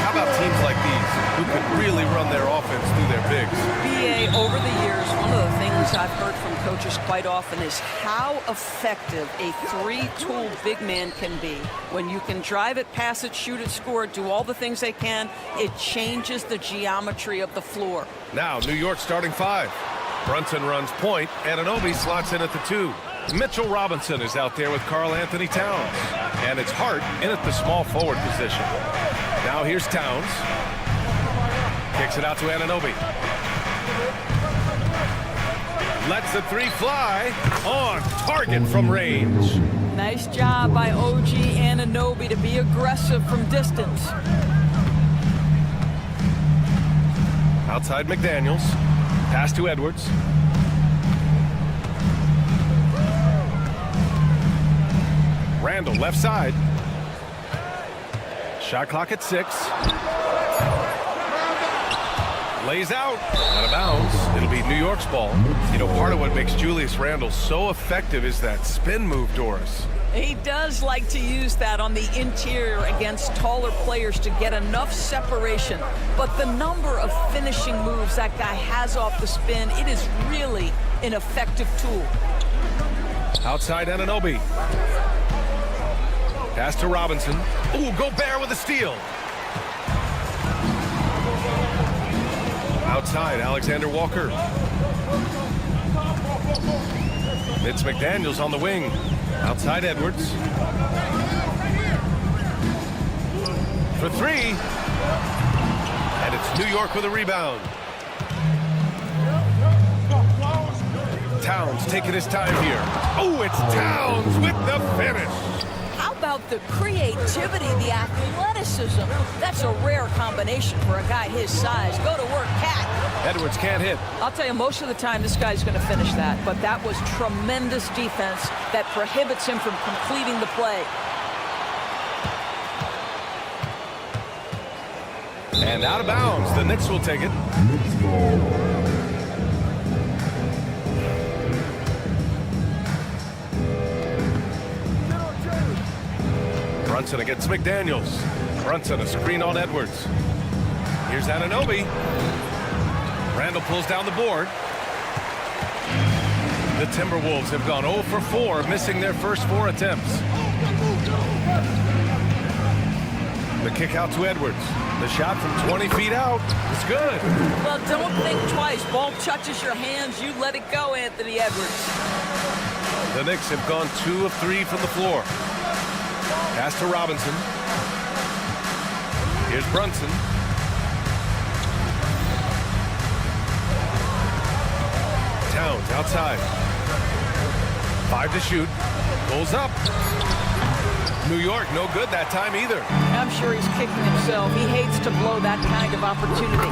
How about teams like these who could really run their offense through their bigs? BA, over the years, one of the things I've heard from coaches quite often is how effective a three-tool big man can be. When you can drive it, pass it, shoot it, score it, do all the things they can, it changes the geometry of the floor. Now, New York starting five. Brunson runs point. Anunoby slots in at the 2. Mitchell Robinson is out there with Karl Anthony Towns. And it's Hart in at the small forward position. Now here's Towns. Kicks it out to Anunoby. Lets the 3 fly. On target from range. Nice job by OG Anunoby to be aggressive from distance. Outside McDaniels. Pass to Edwards. Randall left side. Shot clock at 6. Lays out. Out of bounds. It'll be New York's ball. You know, part of what makes Julius Randle so effective is that spin move, Doris. He does like to use that on the interior against taller players to get enough separation. But the number of finishing moves that guy has off the spin, it is really an effective tool. Outside Anunoby. Pass to Robinson. Ooh, Gobert with a steal. Outside, Alexander Walker. It's McDaniels on the wing. Outside Edwards. For 3. And it's New York with a rebound. Towns taking his time here. Oh, it's Towns with the finish. How about the creativity, the athleticism? That's a rare combination for a guy his size. Go to work, Cat. Edwards can't hit. I'll tell you, most of the time this guy's going to finish that, but that was tremendous defense that prohibits him from completing the play. And out of bounds. The Knicks will take it. Brunson against McDaniels. Brunson, a screen on Edwards. Here's Anunoby. Randall pulls down the board. The Timberwolves have gone 0 for 4, missing their first 4 attempts. The kick out to Edwards. The shot from 20 feet out is good. Well, don't think twice. Ball touches your hands, you let it go, Anthony Edwards. The Knicks have gone 2 of 3 from the floor. Pass to Robinson. Here's Brunson. Towns outside. 5 to shoot. Pulls up. New York, no good that time either. I'm sure he's kicking himself. He hates to blow that kind of opportunity.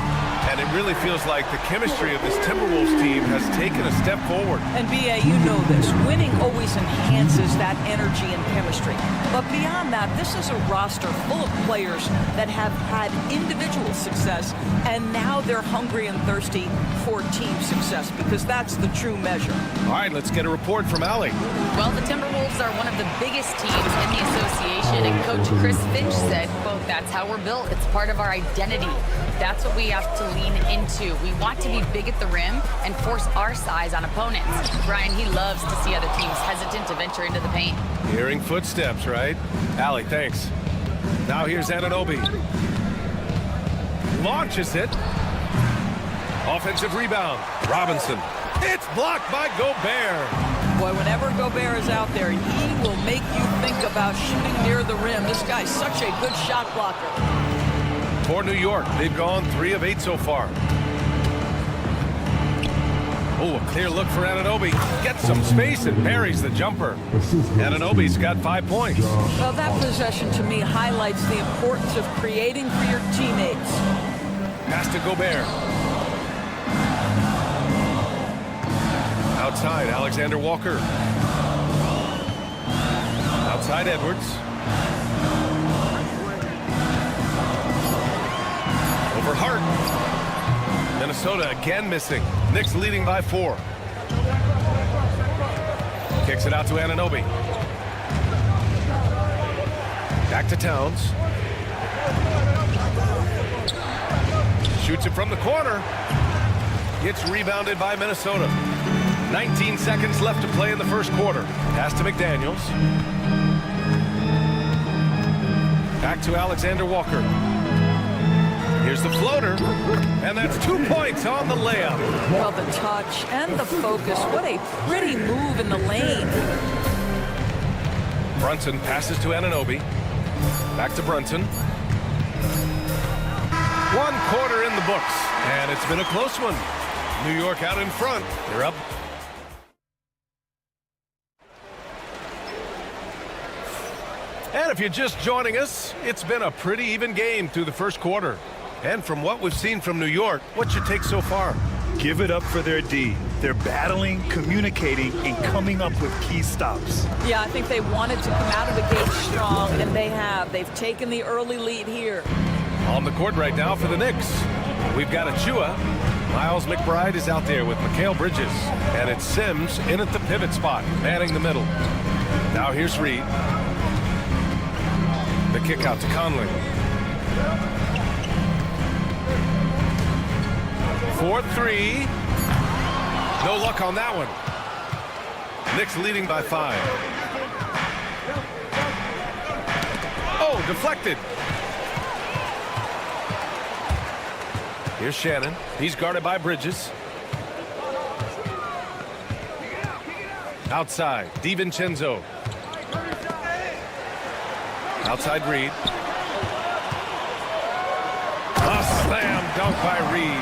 And it really feels like the chemistry of this Timberwolves team has taken a step forward. And BA, you know this. Winning always enhances that energy and chemistry. But beyond that, this is a roster full of players that have had individual success, and now they're hungry and thirsty for team success, because that's the true measure. All right, let's get a report from Allie. Well, the Timberwolves are one of the biggest teams in the association, and Coach Chris Finch said, quote, "That's how we're built. It's part of our identity. That's what we have to lean into. We want to be big at the rim and force our size on opponents." Brian, he loves to see other teams hesitant to venture into the paint. Hearing footsteps, right? Allie, thanks. Now here's Anunoby. Launches it. Offensive rebound. Robinson. It's blocked by Gobert. Boy, whenever Gobert is out there, he will make you think about shooting near the rim. This guy's such a good shot blocker. For New York, they've gone 3 of 8 so far. Oh, a clear look for Anunoby. Gets some space and buries the jumper. Anunoby's got 5 points. Well, that possession to me highlights the importance of creating for your teammates. Pass to Gobert. Outside, Alexander Walker. Outside, Edwards. Over Hart. Minnesota again missing. Knicks leading by 4. Kicks it out to Anunoby. Back to Towns. Shoots it from the corner. It's rebounded by Minnesota. 19 seconds left to play in the first quarter. Pass to McDaniels. Back to Alexander Walker. Here's the floater, and that's 2 points on the layup. Well, the touch and the focus. What a pretty move in the lane. Brunson passes to Anunoby. Back to Brunson. 1 quarter in the books, and it's been a close one. New York out in front. They're up. And if you're just joining us, it's been a pretty even game through the first quarter. And from what we've seen from New York, what's your take so far? Give it up for their D. They're battling, communicating, and coming up with key stops. Yeah, I think they wanted to come out of the gate strong, and they have. They've taken the early lead here. On the court right now for the Knicks, we've got Achua. Miles McBride is out there with Mikal Bridges. And it's Sims in at the pivot spot, manning the middle. Now here's Reed. The kick out to Conley. 4-3. No luck on that one. Knicks leading by 5. Oh, deflected. Here's Shannon. He's guarded by Bridges. Outside, DiVincenzo. Outside Reed. A slam dunk by Reed.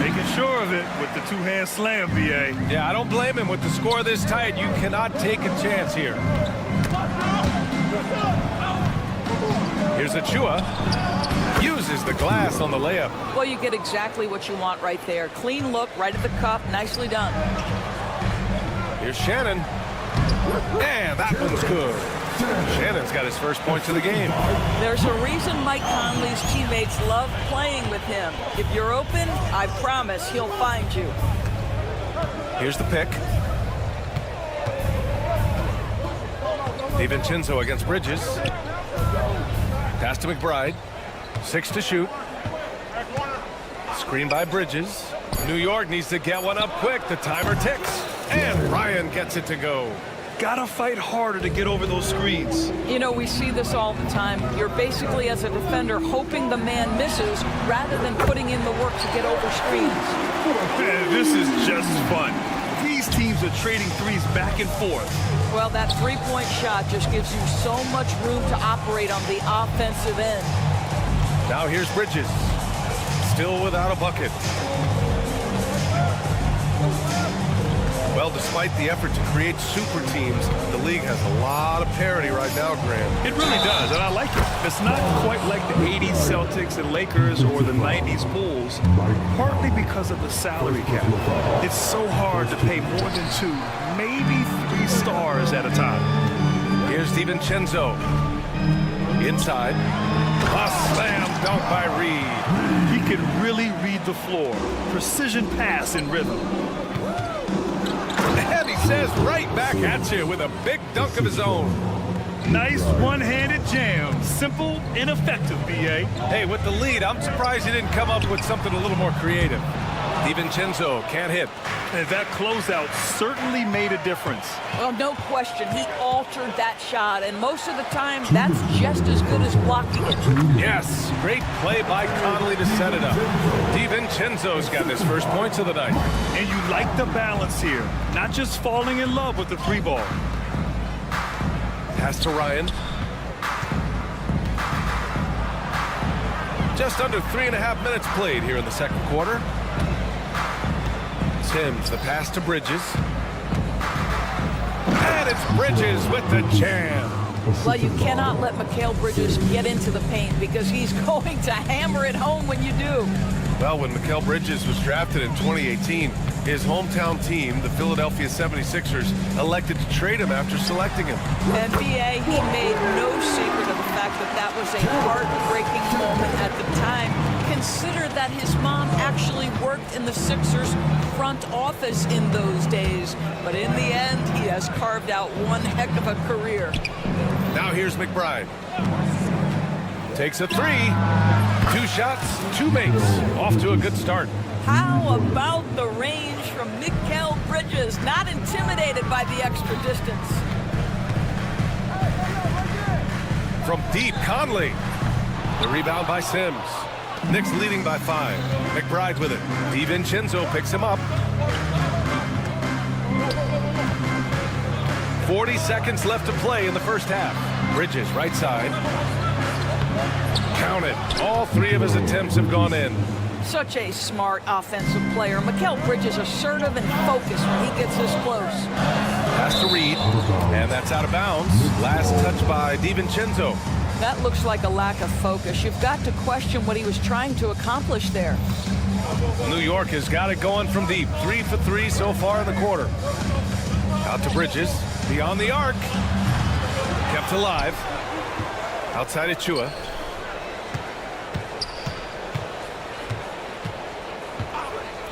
Making sure of it with the two-hand slam, B.A. Yeah, I don't blame him. With the score this tight, you cannot take a chance here. Here's Achua. Uses the glass on the layup. Well, you get exactly what you want right there. Clean look, right at the cup. Nicely done. Here's Shannon. And that one's good. Shannon's got his first points of the game. There's a reason Mike Conley's teammates love playing with him. If you're open, I promise he'll find you. Here's the pick. DiVincenzo against Bridges. Pass to McBride. 6 to shoot. Screen by Bridges. New York needs to get one up quick. The timer ticks. And Ryan gets it to go. Gotta fight harder to get over those screens. You know, we see this all the time. You're basically, as a defender, hoping the man misses rather than putting in the work to get over screens. Man, this is just fun. These teams are trading threes back and forth. Well, that three-point shot just gives you so much room to operate on the offensive end. Now here's Bridges. Still without a bucket. Well, despite the effort to create super teams, the league has a lot of parity right now, Graham. It really does, and I like it. It's not quite like the 80s Celtics and Lakers or the 90s Bulls, partly because of the salary cap. It's so hard to pay more than 2, maybe 3 stars at a time. Here's DiVincenzo. Inside. A slam dunk by Reed. He can really read the floor. Precision pass and rhythm. And he says right back at you with a big dunk of his own. Nice one-handed jam. Simple and effective, B.A. Hey, with the lead, I'm surprised he didn't come up with something a little more creative. DiVincenzo can't hit. And that closeout certainly made a difference. Well, no question. He altered that shot, and most of the time, that's just as good as blocking it. Yes, great play by Conley to set it up. DiVincenzo's got his first points of the night. And you like the balance here. Not just falling in love with the 3 ball. Pass to Ryan. Just under 3.5 minutes played here in the second quarter. Sims, the pass to Bridges. And it's Bridges with the jam. Well, you cannot let Mikal Bridges get into the paint because he's going to hammer it home when you do. Well, when Mikal Bridges was drafted in 2018, his hometown team, the Philadelphia 76ers, elected to trade him after selecting him. And B.A., he made no secret of the fact that that was a heartbreaking moment at the time. Consider that his mom actually worked in the Sixers front office in those days. But in the end, he has carved out one heck of a career. Now here's McBride. Takes a three. 2 shots, 2 makes. Off to a good start. How about the range from Mikal Bridges? Not intimidated by the extra distance. From deep, Conley. The rebound by Sims. Knicks leading by 5. McBride with it. DiVincenzo picks him up. 40 seconds left to play in the first half. Bridges, right side. Count it. All 3 of his attempts have gone in. Such a smart offensive player. Mikal Bridges assertive and focused when he gets this close. Pass to Reed, and that's out of bounds. Last touch by DiVincenzo. That looks like a lack of focus. You've got to question what he was trying to accomplish there. New York has got it going from deep. 3 for 3 so far in the quarter. Out to Bridges, beyond the arc. Kept alive. Outside Achua.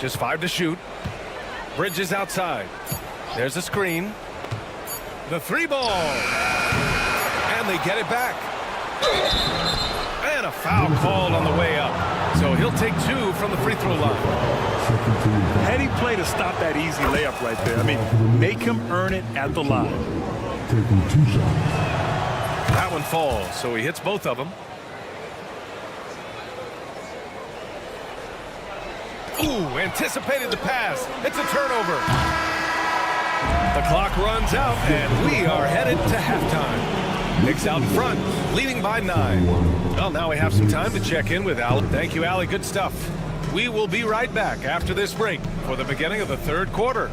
Just 5 to shoot. Bridges outside. There's a screen. The 3 ball. And they get it back. And a foul called on the way up. So he'll take 2 from the free throw line. Heady play to stop that easy layup right there. I mean, make him earn it at the line. That one falls, so he hits both of them. Ooh, anticipated the pass. It's a turnover. The clock runs out, and we are headed to halftime. Knicks out in front, leading by 9. Well, now we have some time to check in with Al. Thank you, Allie. Good stuff. We will be right back after this break for the beginning of the third quarter.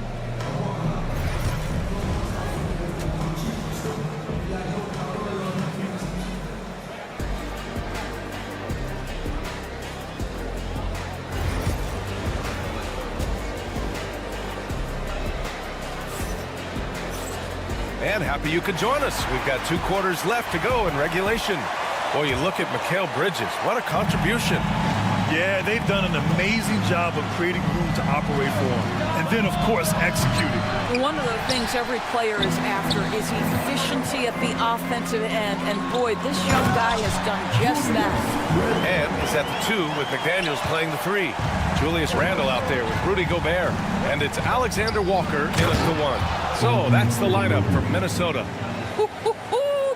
And happy you could join us. We've got 2 quarters left to go in regulation. Boy, you look at Mikal Bridges. What a contribution. Yeah, they've done an amazing job of creating room to operate for him. And then, of course, executing. One of the things every player is after is efficiency at the offensive end. And boy, this young guy has done just that. And he's at the 2 with McDaniels playing the 3. Julius Randle out there with Rudy Gobert. And it's Alexander Walker in at the 1. So that's the lineup from Minnesota.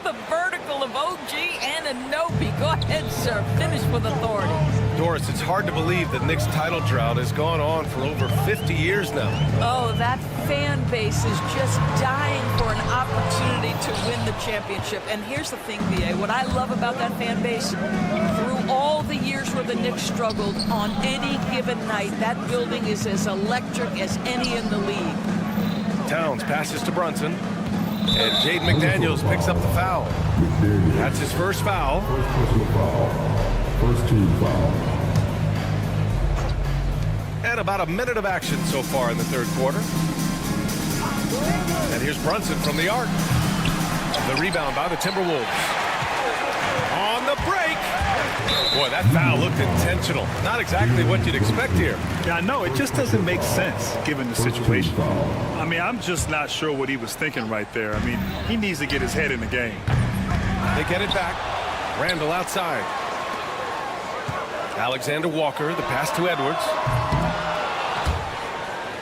The vertical of OG Anunoby. Go ahead, sir. Finish with authority. Doris, it's hard to believe the Knicks title drought has gone on for over 50 years now. Oh, that fan base is just dying for an opportunity to win the championship. And here's the thing, VA. What I love about that fan base, through all the years where the Knicks struggled, on any given night, that building is as electric as any in the league. Towns passes to Brunson. And Jaden McDaniels picks up the foul. That's his first foul. First team foul. And about a minute of action so far in the third quarter. And here's Brunson from the arc. The rebound by the Timberwolves. On the break. Boy, that foul looked intentional. Not exactly what you'd expect here. Yeah, I know. It just doesn't make sense given the situation. I mean, I'm just not sure what he was thinking right there. I mean, he needs to get his head in the game. They get it back. Randle outside. Alexander Walker, the pass to Edwards.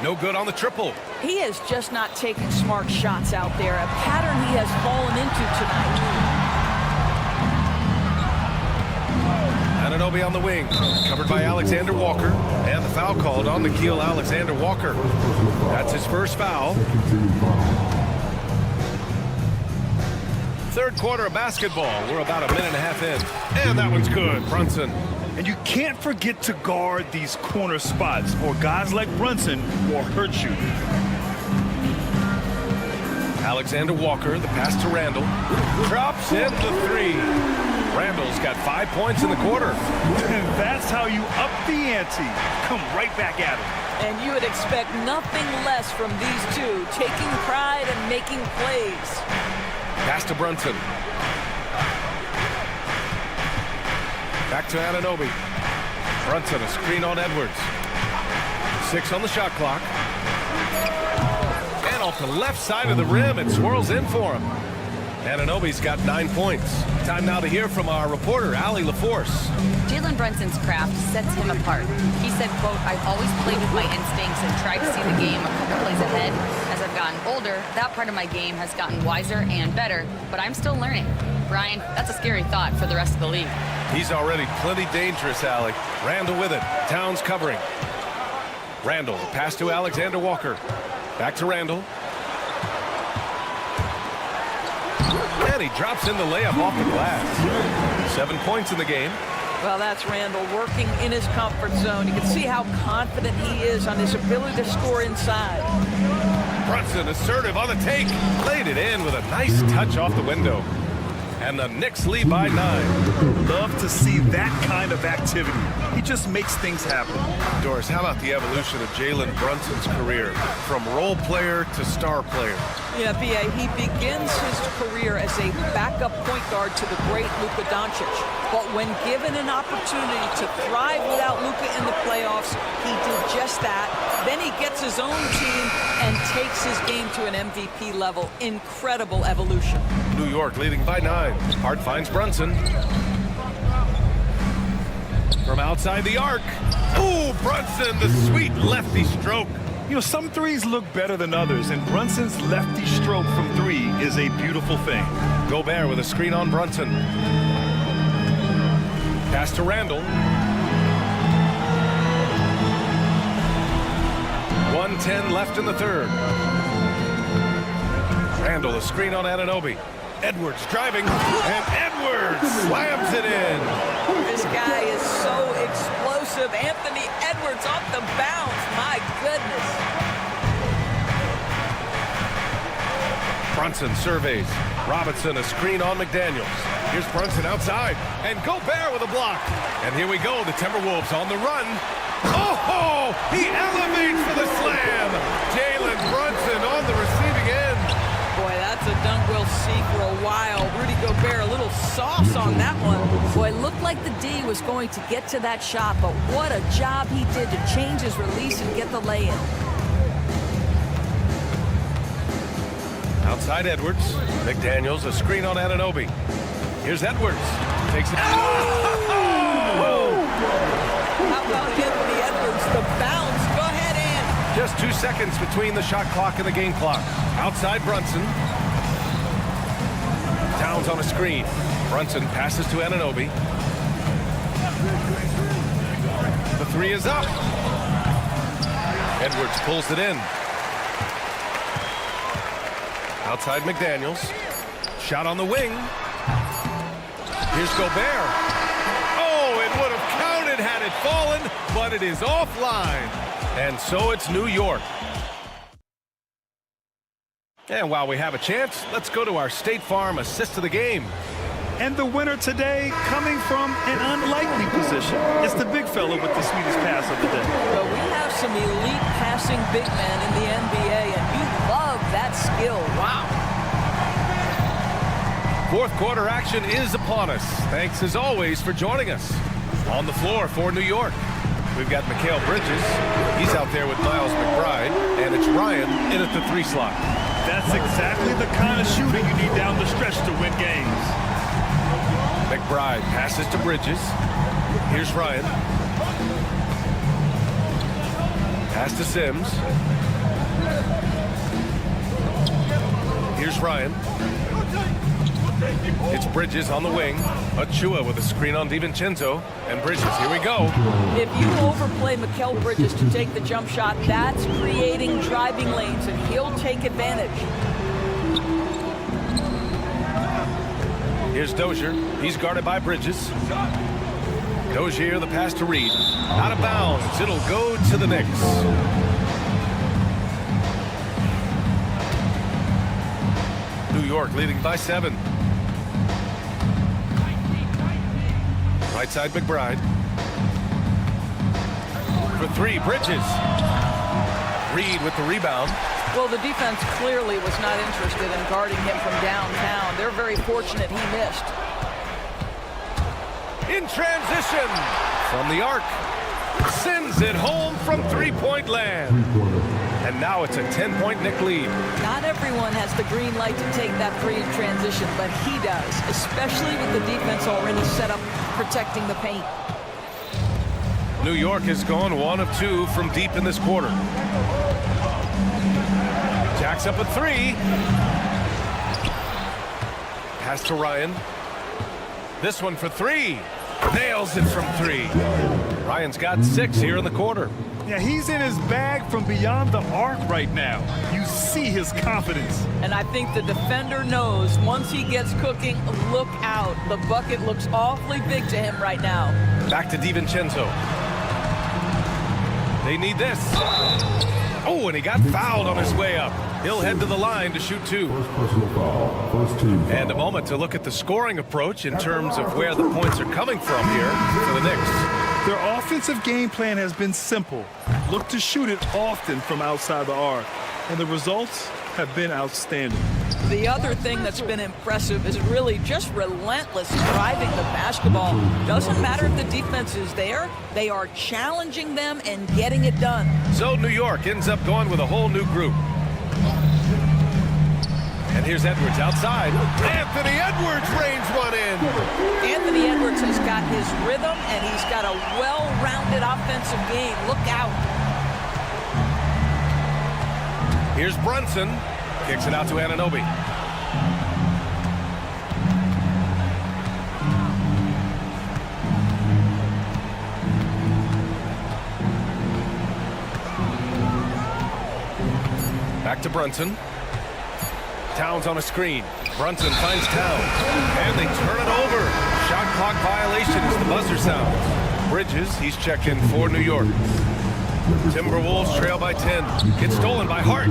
No good on the triple. He is just not taking smart shots out there, a pattern he has fallen into tonight. Anunoby on the wing, covered by Alexander Walker, and the foul called on Nickeil Alexander Walker. That's his first foul. Third quarter of basketball. We're about a minute and a half in. And that one's good. Brunson. And you can't forget to guard these corner spots, or guys like Brunson will hurt you. Alexander Walker, the pass to Randle. Drops in the 3. Randle's got 5 points in the quarter. And that's how you up the ante. Come right back at him. And you would expect nothing less from these two, taking pride and making plays. Pass to Brunson. Back to Anunoby. Brunson, a screen on Edwards. 6 on the shot clock. And off the left side of the rim, it swirls in for him. Anunoby's got 9 points. Time now to hear from our reporter, Allie LaForce. Jalen Brunson's craft sets him apart. He said, quote, "I've always played with my instincts and tried to see the game a couple plays ahead. As I've gotten older, that part of my game has gotten wiser and better, but I'm still learning." Brian, that's a scary thought for the rest of the league. He's already plenty dangerous, Allie. Randall with it. Towns covering. Randall, the pass to Alexander Walker. Back to Randall. And he drops in the layup off the glass. 7 points in the game. Well, that's Randall working in his comfort zone. You can see how confident he is on his ability to score inside. Brunson assertive on the take. Laid it in with a nice touch off the window. And the Knicks lead by 9. Love to see that kind of activity. He just makes things happen. Doris, how about the evolution of Jalen Brunson's career from role player to star player? Yeah, B.A., he begins his career as a backup point guard to the great Luka Doncic. But when given an opportunity to thrive without Luka in the playoffs, he did just that. Then he gets his own team and takes his game to an MVP level. Incredible evolution. New York leading by 9. Hart finds Brunson. From outside the arc. Ooh, Brunson, the sweet lefty stroke. You know, some threes look better than others, and Brunson's lefty stroke from 3 is a beautiful thing. Gobert with a screen on Brunson. Pass to Randall. 1:10 left in the third. Randall, a screen on Anunoby. Edwards driving, and Edwards slams it in. This guy is so explosive. Anthony Edwards off the bounce. My goodness. Brunson surveys. Robinson, a screen on McDaniels. Here's Brunson outside, and Gobert with a block. And here we go, the Timberwolves on the run. Oh, he elevates for the slam. Jalen Brunson on the receiving end. Boy, that's a dunk we'll see for a while. Rudy Gobert a little sauce on that one. Boy, it looked like the D was going to get to that shot, but what a job he did to change his release and get the lay-in. Outside Edwards. McDaniels, a screen on Anunoby. Here's Edwards. Takes it. Oh! How about Anthony Edwards, the bounce? Go ahead, Ann. Just 2 seconds between the shot clock and the game clock. Outside Brunson. Towns on a screen. Brunson passes to Anunoby. The 3 is up. Edwards pulls it in. Outside McDaniels. Shot on the wing. Here's Gobert. Oh, it would have counted had it fallen, but it is offline. And so it's New York. And while we have a chance, let's go to our State Farm assist of the game. And the winner today coming from an unlikely position. It's the big fella with the sweetest pass of the day. Well, we have some elite passing big men in the NBA, and you love that skill. Wow. Fourth quarter action is upon us. Thanks as always for joining us. On the floor for New York, we've got Mikal Bridges. He's out there with Miles McBride, and it's Ryan in at the 3 slot. That's exactly the kind of shooting you need down the stretch to win games. McBride passes to Bridges. Here's Ryan. Pass to Sims. Here's Ryan. It's Bridges on the wing. Achua with a screen on DiVincenzo. And Bridges, here we go. If you overplay Mikal Bridges to take the jump shot, that's creating driving lanes, and he'll take advantage. Here's Dozier. He's guarded by Bridges. Dozier, the pass to Reed. Out of bounds. It'll go to the Knicks. New York leading by 7. Right side McBride. For 3, Bridges. Reed with the rebound. Well, the defense clearly was not interested in guarding him from downtown. They're very fortunate he missed. In transition from the arc. Sends it home from 3-point land. And now it's a 10-point Knick lead. Not everyone has the green light to take that three in transition, but he does, especially with the defense already set up protecting the paint. New York has gone 1 of 2 from deep in this quarter. Jacks up a 3. Pass to Ryan. This one for 3. Nails it from 3. Ryan's got 6 here in the quarter. Yeah, he's in his bag from beyond the arc right now. You see his confidence. And I think the defender knows once he gets cooking, look out. The bucket looks awfully big to him right now. Back to DiVincenzo. They need this. Oh, and he got fouled on his way up. He'll head to the line to shoot 2. And a moment to look at the scoring approach in terms of where the points are coming from here for the Knicks. Their offensive game plan has been simple. Look to shoot it often from outside the arc. And the results have been outstanding. The other thing that's been impressive is really just relentless driving the basketball. Doesn't matter if the defense is there, they are challenging them and getting it done. So New York ends up going with a whole new group. And here's Edwards outside. Anthony Edwards rains one in. Anthony Edwards has got his rhythm and he's got a well-rounded offensive game. Look out. Here's Brunson. Kicks it out to Anunoby. Back to Brunson. Towns on a screen. Brunson finds Towns. And they turn it over. Shot clock violation as the buzzer sounds. Bridges, he's checked in for New York. Timberwolves trail by 10. Gets stolen by Hart.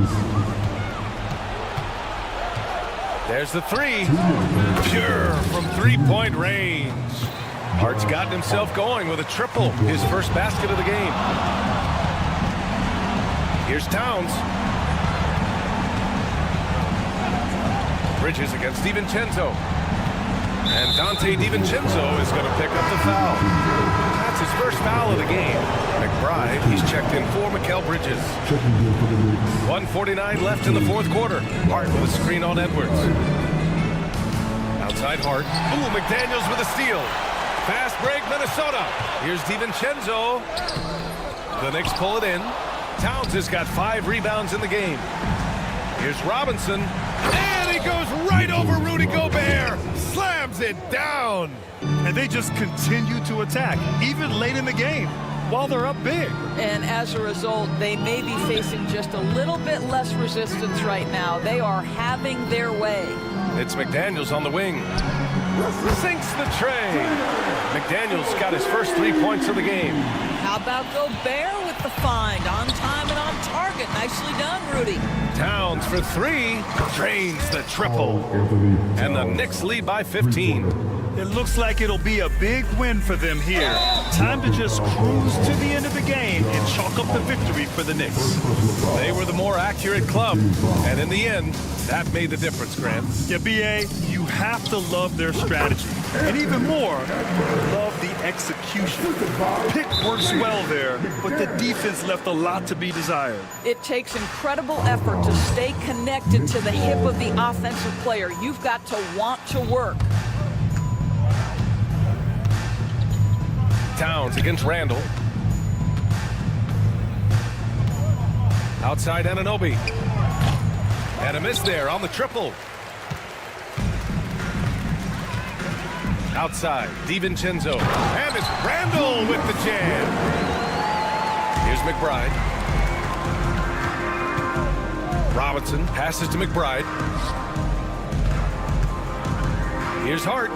There's the 3. Pure from three-point range. Hart's gotten himself going with a triple. His first basket of the game. Here's Towns. Bridges against DiVincenzo. And Dante DiVincenzo is going to pick up the foul. That's his first foul of the game. McBride, he's checked in for Mikal Bridges. 1:49 left in the fourth quarter. Hart with a screen on Edwards. Outside Hart. Ooh, McDaniels with a steal. Fast break, Minnesota. Here's DiVincenzo. The Knicks pull it in. Towns has got 5 rebounds in the game. Here's Robinson. And he goes right over Rudy Gobert. Slams it down. And they just continue to attack, even late in the game, while they're up big. And as a result, they may be facing just a little bit less resistance right now. They are having their way. It's McDaniels on the wing. Sinks the tray. McDaniels got his first 3 points of the game. How about Gobert with the find? On time and on target. Nicely done, Rudy. Towns for 3. Drains the triple. And the Knicks lead by 15. It looks like it'll be a big win for them here. Time to just cruise to the end of the game and chalk up the victory for the Knicks. They were the more accurate club. And in the end, that made the difference, Grant. Yeah, B.A., you have to love their strategy. And even more, love the execution. Pick works well there, but the defense left a lot to be desired. It takes incredible effort to stay connected to the hip of the offensive player. You've got to want to work. Towns against Randall. Outside Anunoby. And a miss there on the triple. Outside, DiVincenzo. And it's Randall with the jam. Here's McBride. Robinson passes to McBride. Here's Hart.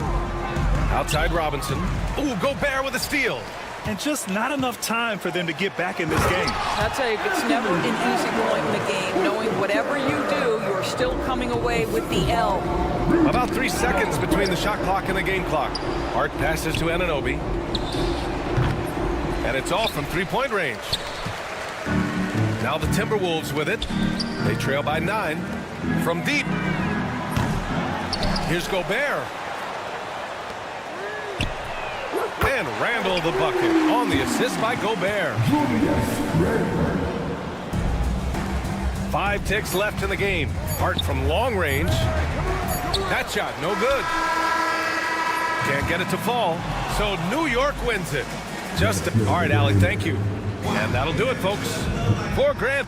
Outside Robinson. Ooh, Gobert with a steal. And just not enough time for them to get back in this game. I'll tell you, it's never an easy point in the game. Knowing whatever you do, you're still coming away with the L. About 3 seconds between the shot clock and the game clock. Hart passes to Anunoby. And it's all from three-point range. Now the Timberwolves with it. They trail by 9 from deep. Here's Gobert. And Randall the bucket on the assist by Gobert. 5 ticks left in the game. Hart from long range. That shot, no good. Can't get it to fall. So New York wins it. All right, Allie, thank you. And that'll do it, folks. For Grant.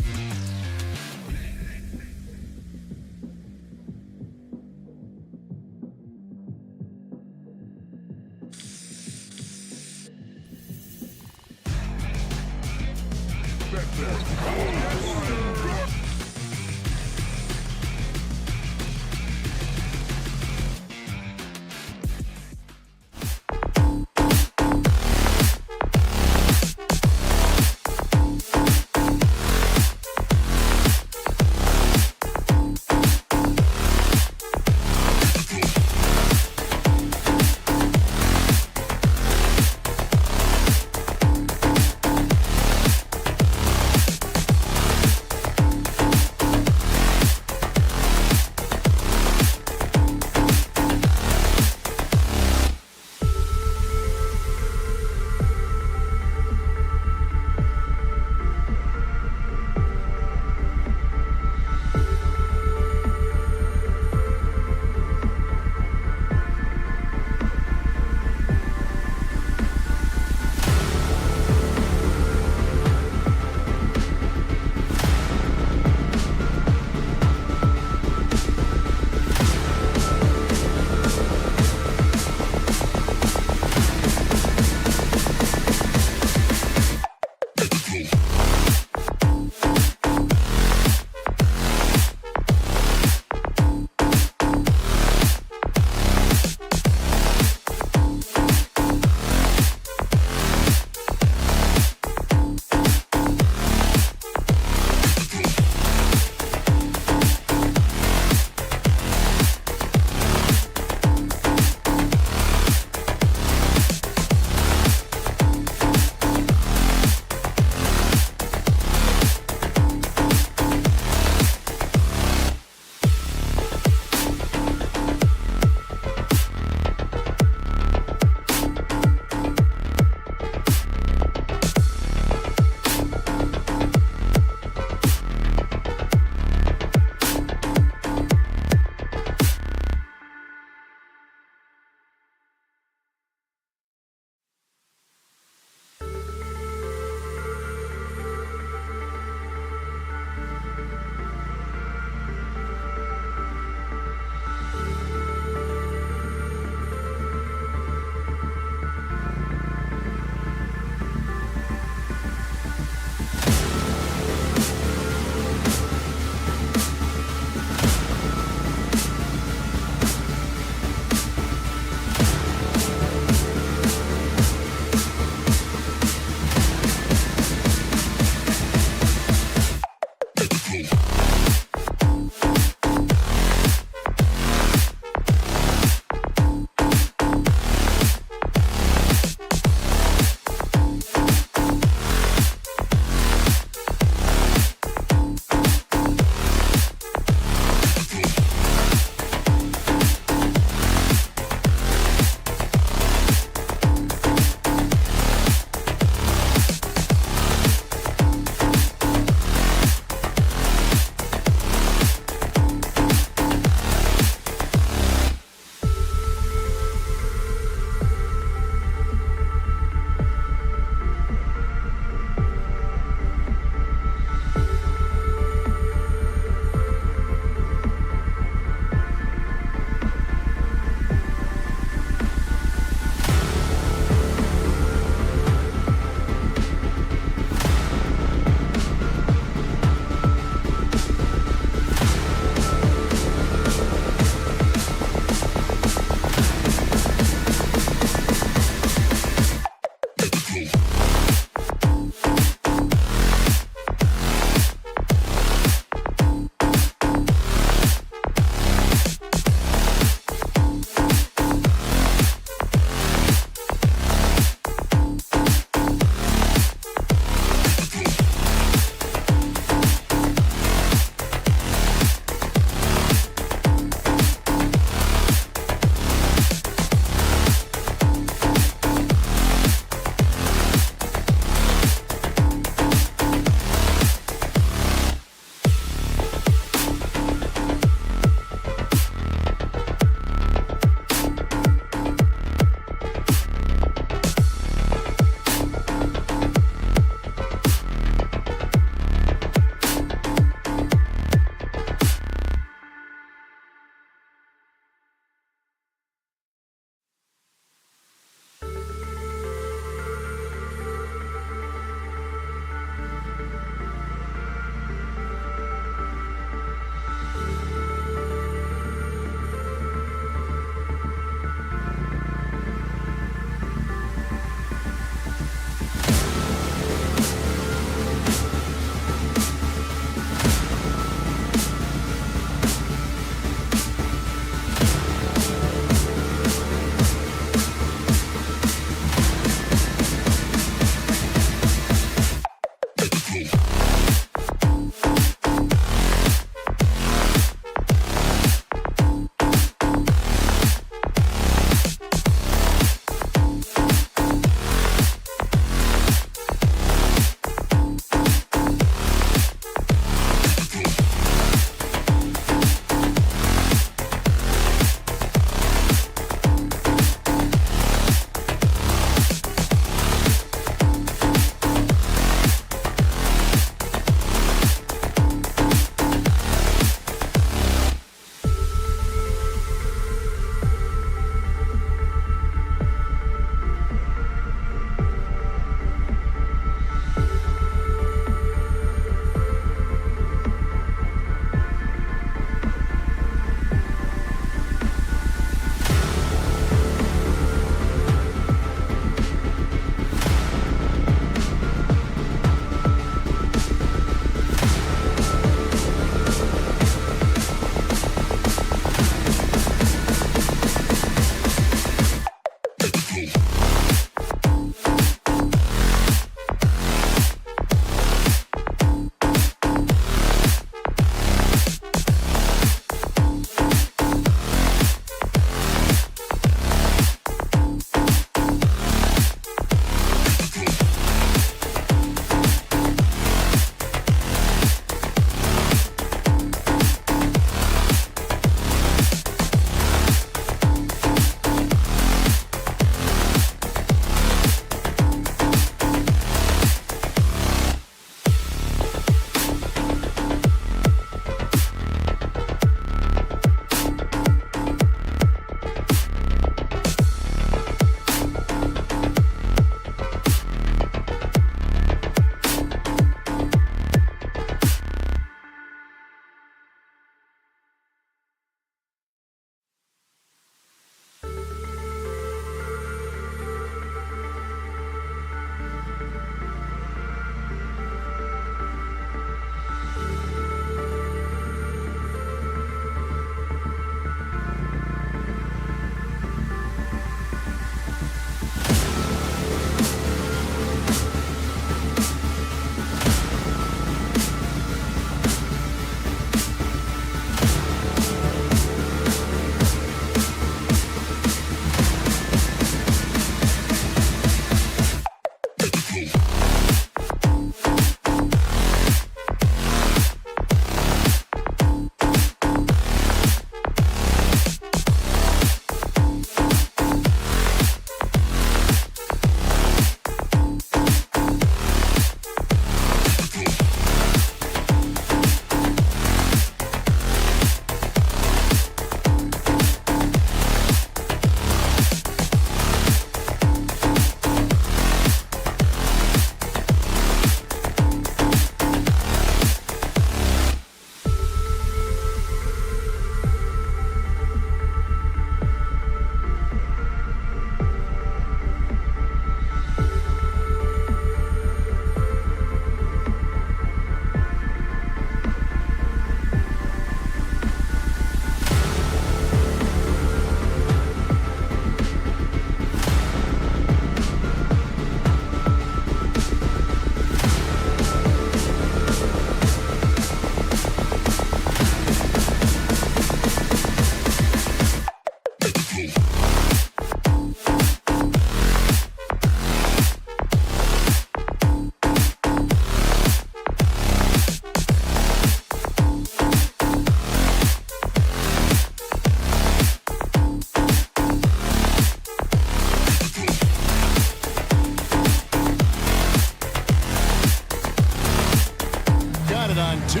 2.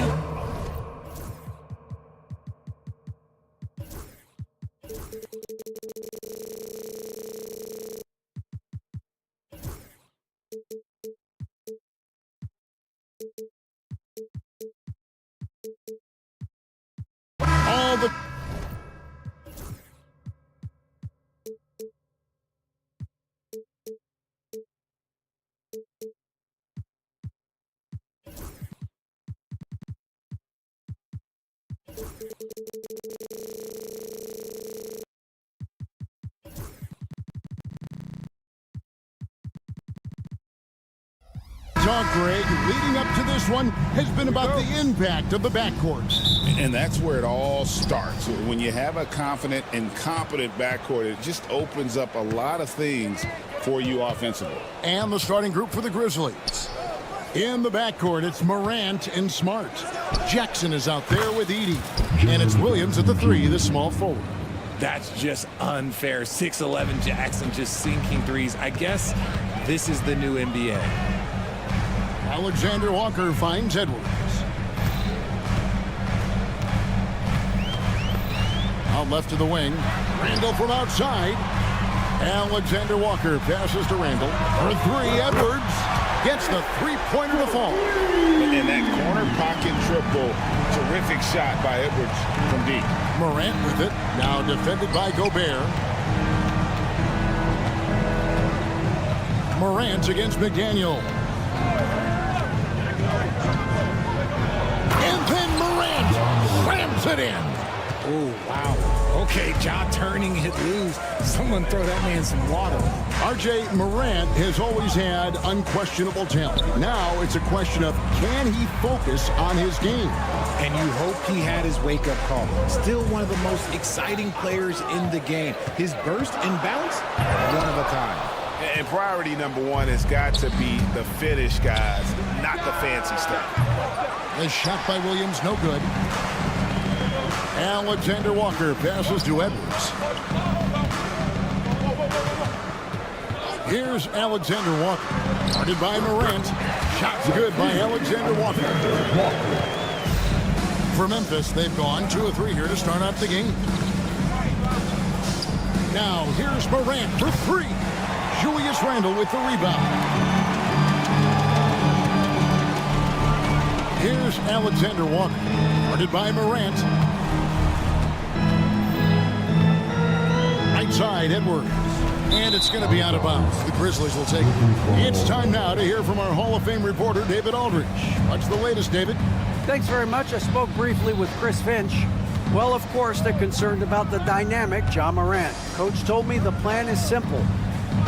All the talk, Greg, leading up to this one has been about the impact of the backcourt. And that's where it all starts. When you have a confident and competent backcourt, it just opens up a lot of things for you offensively. And the starting group for the Grizzlies. In the backcourt, it's Morant and Smart. Jackson is out there with Edey. And it's Williams at the 3, the small forward. That's just unfair. 6'11" Jackson just sinking threes. I guess this is the new NBA. Alexander Walker finds Edwards. Out left to the wing. Randall from outside. Alexander Walker passes to Randall. For 3, Edwards gets the three-pointer to fall. And that corner pocket triple, terrific shot by Edwards from deep. Morant with it. Now defended by Gobert. Morant against McDaniel. And then Morant slams it in. Oh, wow. Okay, Ja turning it loose. Someone throw that man some water. R.J. Morant has always had unquestionable talent. Now it's a question of, can he focus on his game? And you hope he had his wake-up call. Still one of the most exciting players in the game. His burst and bounce, one of a kind. And priority number 1 has got to be the finish, guys, not the fancy stuff. The shot by Williams, no good. Alexander Walker passes to Edwards. Here's Alexander Walker. Guarded by Morant. Shot's good by Alexander Walker. For Memphis, they've gone 2 of 3 here to start out the game. Now, here's Morant for 3. Julius Randle with the rebound. Here's Alexander Walker. Guarded by Morant. Right side, Edwards. And it's going to be out of bounds. The Grizzlies will take it. It's time now to hear from our Hall of Fame reporter, David Aldridge. What's the latest, David? Thanks very much. I spoke briefly with Chris Finch. Well, of course, they're concerned about the dynamic Ja Morant. Coach told me the plan is simple.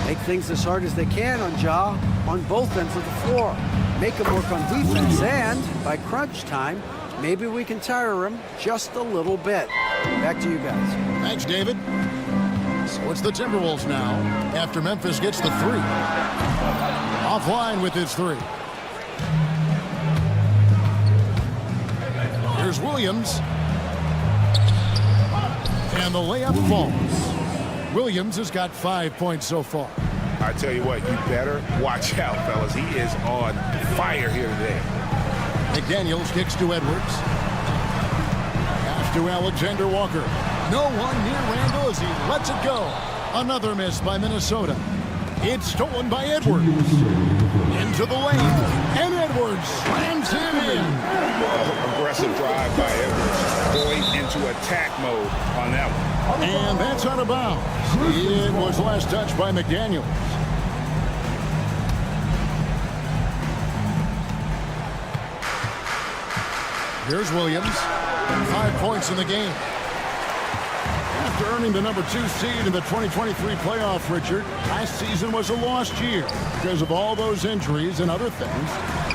Make things as hard as they can on Ja on both ends of the floor. Make him work on defense, and by crunch time, maybe we can tire him just a little bit. Back to you guys. Thanks, David. So it's the Timberwolves now after Memphis gets the 3. Offline with his 3. Here's Williams. And the layup falls. Williams has got 5 points so far. I tell you what, you better watch out, fellas. He is on fire here today. McDaniels kicks to Edwards. Pass to Alexander Walker. No one near Randall as he lets it go. Another miss by Minnesota. It's stolen by Edwards. Into the lane. And Edwards slams him in. Aggressive drive by Edwards. Going into attack mode on that one. And that's out of bounds. It was last touched by McDaniels. Here's Williams. 5 points in the game. After earning the number 2 seed in the 2023 playoff, Richard, last season was a lost year because of all those injuries and other things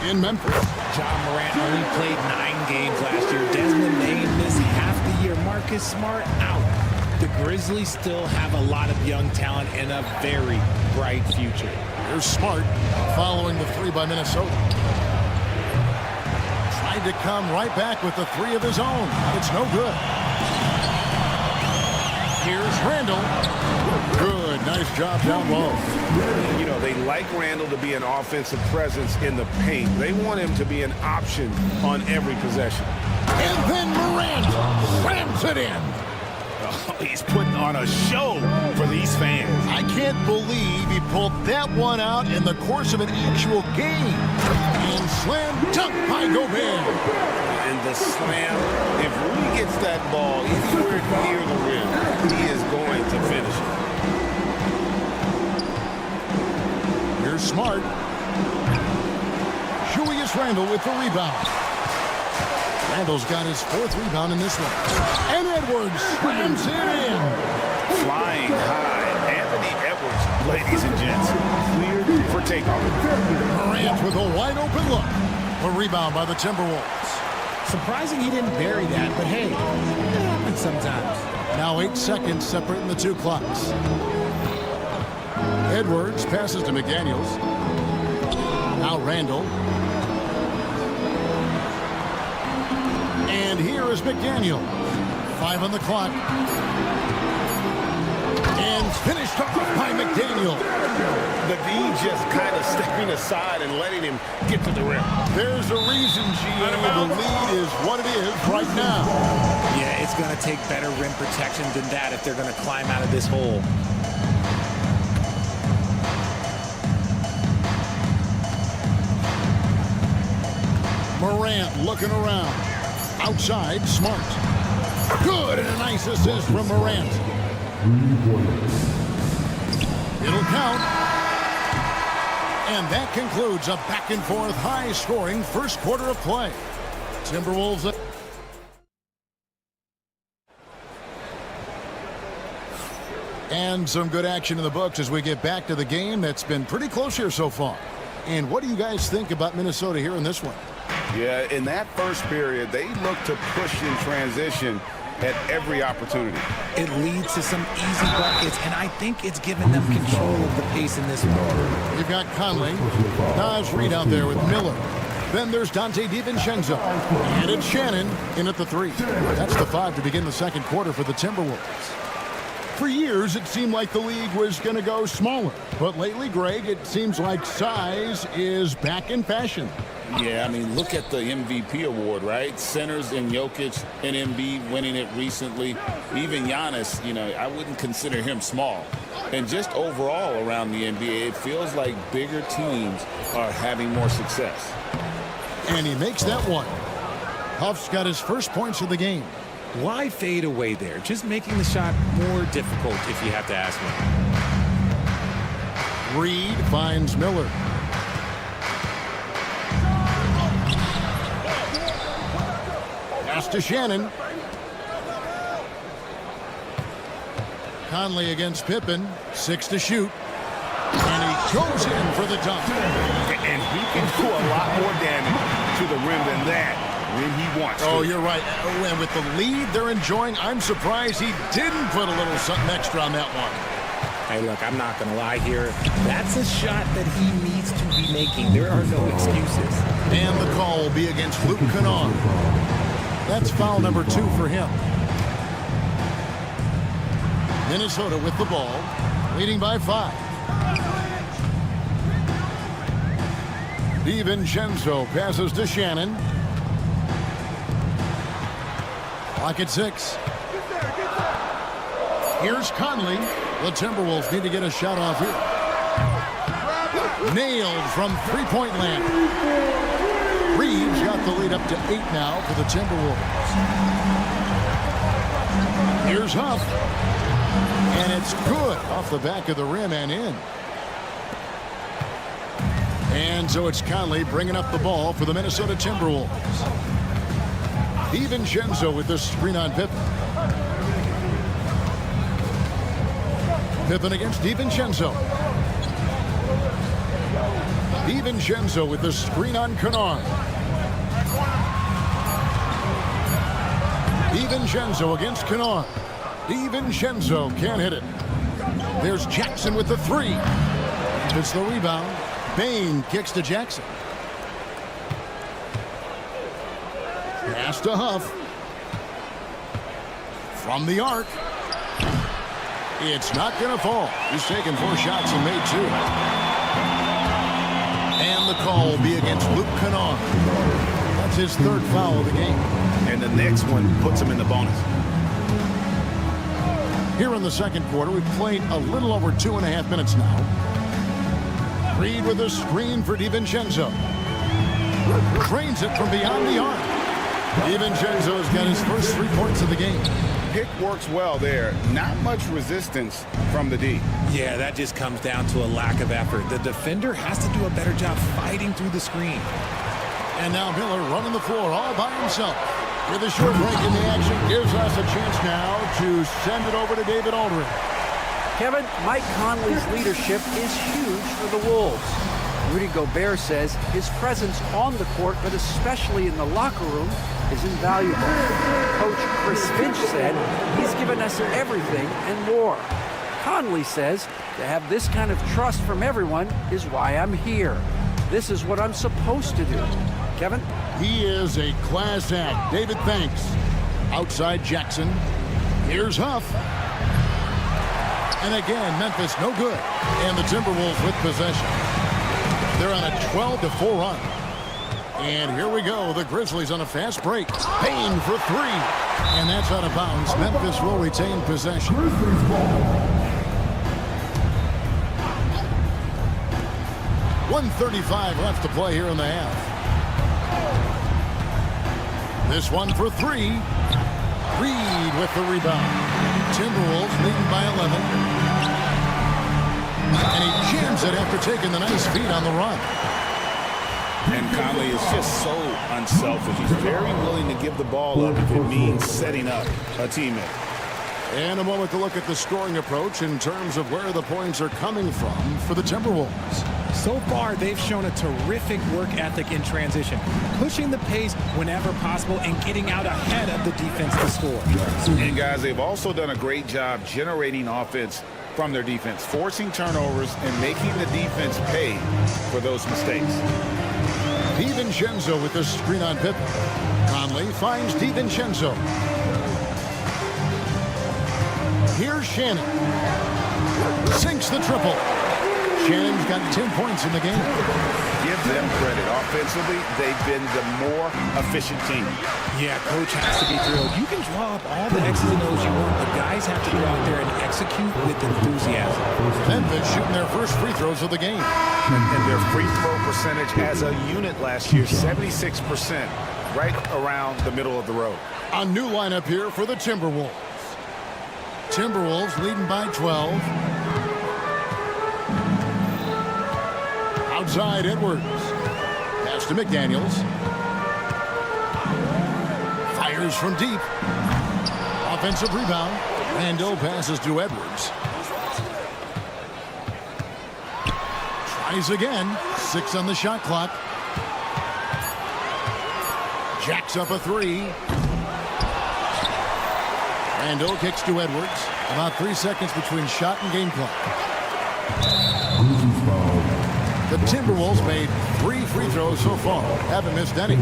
in Memphis. Ja Morant only played 9 games last year. Desmond Bane missed half the year. Marcus Smart out. The Grizzlies still have a lot of young talent and a very bright future. Here's Smart following the 3 by Minnesota. Tried to come right back with the 3 of his own. It's no good. Here's Randall. Good Nice job down low. You know, they like Randall to be an offensive presence in the paint. They want him to be an option on every possession. And then Morant slams it in. Oh, he's putting on a show for these fans. I can't believe he pulled that one out in the course of an actual game. And slam dunk by Gobert. And the slam, if Rudy gets that ball anywhere near the rim, he is going to finish it. Here's Smart. Julius Randle with the rebound. Randle's got his 4th rebound in this one. And Edwards slams it in. Flying high. Anthony Edwards, ladies and gents, cleared for takeoff. Morant with a wide open look. A rebound by the Timberwolves. Surprising he didn't bury that, but hey, it happens sometimes. Now 8 seconds separating the two clocks. Edwards passes to McDaniels. Now Randle. And here is McDaniel. 5 on the clock. And finished off by McDaniel. The D just kind of stepping aside and letting him get to the rim. There's a reason, GA. The lead is what it is right now. Yeah, it's going to take better rim protection than that if they're going to climb out of this hole. Morant looking around. Outside, Smart. Good, and a nice assist from Morant. It'll count. And that concludes a back-and-forth, high-scoring first quarter of play. Timberwolves. And some good action in the books as we get back to the game that's been pretty close here so far. And what do you guys think about Minnesota here in this one? Yeah, in that first period, they look to push in transition at every opportunity. It leads to some easy buckets, and I think it's given them control of the pace in this one. You've got Conley. Naz Reid out there with Miller. Then there's Dante DiVincenzo. And it's Shannon in at the 3. That's the 5 to begin the second quarter for the Timberwolves. For years, it seemed like the league was going to go smaller. But lately, Greg, it seems like size is back in fashion. Yeah, I mean, look at the MVP award, right? Centers and Jokic and Embiid winning it recently. Even Giannis, you know, I wouldn't consider him small. And just overall around the NBA, it feels like bigger teams are having more success. And he makes that one. Huff's got his first points of the game. Why fade away there? Just making the shot more difficult, if you have to ask me. Reed finds Miller. Pass to Shannon. Conley against Pippen. 6 to shoot. And he goes in for the dunk. And he can do a lot more damage to the rim than that when he wants to. Oh, you're right. And with the lead they're enjoying, I'm surprised he didn't put a little something extra on that one. Hey, look, I'm not going to lie here. That's a shot that he needs to be making. There are no excuses. And the call will be against Luke Kennard. That's foul number 2 for him. Minnesota with the ball, leading by 5. DiVincenzo passes to Shannon. Clock at 6. Here's Conley. The Timberwolves need to get a shot off here. Nailed from three-point land. Reeves got the lead up to 8 now for the Timberwolves. Here's Huff. And it's good off the back of the rim and in. And so it's Conley bringing up the ball for the Minnesota Timberwolves. DiVincenzo with the screen on Pippen. Pippen against DiVincenzo. DiVincenzo with the screen on Kennard. DiVincenzo against Kennard. DiVincenzo can't hit it. There's Jackson with the 3. It's the rebound. Bain kicks to Jackson. Pass to Huff. From the arc. It's not going to fall. He's taken 4 shots and made 2. And the call will be against Luke Kennard. That's his 3rd foul of the game. And the next one puts him in the bonus. Here in the second quarter, we've played a little over 2.5 minutes now. Reed with a screen for DiVincenzo. Drains it from beyond the arc. DiVincenzo's got his first 3 points of the game. Pick works well there. Not much resistance from the D. Yeah, that just comes down to a lack of effort. The defender has to do a better job fighting through the screen. And now Miller running the floor all by himself. With a short break in the action, gives us a chance now to send it over to David Aldridge. Kevin, Mike Conley's leadership is huge for the Wolves. Rudy Gobert says his presence on the court, but especially in the locker room, is invaluable. Coach Chris Finch said he's given us everything and more. Conley says to have this kind of trust from everyone is why I'm here. This is what I'm supposed to do. Kevin? He is a class act. David, thanks. Outside Jackson. Here's Huff. And again, Memphis no good. And the Timberwolves with possession. They're on a 12-4 run. And here we go. The Grizzlies on a fast break. Payne for 3. And that's out of bounds. Memphis will retain possession. 1:35 left to play here in the half. This one for 3. Reed with the rebound. Timberwolves leading by 11. And he jams it after taking the nice feed on the run. And Conley is just so unselfish. He's very willing to give the ball up if it means setting up a teammate. And a moment to look at the scoring approach in terms of where the points are coming from for the Timberwolves. So far, they've shown a terrific work ethic in transition, pushing the pace whenever possible and getting out ahead of the defense to score. And guys, they've also done a great job generating offense from their defense, forcing turnovers and making the defense pay for those mistakes. DiVincenzo with the screen on Pippen. Conley finds DiVincenzo. Here's Shannon. Sinks the triple. Shannon's got 10 points in the game. Give them credit. Offensively, they've been the more efficient team. Yeah, coach has to be thrilled. You can draw up all the X's and O's you want, but guys have to go out there and execute with enthusiasm. Memphis shooting their first free throws of the game. And their free throw percentage as a unit last year, 76%, right around the middle of the road. A new lineup here for the Timberwolves. Timberwolves leading by 12. Outside Edwards. Pass to McDaniels. Fires from deep. Offensive rebound. Randall passes to Edwards. Tries again. 6 on the shot clock. Jacks up a 3. Randall kicks to Edwards. About 3 seconds between shot and game clock. The Timberwolves made 3 free throws so far. Haven't missed any.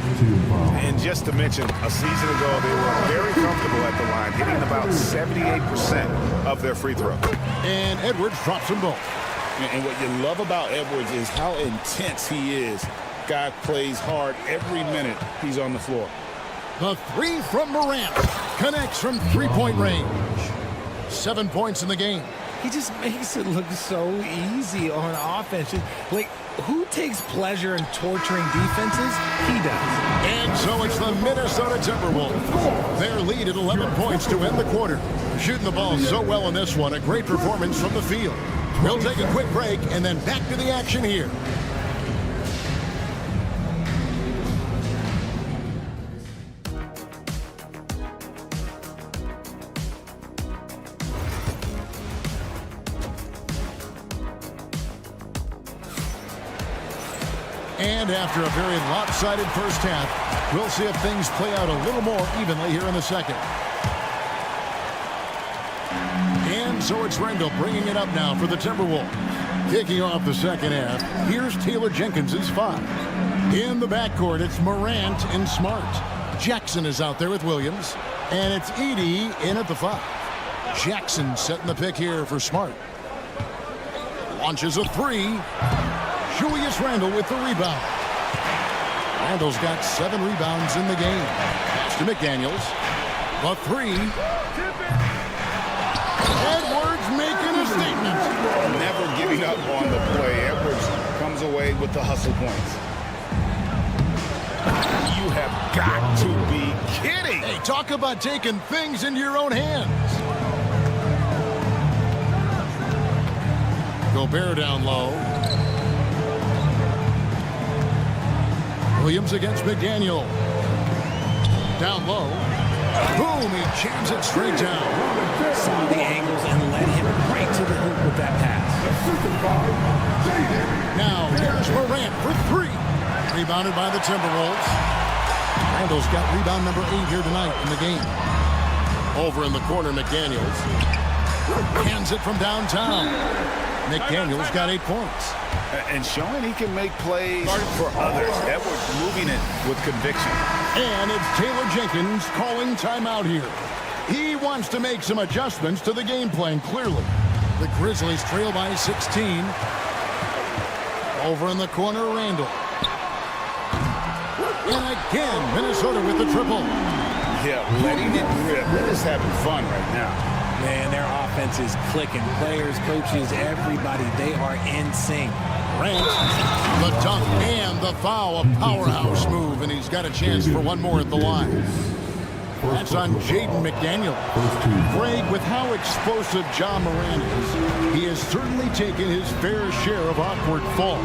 And just to mention, a season ago, they were very comfortable at the line, hitting about 78% of their free throws. And Edwards drops them both. And what you love about Edwards is how intense he is. Guy plays hard every minute he's on the floor. The 3 from Morant connects from 3-point range. 7 points in the game. He just makes it look so easy on offense. Like, who takes pleasure in torturing defenses? He does. And so it's the Minnesota Timberwolves. Their lead at 11 points to end the quarter. Shooting the ball so well in this one. A great performance from the field. We'll take a quick break and then back to the action here. And after a very lopsided first half, we'll see if things play out a little more evenly here in the second. And so it's Randall bringing it up now for the Timberwolves. Kicking off the second half, here's Taylor Jenkins's 5. In the backcourt, it's Morant and Smart. Jackson is out there with Williams. And it's Edey in at the 5. Jackson setting the pick here for Smart. Launches a three. Julius Randle with the rebound. Randle's got 7 rebounds in the game. Pass to McDaniels. The three. Edwards making a statement. Never giving up on the play. Edwards comes away with the hustle points. You have got to be kidding. Hey, talk about taking things into your own hands. Gobert down low. Williams against McDaniel. Down low. Boom, he jams it straight down. Saw the angles and led him right to the hoop with that pass. Now, here's Morant for 3. Rebounded by the Timberwolves. Randle's got rebound number 8 here tonight in the game. Over in the corner, McDaniels. Hands it from downtown. McDaniels got 8 points. And showing he can make plays for others. Edwards moving it with conviction. And it's Taylor Jenkins calling timeout here. He wants to make some adjustments to the game plan, clearly. The Grizzlies trail by 16. Over in the corner, Randle. And again, Minnesota with the triple. Yeah, letting it rip. They're just having fun right now. Man, their offense is clicking. Players, coaches, everybody, they are in sync. Grant, the dunk and the foul, a powerhouse move, and he's got a chance for one more at the line. That's on Jaden McDaniel. Greg, with how explosive Ja Morant is, he has certainly taken his fair share of awkward falls.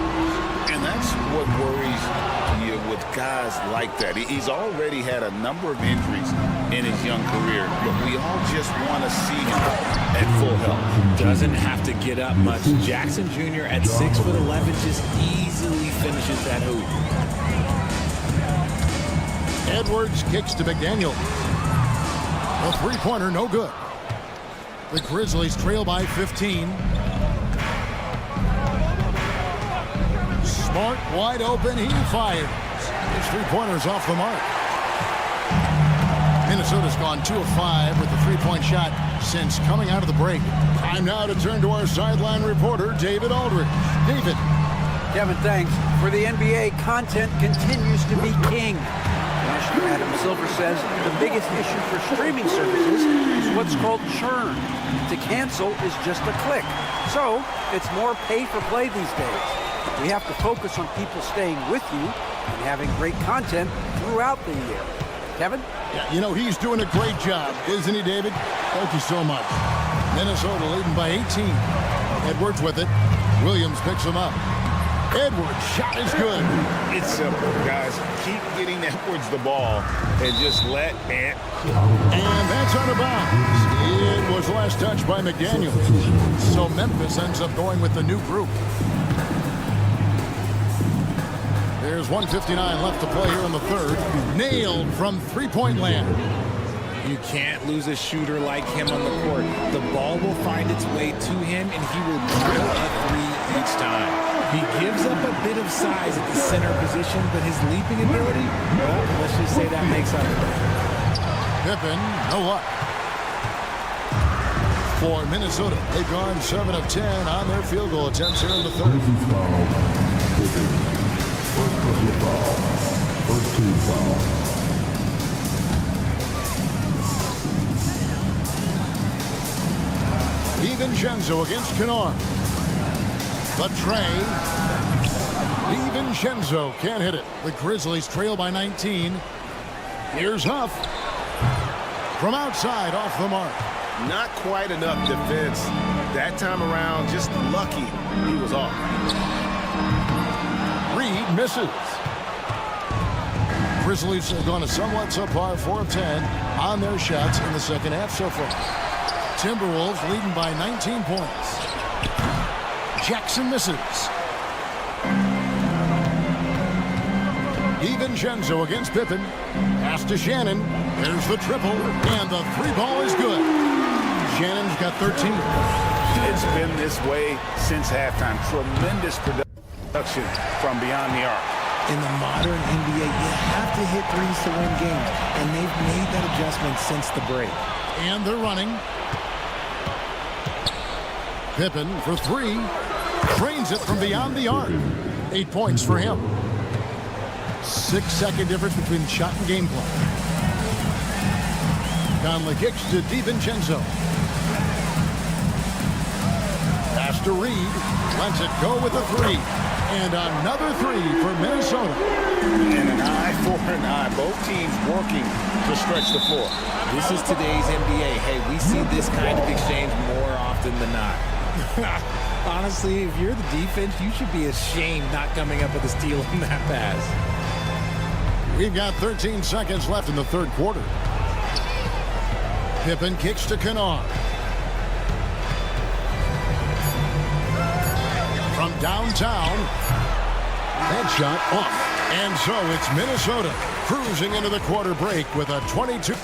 And that's what worries you with guys like that. He's already had a number of injuries in his young career, but we all just want to see him at full health. Doesn't have to get up much. Jackson Jr. at 6'11" just easily finishes that hoop. Edwards kicks to McDaniel. A three-pointer, no good. The Grizzlies trail by 15. Smart wide open, he fires. His three-pointer's off the mark. Minnesota's gone 2 of 5 with the three-point shot since coming out of the break. Time now to turn to our sideline reporter, David Aldridge. David. Kevin, thanks. For the NBA, content continues to be king. Adam Silver says the biggest issue for streaming services is what's called churn. To cancel is just a click. So it's more pay-for-play these days. We have to focus on people staying with you and having great content throughout the year. Kevin? Yeah, you know, he's doing a great job, isn't he, David? Thank you so much. Minnesota leading by 18. Edwards with it. Williams picks him up. Edwards' shot is good. It's simple, guys. Keep getting Edwards the ball and just let Ant. And that's out of bounds. It was last touched by McDaniels. So Memphis ends up going with the new group. There's 1:59 left to play here in the third. Nailed from three-point land. You can't lose a shooter like him on the court. The ball will find its way to him, and he will drill a three each time. He gives up a bit of size at the center position, but his leaping ability, well, let's just say that makes up for it. Pippen, no luck. For Minnesota, they've gone 7 of 10 on their field goal attempts here in the third. First team foul. DiVincenzo against Kennard. The tray. DiVincenzo can't hit it. The Grizzlies trail by 19. Here's Huff. From outside, off the mark. Not quite enough defense. That time around, just lucky he was off. Reed misses. Grizzlies have gone a somewhat subpar 4 of 10 on their shots in the second half so far. Timberwolves leading by 19 points. Jackson misses. DiVincenzo against Pippen. Pass to Shannon. There's the triple, and the three ball is good. Shannon's got 13. It's been this way since halftime. Tremendous production from beyond the arc. In the modern NBA, you have to hit threes to win games, and they've made that adjustment since the break. And they're running. Pippen for three. Drains it from beyond the arc. 8 points for him. 6-second difference between shot and game clock. Conley kicks to DiVincenzo. Pass to Reed. Lets it go with a three. And another three for Minnesota. And an eye for an eye. Both teams working to stretch the floor. This is today's NBA. Hey, we see this kind of exchange more often than not. Honestly, if you're the defense, you should be ashamed not coming up with a steal on that pass. We've got 13 seconds left in the third quarter. Pippen kicks to Kennard. From downtown, that shot off. And so it's Minnesota cruising into the quarter break with a 22.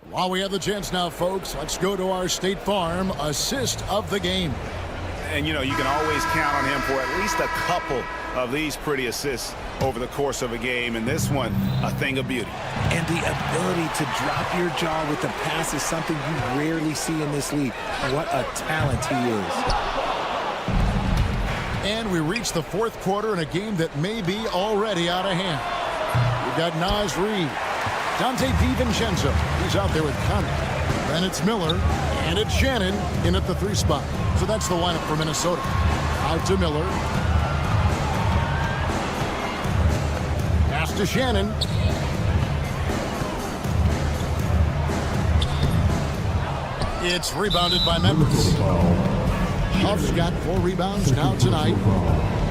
While we have the chance now, folks, let's go to our State Farm assist of the game. And, you know, you can always count on him for at least a couple of these pretty assists over the course of a game. And this one, a thing of beauty. And the ability to drop your jaw with the pass is something you rarely see in this league. What a talent he is. And we reach the fourth quarter in a game that may be already out of hand. We've got Naz Reid, Dante DiVincenzo. He's out there with Conley. Then it's Miller, and it's Shannon in at the 3 spot. So that's the lineup for Minnesota. Out to Miller. Pass to Shannon. It's rebounded by Memphis. Huff's got 4 rebounds now tonight.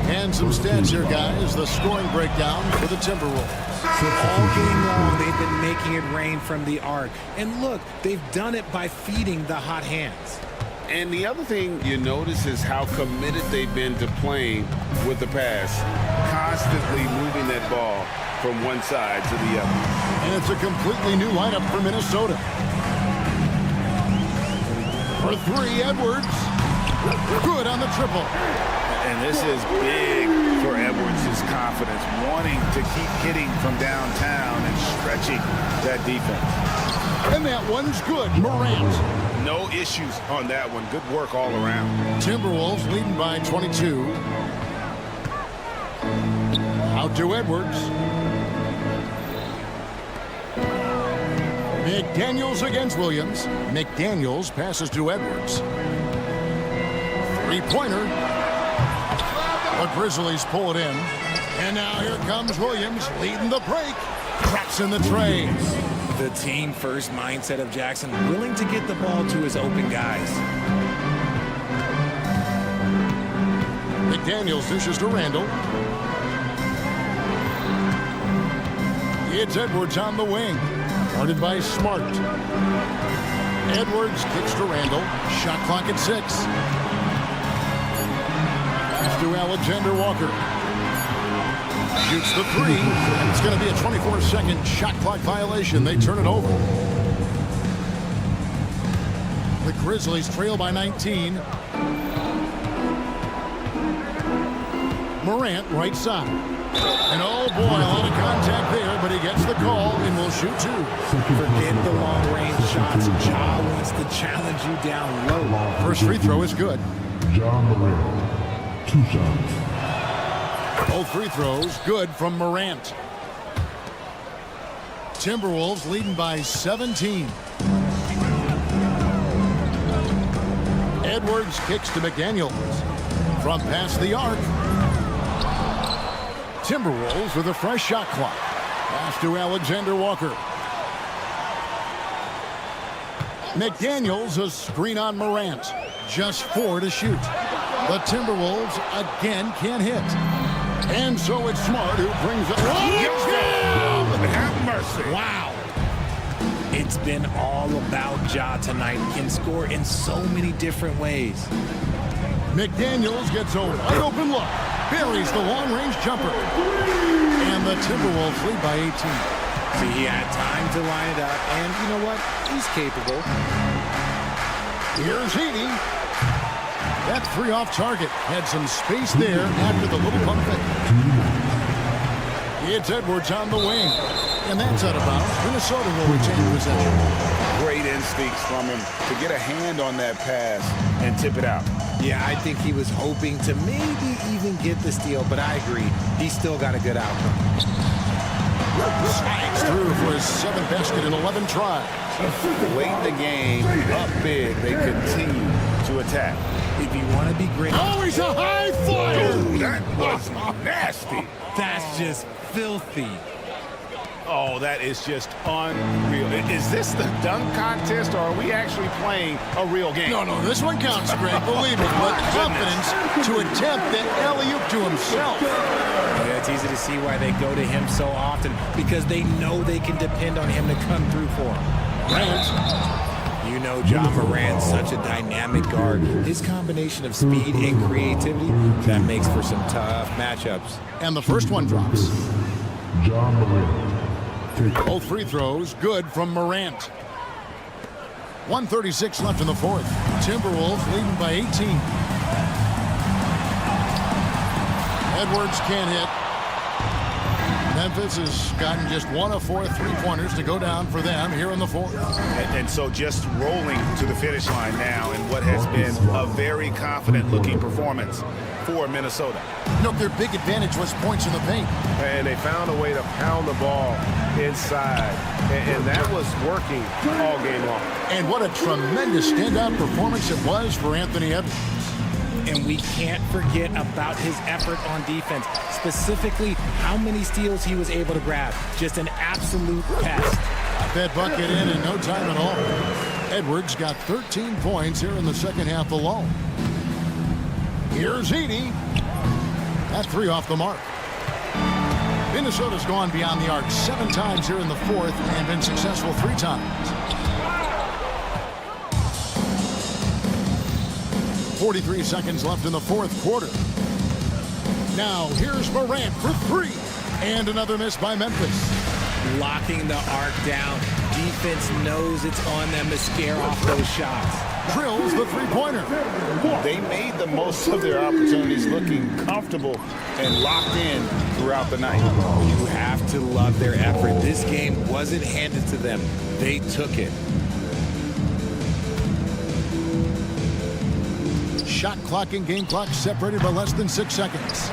And some stats here, guys. The scoring breakdown for the Timberwolves. All game long, they've been making it rain from the arc. And look, they've done it by feeding the hot hands. And the other thing you notice is how committed they've been to playing with the pass. Constantly moving that ball from one side to the other. And it's a completely new lineup for Minnesota. For 3, Edwards. Good on the triple. And this is big for Edwards' confidence, wanting to keep hitting from downtown and stretching that defense. And that one's good. Morant. No issues on that one. Good work all around. Timberwolves leading by 22. Out to Edwards. McDaniels against Williams. McDaniels passes to Edwards. 3-pointer. The Grizzlies pull it in. And now here comes Williams leading the break. Traps in the tray. The team first mindset of Jackson, willing to get the ball to his open guys. McDaniels dishes to Randall. It's Edwards on the wing. Guarded by Smart. Edwards kicks to Randall. Shot clock at 6. Pass to Alexander Walker. Shoots the 3. And it's going to be a 24-second shot clock violation. They turn it over. The Grizzlies trail by 19. Morant right side. And oh boy, a lot of contact there, but he gets the call and will shoot 2. Forget the long-range shots. Ja wants to challenge you down low. First free throw is good. John Morant, 2 shots. Both free throws good from Morant. Timberwolves leading by 17. Edwards kicks to McDaniels. From past the arc. Timberwolves with a fresh shot clock. Pass to Alexander Walker. McDaniels a screen on Morant. Just 4 to shoot. The Timberwolves again can't hit. And so it's Smart who brings up. Have mercy. Wow. It's been all about Ja tonight. He can score in so many different ways. McDaniels gets a wide open look. Buries the long-range jumper. And the Timberwolves lead by 18. See, he had time to line it up, and you know what? He's capable. Here's Heaney. That 3 off target. Had some space there after the little pump fake. It's Edwards on the wing. And that's out of bounds. Minnesota will retain possession. Great instincts from him to get a hand on that pass and tip it out. Yeah, I think he was hoping to maybe even get the steal, but I agree. He still got a good outcome. Slides through for his 7th basket in 11 tries. Late in the game, up big, they continue to attack. If you want to be great... Oh, he's a high flyer! Ooh, that was nasty. That's just filthy. Oh, that is just unreal. Is this the dunk contest, or are we actually playing a real game? No, this one counts, Greg. Believe it. But confidence to attempt that alley-oop to himself. Yeah, it's easy to see why they go to him so often, because they know they can depend on him to come through for them. Grant. You know John Morant's such a dynamic guard. His combination of speed and creativity, that makes for some tough matchups. And the first one drops. John Morant. Both free throws good from Morant. 1:36 left in the fourth. Timberwolves leading by 18. Edwards can't hit. Memphis has gotten just 1 of 4 3-pointers to go down for them here in the fourth. And so just rolling to the finish line now in what has been a very confident-looking performance for Minnesota. You know, their big advantage was points in the paint. And they found a way to pound the ball inside. And that was working all game long. And what a tremendous standout performance it was for Anthony Edwards. And we can't forget about his effort on defense, specifically how many steals he was able to grab. Just an absolute pest. Got that bucket in no time at all. Edwards got 13 points here in the second half alone. Here's Edey. That 3 off the mark. Minnesota's gone beyond the arc 7 times here in the fourth and been successful 3 times. 43 seconds left in the fourth quarter. Now here's Morant for 3. And another miss by Memphis. Locking the arc down. Defense knows it's on them to scare off those shots. Drills the 3-pointer. They made the most of their opportunities, looking comfortable and locked in throughout the night. You have to love their effort. This game wasn't handed to them. They took it. Shot clock and game clock separated by less than 6 seconds.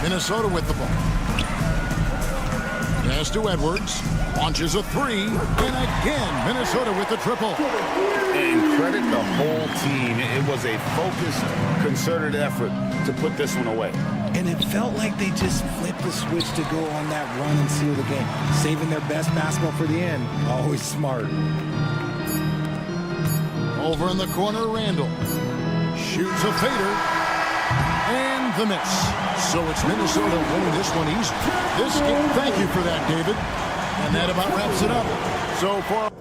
Minnesota with the ball. Pass to Edwards. Launches a 3. And again, Minnesota with the triple. And credit the whole team. It was a focused, concerted effort to put this one away. And it felt like they just flipped the switch to go on that run and seal the game. Saving their best basketball for the end. Always smart. Over in the corner, Randall. Shoots a fader. And the miss. So it's Minnesota winning this one easy. This game, thank you for that, David. And that about wraps it up. So far.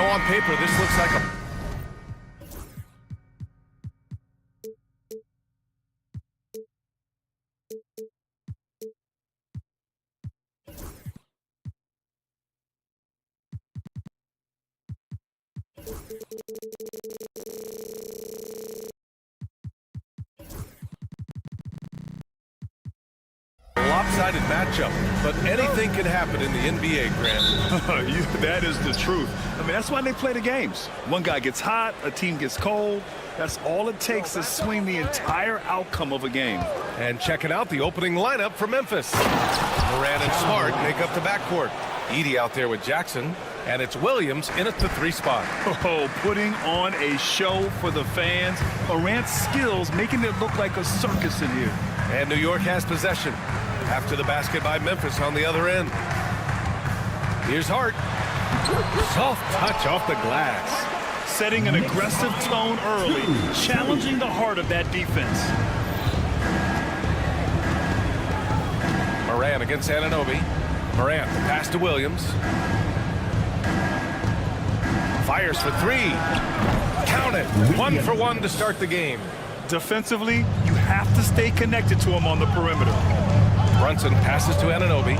on paper, this looks like a... lopsided matchup, but anything can happen in the NBA, Grant. That is the truth. I mean, that's why they play the games. One guy gets hot, a team gets cold. That's all it takes to swing the entire outcome of a game. And checking out the opening lineup for Memphis. Morant and Smart make up the backcourt. Edey out there with Jackson, and it's Williams in at the 3 spot. Oh, putting on a show for the fans. Morant's skills making it look like a circus in here. And New York has possession after the basket by Memphis on the other end. Here's Hart. Soft touch off the glass. Setting an aggressive tone early, challenging the heart of that defense. Morant against Anunoby. Morant, the pass to Williams. Fires for 3. Count it. 1 for 1 to start the game. Defensively, you have to stay connected to him on the perimeter. Brunson passes to Anunoby.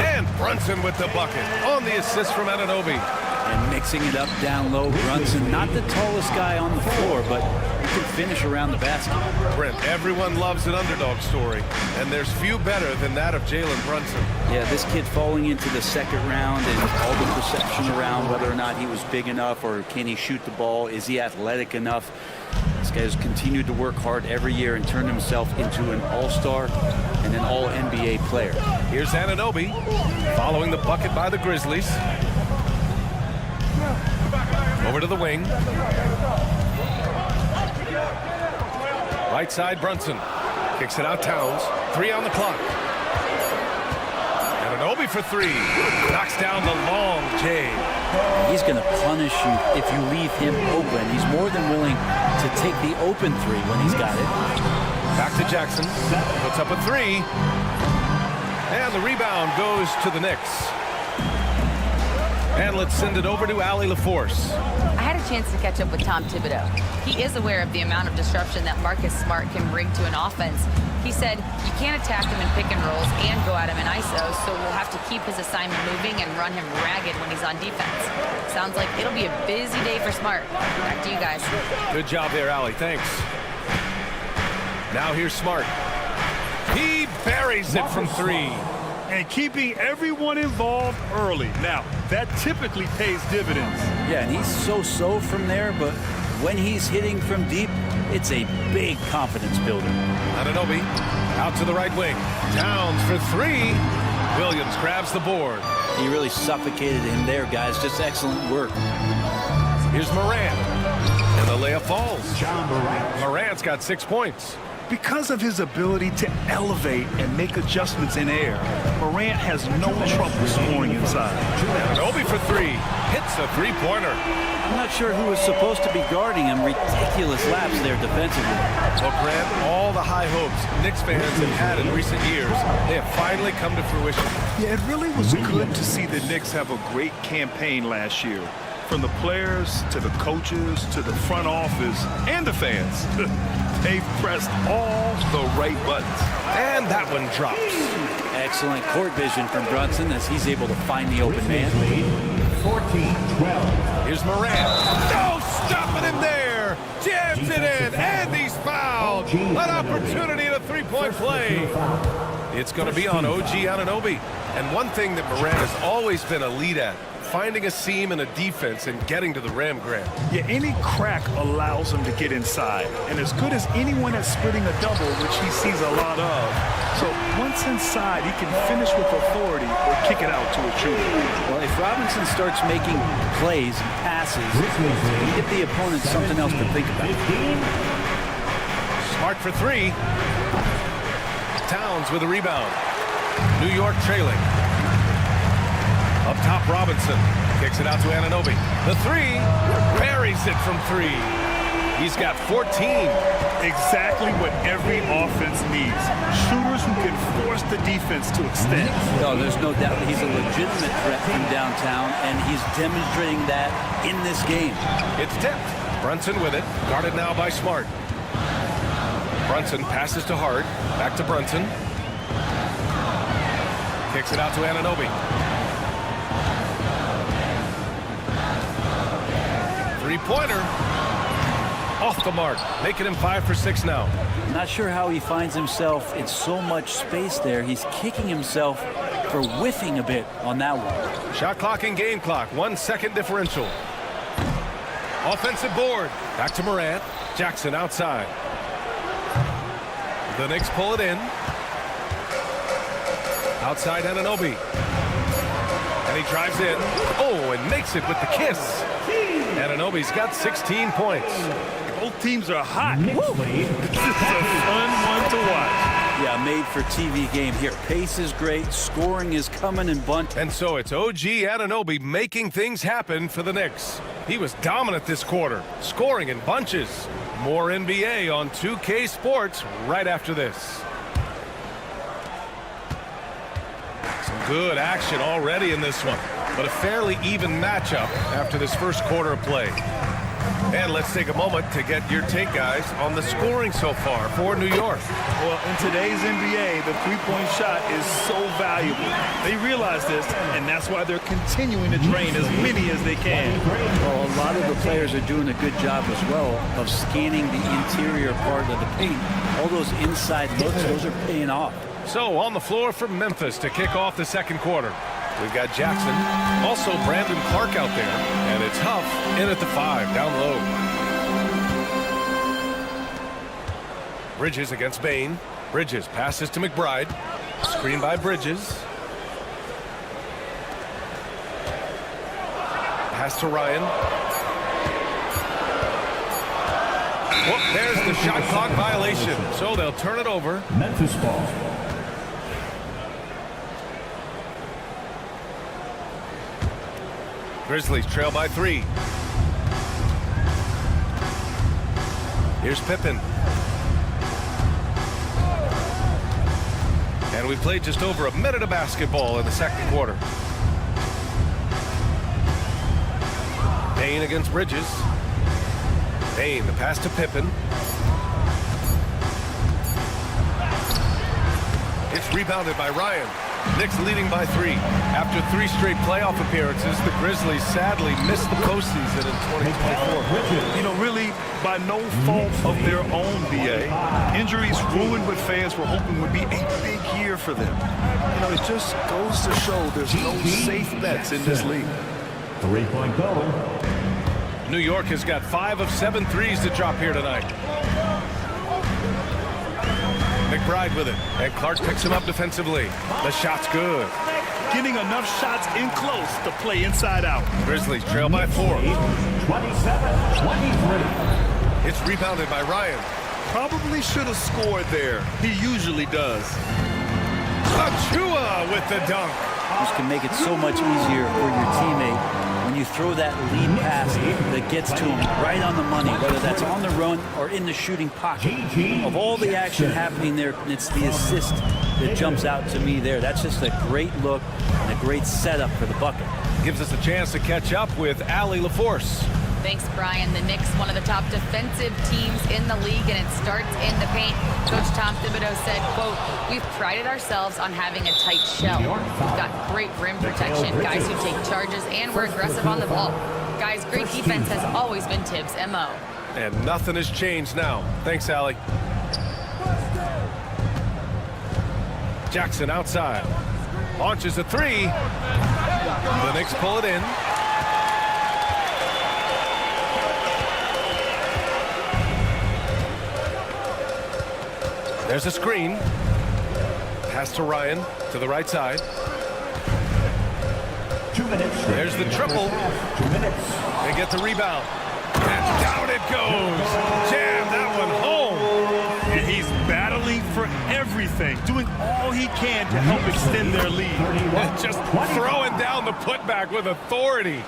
And Brunson with the bucket on the assist from Anunoby. And mixing it up down low. Brunson, not the tallest guy on the floor, but he can finish around the basket. Brent, everyone loves an underdog story, and there's few better than that of Jalen Brunson. Yeah, this kid falling into the second round and all the perception around whether or not he was big enough or can he shoot the ball, is he athletic enough? This guy has continued to work hard every year and turned himself into an all-star and an all-NBA player. Here's Anunoby following the bucket by the Grizzlies. Over to the wing. Right side, Brunson. Kicks it out, Towns. 3 on the clock. Anunoby for 3. Knocks down the long J. He's going to punish you if you leave him open. He's more than willing to take the open 3 when he's got it. Back to Jackson. Puts up a 3. And the rebound goes to the Knicks. And let's send it over to Allie LaForce. I had a chance to catch up with Tom Thibodeau. He is aware of the amount of disruption that Marcus Smart can bring to an offense. He said you can't attack him in pick and rolls and go at him in ISO, so we'll have to keep his assignment moving and run him ragged when he's on defense. Sounds like it'll be a busy day for Smart. Back to you guys. Good job there, Allie. Thanks. Now here's Smart. He buries it from 3. And keeping everyone involved early. Now, that typically pays dividends. Yeah, and he's so-so from there, but when he's hitting from deep, it's a big confidence builder. Anunoby out to the right wing. Towns for 3. Williams grabs the board. He really suffocated him there, guys. Just excellent work. Here's Morant. And the layup falls. Morant's got 6 points. Because of his ability to elevate and make adjustments in air, Morant has no trouble scoring inside. Anunoby for 3. Hits a 3-pointer. I'm not sure who was supposed to be guarding him. Ridiculous laps there defensively. Well, Grant, all the high hopes Knicks fans have had in recent years, they have finally come to fruition. Yeah, it really was good to see the Knicks have a great campaign last year. From the players to the coaches to the front office and the fans. They've pressed all the right buttons. And that one drops. Excellent court vision from Brunson as he's able to find the open man. 14-12. Here's Morant. No, stopping him there. Jams it in, and he's fouled. An opportunity at a 3-point play. It's going to be on OG Anunoby. And one thing that Morant has always been a lead at, finding a seam in a defense and getting to the rim, Grant. Yeah, any crack allows him to get inside. And as good as anyone at splitting a double, which he sees a lot of. So once inside, he can finish with authority or kick it out to a shooter. Well, if Robinson starts making plays and passes, he give the opponent something else to think about. Smart for 3. Towns with a rebound. New York trailing. Up top, Robinson kicks it out to Anunoby. The 3, buries it from 3. He's got 14. Exactly what every offense needs. Shooters who can force the defense to extend. No, there's no doubt that he's a legitimate threat from downtown, and he's demonstrating that in this game. It's tipped. Brunson with it. Guarded now by Smart. Brunson passes to Hart. Back to Brunson. Kicks it out to Anunoby. Three-pointer. Off the mark, making him 5 for 6 now. Not sure how he finds himself in so much space there. He's kicking himself for whiffing a bit on that one. Shot clock and game clock, 1 second differential. Offensive board. Back to Morant. Jackson outside. The Knicks pull it in. Outside Anunoby. And he drives in. Oh, and makes it with the kiss. Anunoby's got 16 points. Both teams are hot. This is a fun one to watch. Yeah, made for TV game here. Pace is great. Scoring is coming in bunch. And so it's OG Anunoby making things happen for the Knicks. He was dominant this quarter, scoring in bunches. More NBA on 2K Sports right after this. Some good action already in this one, but a fairly even matchup after this first quarter of play. And let's take a moment to get your take, guys, on the scoring so far for New York. Well, in today's NBA, the three-point shot is so valuable. They realize this, and that's why they're continuing to drain as many as they can. Well, a lot of the players are doing a good job as well of scanning the interior part of the paint. All those inside looks, those are paying off. So on the floor for Memphis to kick off the second quarter. We've got Jackson, also Brandon Clark out there, and it's Huff in at the 5, down low. Bridges against Bain. Bridges passes to McBride. Screen by Bridges. Pass to Ryan. Well, there's the shot clock violation, so they'll turn it over. Memphis ball. Grizzlies trail by 3. Here's Pippen. And we played just over a minute of basketball in the second quarter. Bain against Bridges. Bain, the pass to Pippen. It's rebounded by Ryan. Knicks leading by 3. After 3 straight playoff appearances, the Grizzlies sadly missed the postseason in 2024. You know, really by no fault of their own, BA. Injuries ruined what fans were hoping would be a big year for them. You know, it just goes to show there's no safe bets in this league. 3-point goal. New York has got 5 of 7 threes to drop here tonight. McBride with it, and Clark picks him up defensively. The shot's good. Getting enough shots in close to play inside out. Grizzlies trail by 4. 27-23. It's rebounded by Ryan. Probably should have scored there. He usually does. Achua with the dunk. This can make it so much easier for your teammate when you throw that lead pass that gets to him right on the money, whether that's on the run or in the shooting pocket. Of all the action happening there, it's the assist that jumps out to me there. That's just a great look and a great setup for the bucket. Gives us a chance to catch up with Allie LaForce. Thanks, Brian. The Knicks, one of the top defensive teams in the league, and it starts in the paint. Coach Tom Thibodeau said, quote, "We've prided ourselves on having a tight shell. We've got great rim protection, guys who take charges, and we're aggressive on the ball. Guys, great defense has always been Tibbs' MO." And nothing has changed now. Thanks, Allie. Jackson outside. Launches a 3. The Knicks pull it in. There's a screen. Pass to Ryan to the right side. 2 minutes. There's the triple. 2 minutes. They get the rebound. And down it goes. Jam that one home. And he's battling for everything everything, doing all he can to help extend their lead. And just throwing down the putback with authority.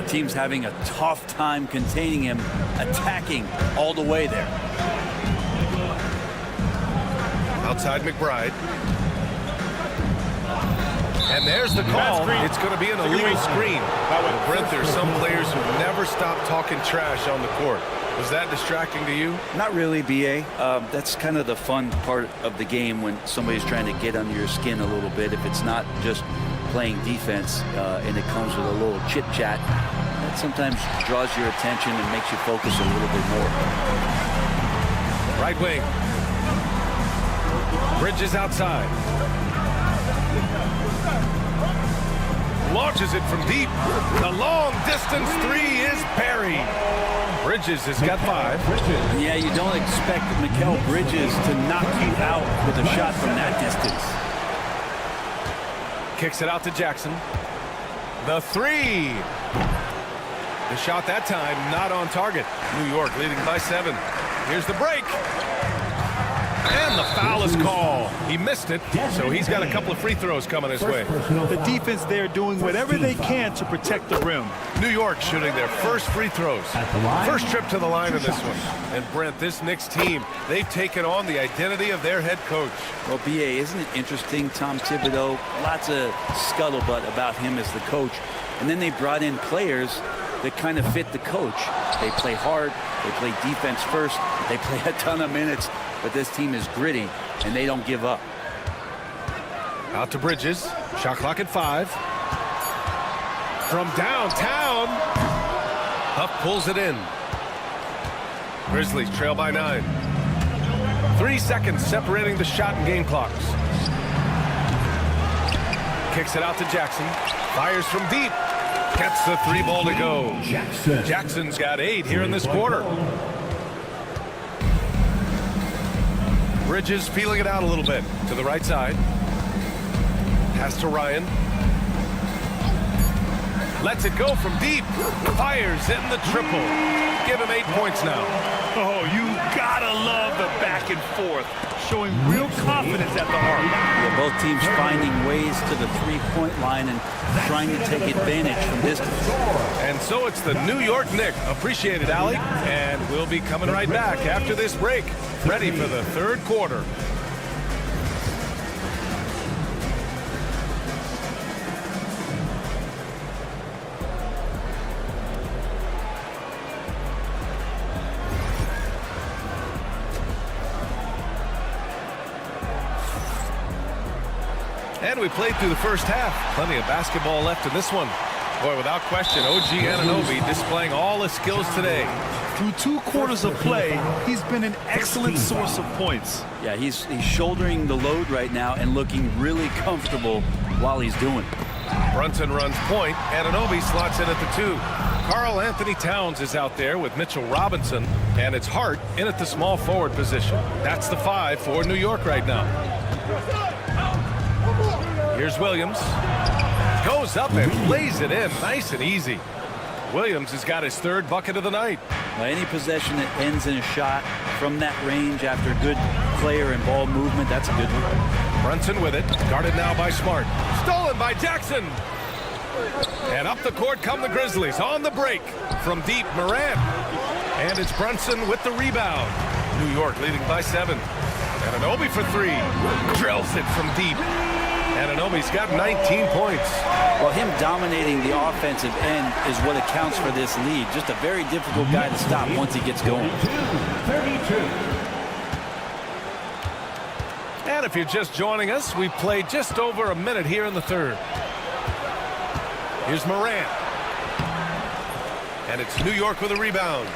Team's having a tough time containing him, attacking all the way there. Outside McBride. And there's the call. It's going to be an illegal screen. Brent, there's some players who never stop talking trash on the court. Was that distracting to you? Not really, B.A. That's kind of the fun part of the game when somebody's trying to get under your skin a little bit. If it's not just playing defense and it comes with a little chit-chat, that sometimes draws your attention and makes you focus a little bit more. Right wing. Bridges outside. Launches it from deep. The long distance three is buried. Bridges has got 5. Yeah, you don't expect Mikal Bridges to knock you out with a shot from that distance. Kicks it out to Jackson. The 3. The shot that time not on target. New York leading by 7. Here's the break. And the foul is called. He missed it, so he's got a couple of free throws coming his way. The defense there doing whatever they can to protect the rim. New York shooting their first free throws. First trip to the line in this one. And Brent, this Knicks team, they've taken on the identity of their head coach. Well, B.A., isn't it interesting? Tom Thibodeau, lots of scuttlebutt about him as the coach. And then they brought in players that kind of fit the coach. They play hard, they play defense first, they play a ton of minutes, but this team is gritty and they don't give up. Out to Bridges, shot clock at 5. From downtown, Huff pulls it in. Grizzlies trail by 9. 3 seconds separating the shot and game clocks. Kicks it out to Jackson, fires from deep. Gets the 3 ball to go. Jackson's got 8 here in this quarter. Bridges feeling it out a little bit to the right side. Pass to Ryan. Lets it go from deep. Fires in the triple. Give him 8 points now. Oh, you gotta love the back and forth. Showing real confidence at the arc. Yeah, both teams finding ways to the three-point line and trying to take advantage from distance. And so it's the New York Knicks. Appreciate it, Allie. And we'll be coming right back after this break. Ready for the third quarter. And we played through the first half. Plenty of basketball left in this one. Boy, without question, OG Anunoby displaying all his skills today. Through 2 quarters of play, he's been an excellent source of points. Yeah, he's shouldering the load right now and looking really comfortable while he's doing it. Brunson runs point. Anunoby slots in at the 2. Karl Anthony Towns is out there with Mitchell Robinson, and it's Hart in at the small forward position. That's the 5 for New York right now. Here's Williams. Goes up and lays it in nice and easy. Williams has got his 3rd bucket of the night. Any possession that ends in a shot from that range after good player and ball movement, that's a good one. Brunson with it. Guarded now by Smart. Stolen by Jackson. And up the court come the Grizzlies on the break. From deep, Morant. And it's Brunson with the rebound. New York leading by 7. Anunoby for 3. Drills it from deep. Anunoby's got 19 points. Well, him dominating the offensive end is what accounts for this lead. Just a very difficult guy to stop once he gets going. 32. And if you're just joining us, we played just over a minute here in the 3rd. Here's Morant. And it's New York with a rebound.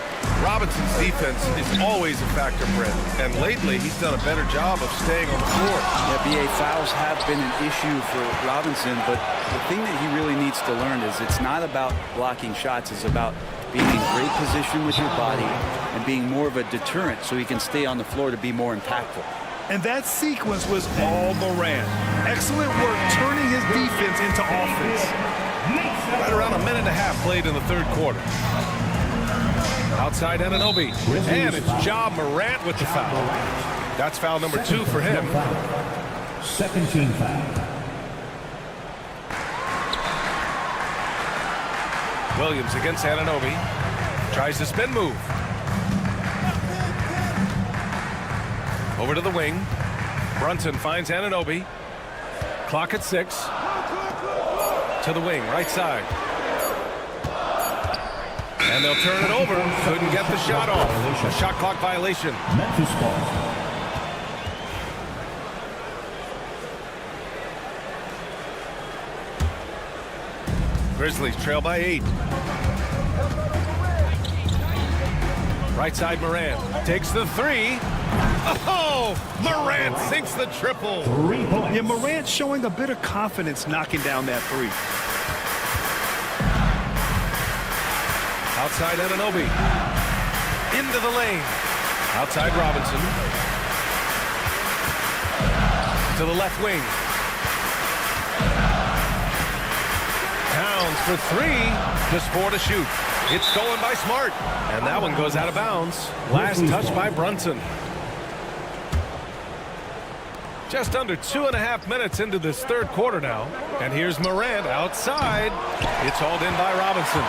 Robinson's defense is always a factor, Brent. And lately, he's done a better job of staying on the floor. Yeah, B.A. fouls have been an issue for Robinson, but the thing that he really needs to learn is it's not about blocking shots. It's about being in great position with your body and being more of a deterrent so he can stay on the floor to be more impactful. And that sequence was all Morant. Excellent work turning his defense into offense. Right around a minute and a half played in the 3rd quarter. Outside Anunoby. And it's Ja Morant with the foul. That's foul number 2 for him. Second team foul. Williams against Anunoby. Tries the spin move. Over to the wing. Brunson finds Anunoby. Clock at 6. To the wing, right side. And they'll turn it over. Couldn't get the shot off. A shot clock violation. Memphis ball. Grizzlies trail by 8. Right side, Morant takes the 3. Oh, Morant sinks the triple. 3 points. Yeah, Morant showing a bit of confidence knocking down that 3. Outside Anunoby. Into the lane. Outside Robinson. To the left wing. Towns for 3. Just 4 to shoot. It's stolen by Smart. And that one goes out of bounds. Last touch by Brunson. Just under 2.5 minutes into this third quarter now. And here's Morant outside. It's hauled in by Robinson.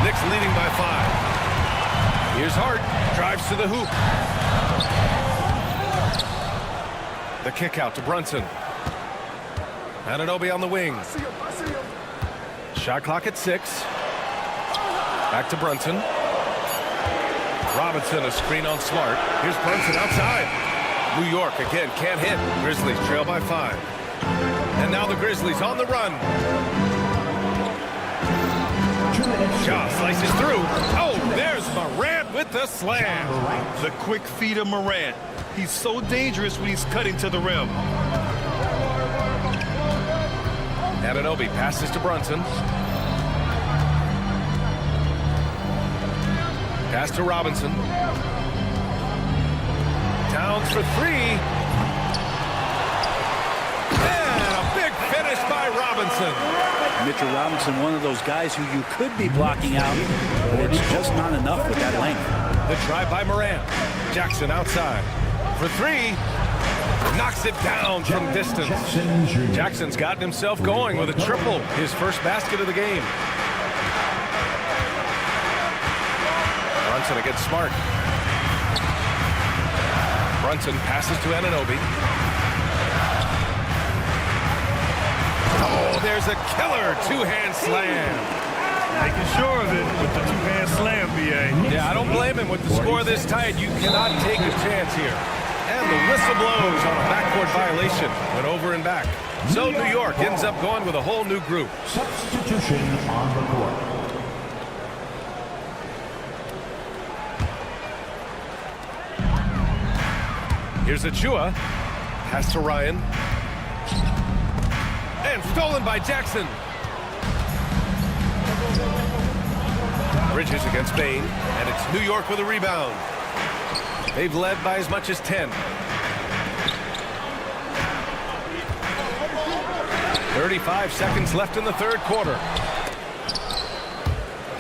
Knicks leading by 5. Here's Hart. Drives to the hoop. The kick out to Brunson. Anunoby on the wing. Shot clock at 6. Back to Brunson. Robinson, a screen on Smart. Here's Brunson outside. New York again can't hit. Grizzlies trail by 5. And now the Grizzlies on the run. Shaw slices through. Oh, there's Morant with the slam. The quick feet of Morant. He's so dangerous when he's cutting to the rim. Anunoby passes to Brunson. Pass to Robinson. Towns for 3. And a big finish by Robinson. Mitchell Robinson, one of those guys who you could be blocking out, but it's just not enough with that length. The try by Morant. Jackson outside. For 3. Knocks it down from distance. Jackson's gotten himself going with a triple. His first basket of the game. Brunson against Smart. Brunson passes to Anunoby. Oh, there's a killer two-hand slam. Making sure of it with the two-hand slam, B.A. Yeah, I don't blame him with the score this tight. You cannot take a chance here. And the whistle blows on a backcourt violation. Went over and back. So New York ends up going with a whole new group. Substitution on the court. Here's Achua. Pass to Ryan. And stolen by Jackson. Bridges against Bain. And it's New York with a rebound. They've led by as much as 10. 35 seconds left in the third quarter.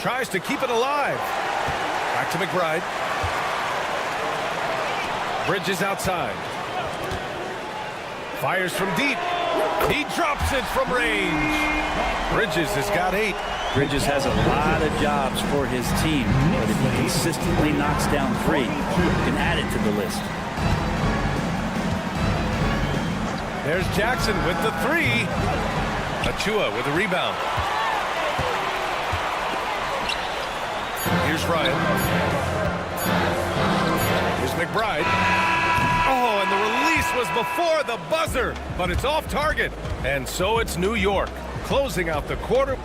Tries to keep it alive. Back to McBride. Bridges outside. Fires from deep. He drops it from range. Bridges has got 8. Bridges has a lot of jobs for his team, but if he consistently knocks down 3, he can add it to the list. There's Jackson with the 3. Achua with a rebound. Here's Ryan. Here's McBride. Oh, and the release was before the buzzer, but it's off target. And so it's New York closing out the quarter.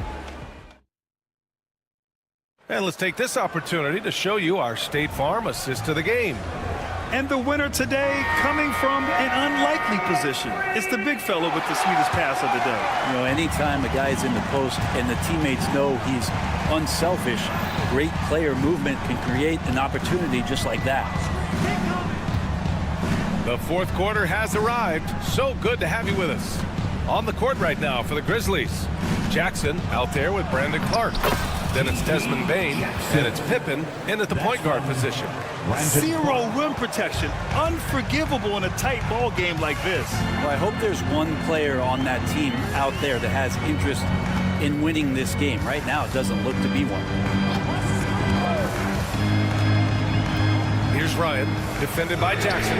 And let's take this opportunity to show you our State Farm assist to the game. And the winner today coming from an unlikely position. It's the big fella with the sweetest pass of the day. You know, anytime a guy's in the post and the teammates know he's unselfish, great player movement can create an opportunity just like that. The fourth quarter has arrived. So good to have you with us. On the court right now for the Grizzlies. Jackson out there with Brandon Clark. Then it's Desmond Bain, and it's Pippen in at the point guard position. Zero rim protection. Unforgivable in a tight ball game like this. Well, I hope there's one player on that team out there that has interest in winning this game. Right now, it doesn't look to be one. Here's Ryan, defended by Jackson.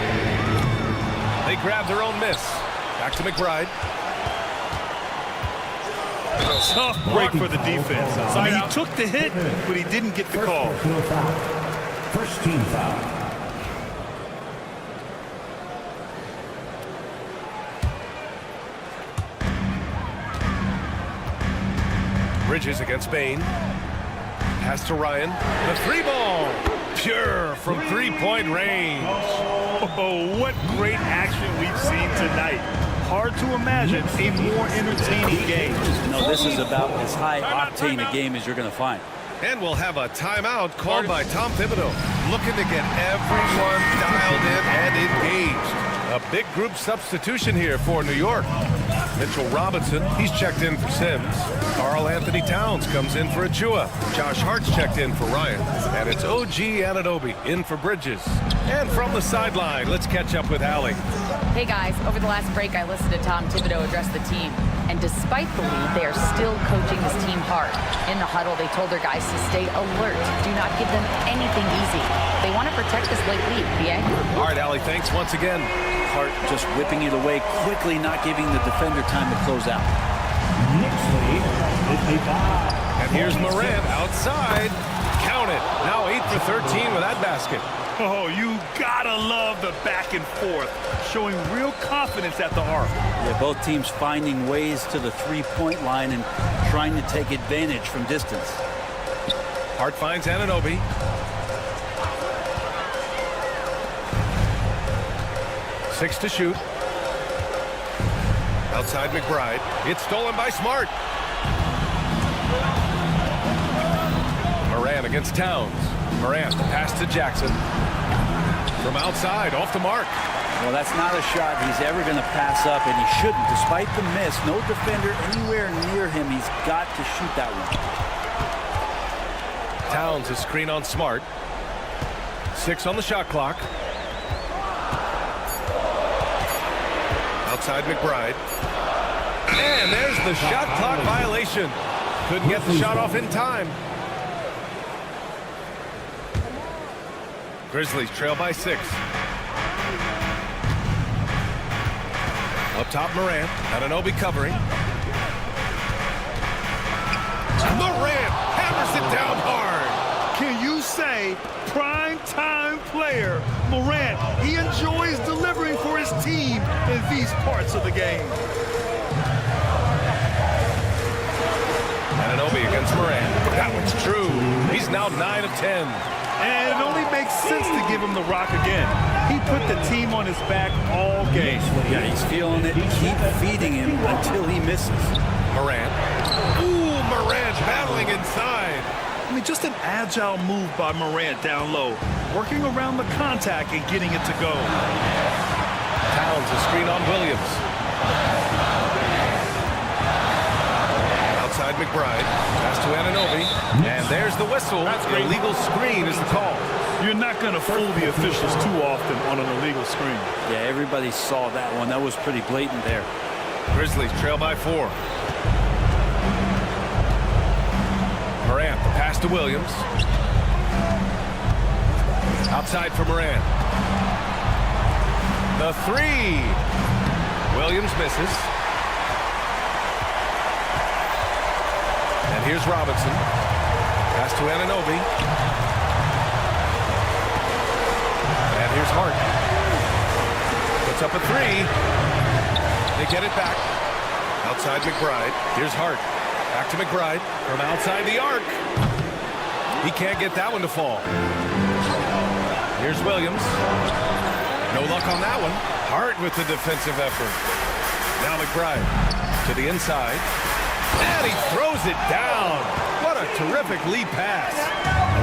They grab their own miss. Back to McBride. Tough break for the defense. I mean, he took the hit, but he didn't get the call. First team foul. Bridges against Bain. Pass to Ryan. The three ball. Pure from three-point range. Oh, what great action we've seen tonight. Hard to imagine a more entertaining game. No, this is about as high-octane a game as you're going to find. And we'll have a timeout called by Tom Thibodeau, looking to get everyone dialed in and engaged. A big group substitution here for New York. Mitchell Robinson, he's checked in for Sims. Karl Anthony Towns comes in for Achua. Josh Hart's checked in for Ryan. And it's OG Anunoby in for Bridges. And from the sideline, let's catch up with Allie. Hey guys, over the last break I listened to Tom Thibodeau address the team. And despite the lead, they are still coaching this team hard. In the huddle, they told their guys to stay alert. Do not give them anything easy. They want to protect this late lead, BA. All right, Allie, thanks once again. Hart just whipping it away quickly, not giving the defender time to close out. Knicks lead 55. And here's Morant outside. Count it. Now 8 for 13 with that basket. Oh, you gotta love the back and forth, showing real confidence at the arc. Yeah, both teams finding ways to the three-point line and trying to take advantage from distance. Hart finds Anunoby. Six to shoot. Outside McBride. It's stolen by Smart. Morant against Towns. Morant pass to Jackson. From outside, off the mark. Well, that's not a shot he's ever going to pass up, and he shouldn't. Despite the miss, no defender anywhere near him. He's got to shoot that one. Towns is screen on Smart. 6 on the shot clock. Outside McBride. And there's the shot clock violation. Couldn't get the shot off in time. Grizzlies trail by 6. Up top, Morant. Anunoby covering. Morant hammers it down hard. Can you say prime time player Morant? He enjoys delivering for his team in these parts of the game. Anunoby against Morant. That one's true. He's now 9 of 10. And it only makes sense to give him the rock again. He put the team on his back all game. Yeah, he's feeling it. Keep feeding him until he misses. Morant. Ooh, Morant battling inside. I mean, just an agile move by Morant down low, working around the contact and getting it to go. Towns a screen on Williams. Outside McBride. Pass to Anunoby. And there's the whistle. The illegal screen is the call. You're not going to fool the officials too often on an illegal screen. Yeah, everybody saw that one. That was pretty blatant there. Grizzlies trail by 4. Morant, the pass to Williams. Outside for Morant. The 3. Williams misses. And here's Robinson. Pass to Anunoby. And here's Hart. Puts up a 3. They get it back. Outside McBride. Here's Hart. Back to McBride from outside the arc. He can't get that one to fall. Here's Williams. No luck on that one. Hart with the defensive effort. Now McBride to the inside. And he throws it down. What a terrific lead pass.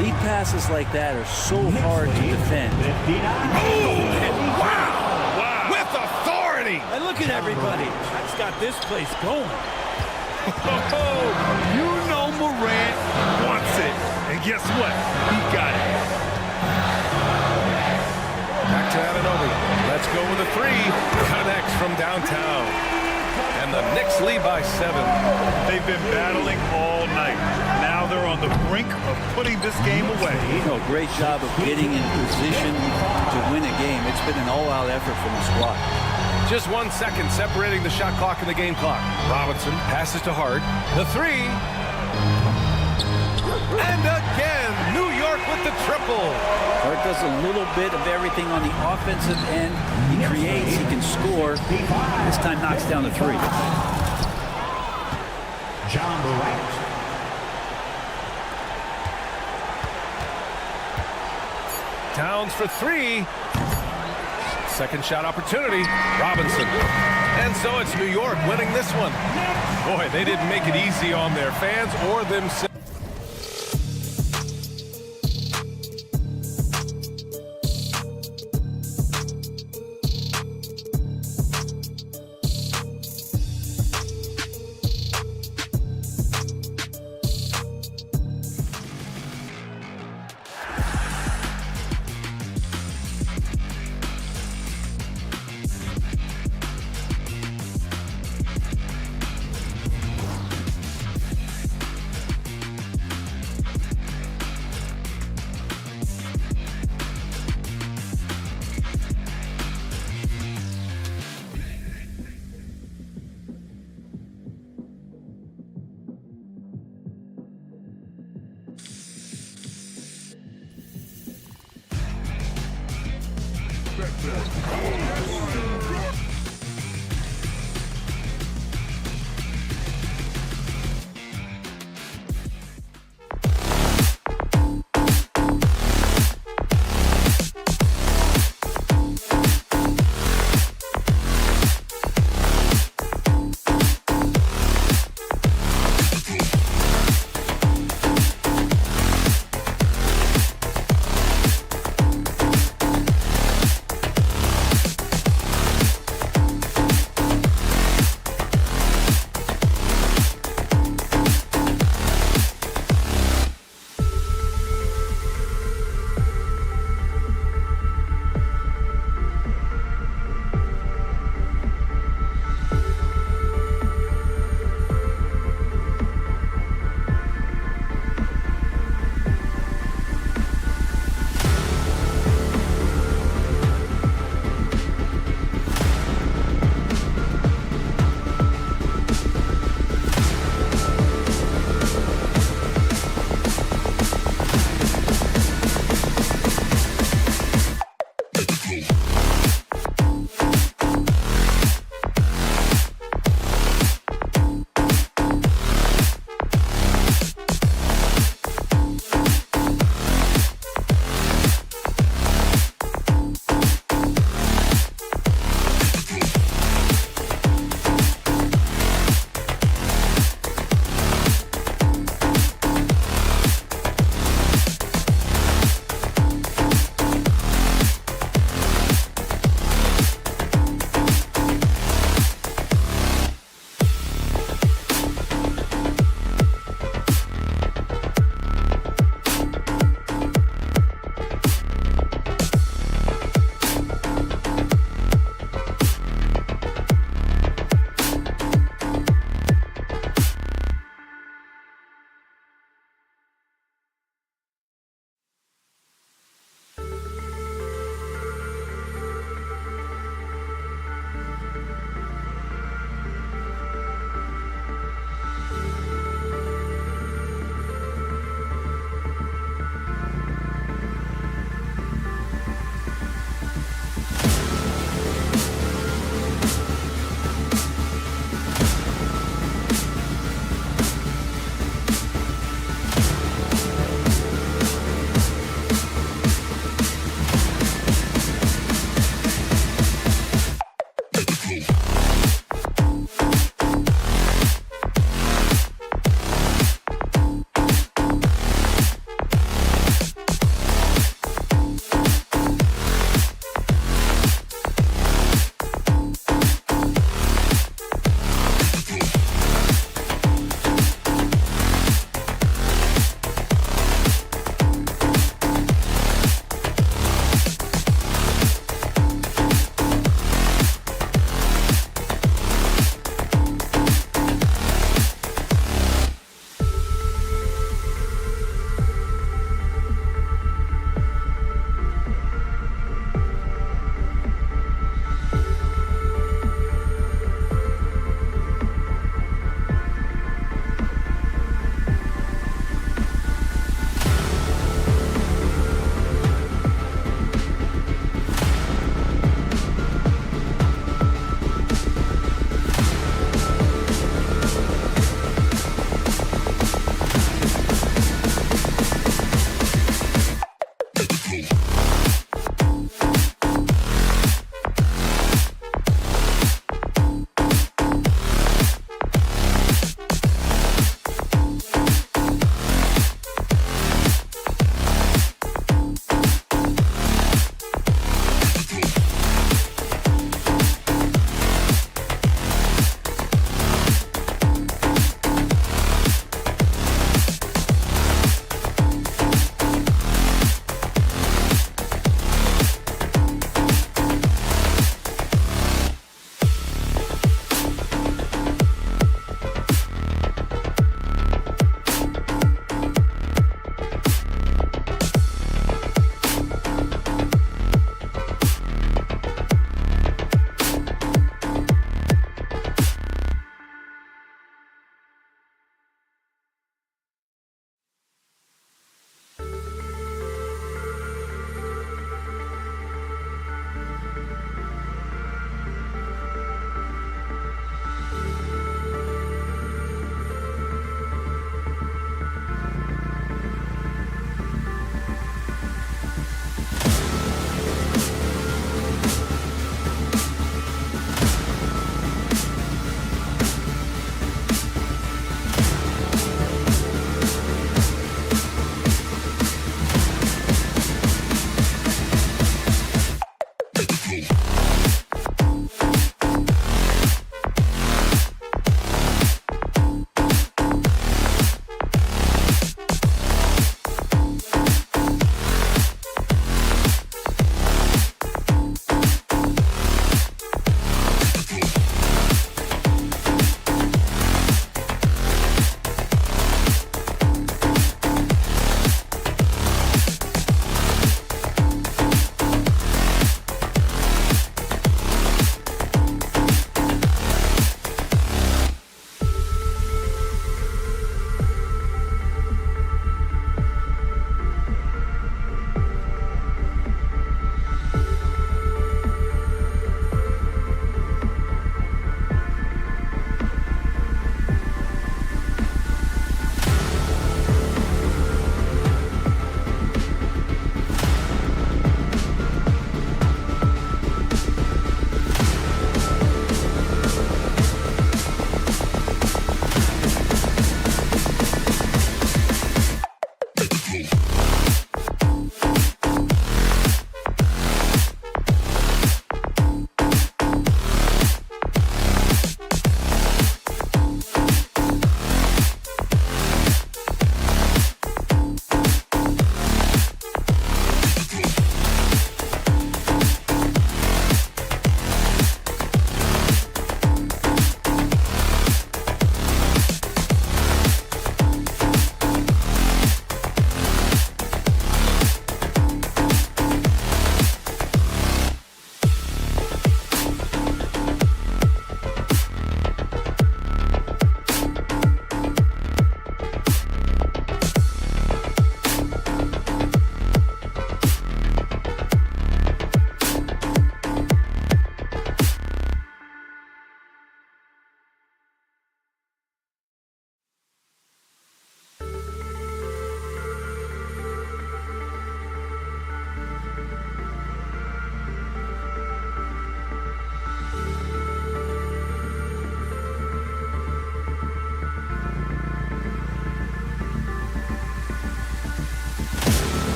Lead passes like that are so hard to defend. Wow. With authority. And look at everybody. That's got this place going. You know Morant guess what? He got it. Back to Anunoby. Let's go with a three. Connects from downtown. And the Knicks lead by 7. They've been battling all night. Now they're on the brink of putting this game away. Great job of getting in position to win a game. It's been an all-out effort from the squad. Just 1 second separating the shot clock and the game clock. Robinson passes to Hart. The three. And again, New York with the triple. Hart does a little bit of everything on the offensive end. He creates, he can score. This time knocks down the three. John Morant. Towns for three. Second shot opportunity. Robinson. And so it's New York winning this one. Boy, they didn't make it easy on their fans or themselves.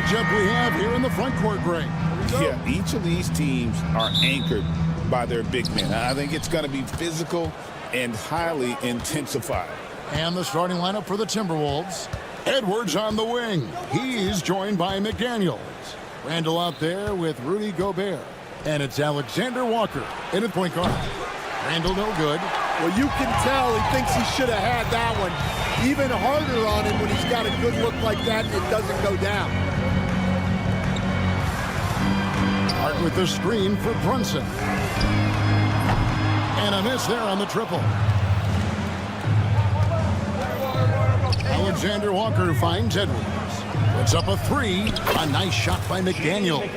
matchup we have here in the front court, Greg. Yeah, each of these teams are anchored by their big men. I think it's going to be physical and highly intensified. And the starting lineup for the Timberwolves. Edwards on the wing. He's joined by McDaniels. Randall out there with Rudy Gobert. And it's Alexander Walker in at point guard. Randall no good. Well, you can tell he thinks he should have had that one. Even harder on him when he's got a good look like that and it doesn't go down. Hart with the screen for Brunson. And a miss there on the triple. Alexander Walker finds Edwards. Puts up a three. A nice shot by McDaniels.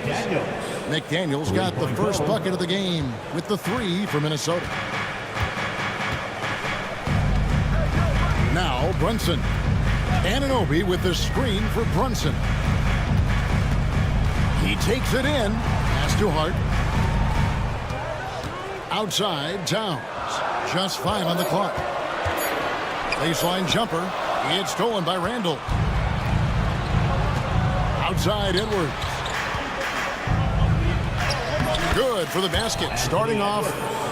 McDaniels got the first bucket of the game with the three for Minnesota. Now Brunson. Anunoby with the screen for Brunson. He takes it in. Pass to Hart. Outside, Towns. Just 5 on the clock. Baseline jumper. It's stolen by Randall. Outside, Edwards. Good for the basket. Starting off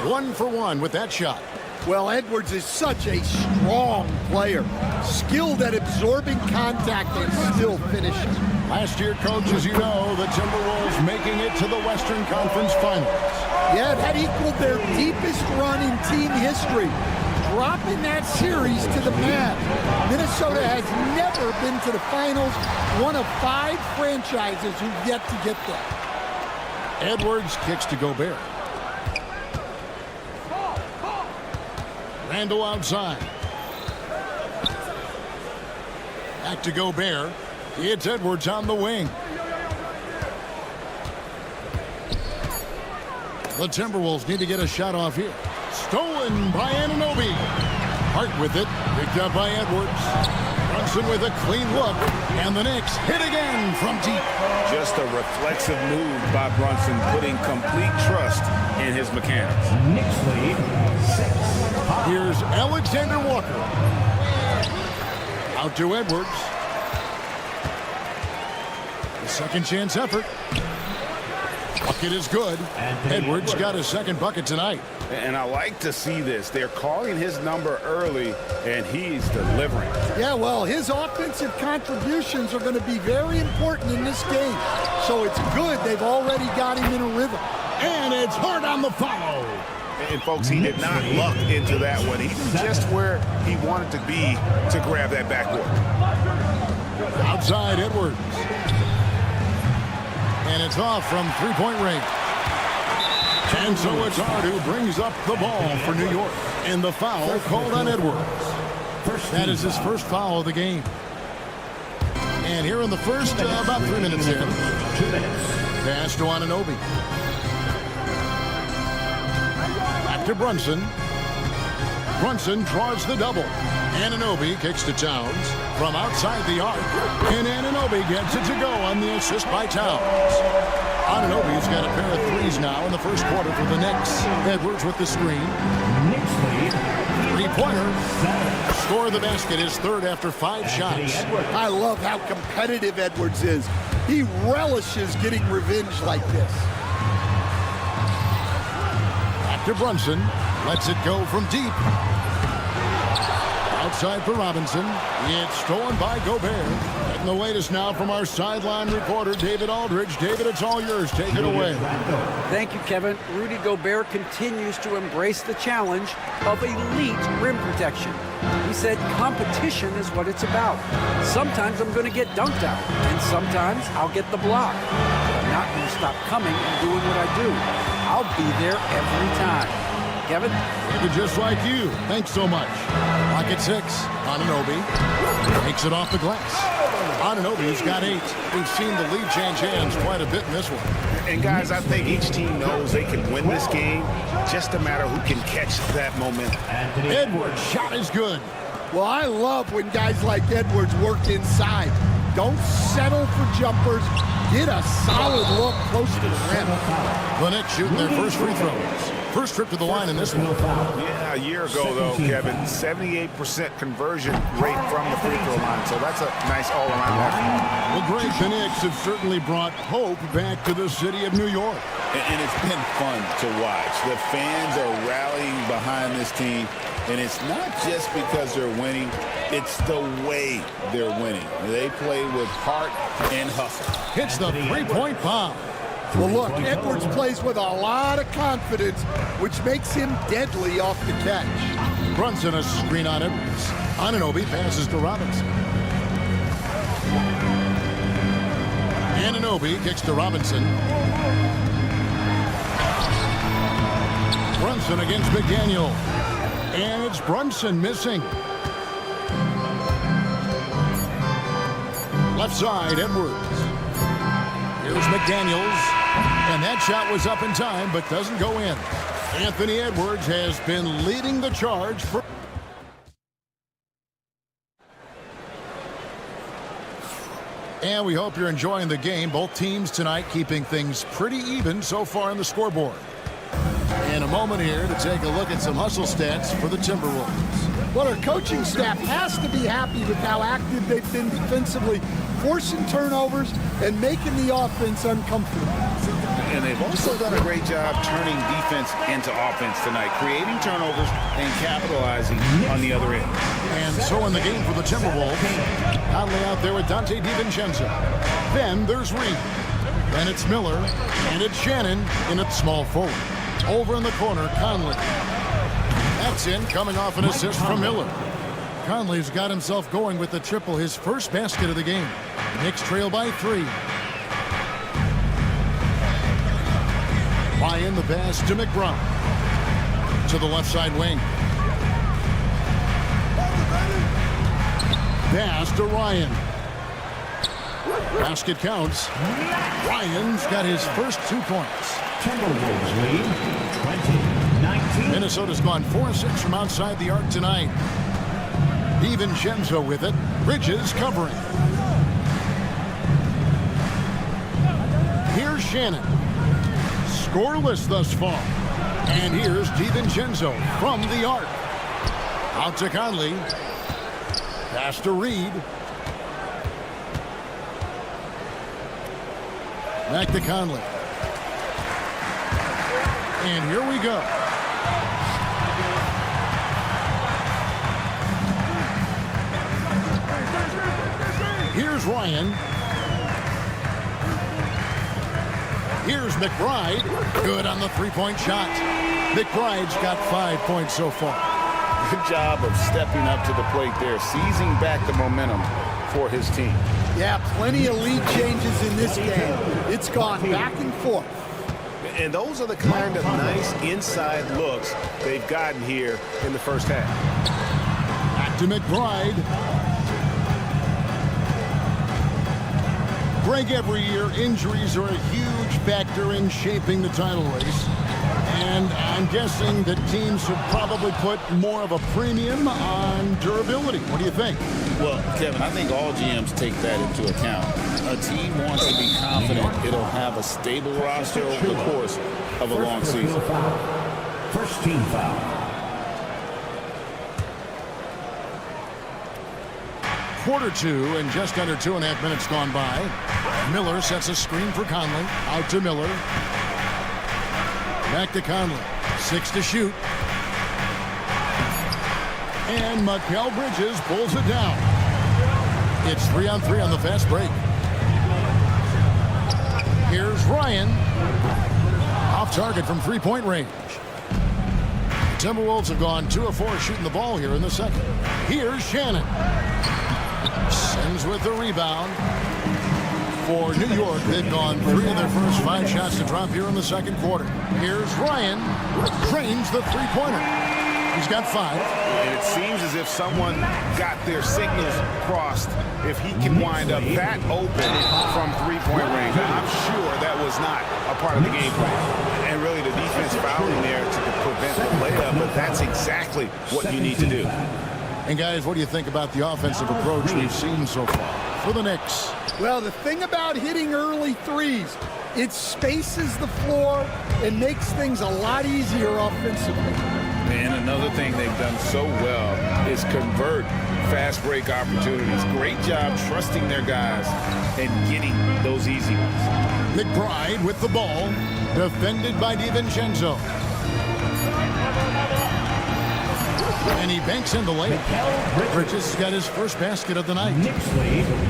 1 for 1 with that shot. Well, Edwards is such a strong player. Skilled at absorbing contact and still finishing. Last year, Coach, as you know, the Timberwolves making it to the Western Conference Finals. Yeah, that equaled their deepest run in team history. Dropping that series to the Mavs. Minnesota has never been to the finals. One of 5 franchises who've yet to get there. Edwards kicks to Gobert. Randall outside. Back to Gobert. It's Edwards on the wing. The Timberwolves need to get a shot off here. Stolen by Anunoby. Hart with it. Picked up by Edwards. Brunson with a clean look. And the Knicks hit again from deep. Just a reflexive move by Brunson, putting complete trust in his mechanics. Knicks lead 6. Here's Alexander Walker. Out to Edwards. The second chance effort. Bucket is good. Edwards got his second bucket tonight. And I like to see this. They're calling his number early, and he's delivering. Yeah, well, his offensive contributions are going to be very important in this game. So it's good they've already got him in a rhythm. And it's Hart on the follow. And, folks, he did not luck into that one. He was just where he wanted to be to grab that backboard. Outside Edwards. And it's off from three-point range. And so it's Hart who brings up the ball for New York. And the foul called on Edwards. That is his first foul of the game. And here in the first, about 3 minutes in. Pass to Anunoby. Back to Brunson. Brunson draws the double. Anunoby kicks to Towns from outside the arc. And Anunoby gets it to go on the assist by Towns. Anunoby's got a pair of threes now in the first quarter for the Knicks. Edwards with the screen. Knicks lead. Three-pointer. Score the basket, his third after 5 shots. I love how competitive Edwards is. He relishes getting revenge like this. Back to Brunson. Lets it go from deep. Outside for Robinson. It's stolen by Gobert. Getting the latest now from our sideline reporter, David Aldridge. David, it's all yours. Take it away. Thank you, Kevin. Rudy Gobert continues to embrace the challenge of elite rim protection. He said competition is what it's about. Sometimes I'm going to get dunked out, and sometimes I'll get the block. But I'm not going to stop coming and doing what I do. I'll be there every time. Kevin? David, just like you. Thanks so much. Lock at 6. Anunoby takes it off the glass. Anunoby's got 8. We've seen the lead change hands quite a bit in this one. And, guys, I think each team knows they can win this game. Just a matter who can catch that momentum. Edwards' shot is good. Well, I love when guys like Edwards work inside. Don't settle for jumpers. Get a solid look close to the rim. The Knicks shooting their first free throws. First trip to the line in this one. Yeah, a year ago, though, Kevin, 78% conversion rate from the free throw line. So that's a nice all-around effort. Well, great. The Knicks have certainly brought hope back to the city of New York. And it's been fun to watch. The fans are rallying behind this team. And it's not just because they're winning. It's the way they're winning. They play with heart and hustle. Hits the three-point bomb. Well, look, Edwards plays with a lot of confidence, which makes him deadly off the catch. Brunson a screen on Edwards. Anunoby passes to Robinson. Anunoby kicks to Robinson. Brunson against McDaniel. And it's Brunson missing. Left side, Edwards. Here's McDaniels. And that shot was up in time, but doesn't go in. Anthony Edwards has been leading the charge for... And we hope you're enjoying the game. Both teams tonight keeping things pretty even so far on the scoreboard. In a moment here to take a look at some hustle stats for the Timberwolves. Well, our coaching staff has to be happy with how active they've been defensively, forcing turnovers and making the offense uncomfortable. And they've also done a great job turning defense into offense tonight, creating turnovers and capitalizing on the other end. And so in the game for the Timberwolves, Conley out there with Dante DiVincenzo. Then there's Reed. Then it's Miller. And it's Shannon in at small forward. Over in the corner, Conley. That's in, coming off an assist from Miller. Conley's got himself going with the triple, his first basket of the game. Knicks trail by 3. Ryan the pass to McBride. To the left side wing. Pass to Ryan. Basket counts. Ryan's got his first 2 points. Timberwolves lead 20-19. Minnesota's gone 4-6 from outside the arc tonight. DiVincenzo with it. Bridges covering. Here's Shannon. Scoreless thus far. And here's DiVincenzo from the arc. Out to Conley. Pass to Reed. Back to Conley. And here we go. Here's Ryan. Here's McBride. Good on the three-point shot. McBride's got 5 points so far. Good job of stepping up to the plate there, seizing back the momentum for his team. Yeah, plenty of lead changes in this game. It's gone back and forth. And those are the kind of nice inside looks they've gotten here in the first half. Back to McBride. Greg, every year injuries are a huge factor in shaping the title race. And I'm guessing that teams should probably put more of a premium on durability. What do you think? Well, Kevin, I think all GMs take that into account. A team wants to be confident it'll have a stable roster over the course of a long season. First team foul. Quarter 2 and just under 2.5 minutes gone by. Miller sets a screen for Conley. Out to Miller. Back to Conley. 6 to shoot. And Mikal Bridges pulls it down. It's 3-on-3 on the fast break. Here's Ryan. Off target from three-point range. The Timberwolves have gone 2 of 4 shooting the ball here in the second. Here's Shannon. Sims with the rebound. For New York, they've gone 3 of their first 5 shots to drop here in the second quarter. Here's Ryan. Drains the three-pointer. He's got 5. And it seems as if someone got their signals crossed if he can wind up that open from three-point range. I'm sure that was not a part of the game plan. And really the defense fouling there to prevent the layup, but that's exactly what you need to do. And guys, what do you think about the offensive approach we've seen so far? for the Knicks. Well, the thing about hitting early threes, it spaces the floor and makes things a lot easier offensively. And another thing they've done so well is convert fast break opportunities. Great job trusting their guys and getting those easy ones. McBride with the ball, defended by DiVincenzo. And he banks in the lane. Bridges got his first basket of the night.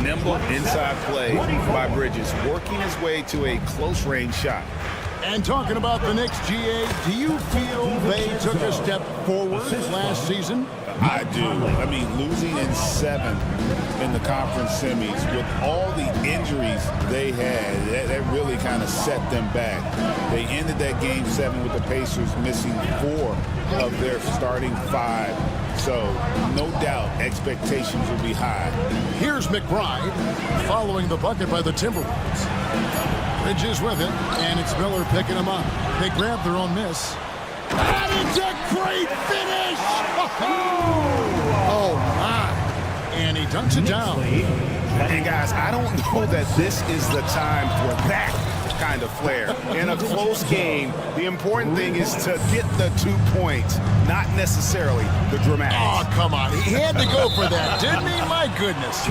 Nimble inside play by Bridges, working his way to a close range shot. And talking about the Knicks, GA, do you feel they took a step forward last season? I do. I mean, losing in 7 in the conference semis with all the injuries they had, that really kind of set them back. They ended that game 7 with the Pacers missing 4 of their starting 5. So, no doubt, expectations will be high. Here's McBride following the bucket by the Timberwolves. Bridges with it, and it's Miller picking him up. They grab their own miss. And it's a great finish! Oh, my. And he dunks it down. And, guys, I don't know that this is the time for that kind of flair. In a close game, the important thing is to get the 2 points, not necessarily the dramatics. Oh, come on. He had to go for that, didn't he? My goodness.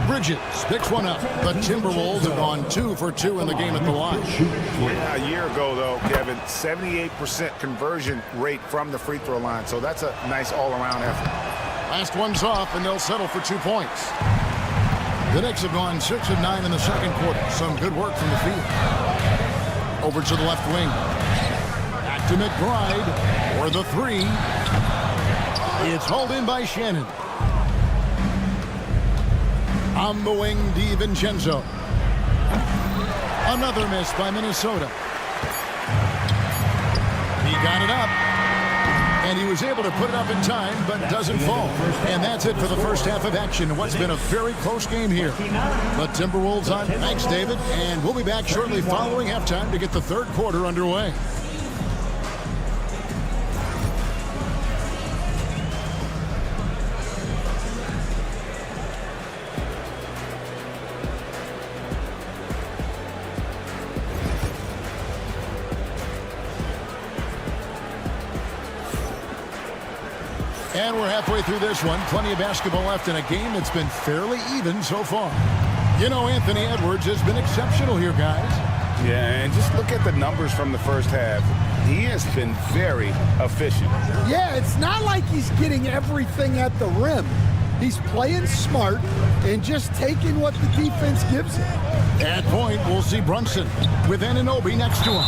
Bridges picks one up. The Timberwolves have gone 2 for 2 in the game at the line. Yeah, a year ago, though, Kevin, 78% conversion rate from the free throw line. So that's a nice all-around effort. Last one's off, and they'll settle for 2 points. The Knicks have gone 6 of 9 in the second quarter. Some good work from the field. Over to the left wing. Back to McBride for the 3. It's hauled in by Shannon. On the wing, DiVincenzo. Another miss by Minnesota. He got it up. And he was able to put it up in time, but doesn't fall. And that's it for the first half of action. What's been a very close game here. The Timberwolves on. Thanks, David. And we'll be back shortly following halftime to get the third quarter underway. And we're halfway through this one. Plenty of basketball left in a game that's been fairly even so far. You know, Anthony Edwards has been exceptional here, guys. Yeah, and just look at the numbers from the first half. He has been very efficient. Yeah, it's not like he's getting everything at the rim. He's playing smart and just taking what the defense gives him. At point, we'll see Brunson with Anunoby next to him.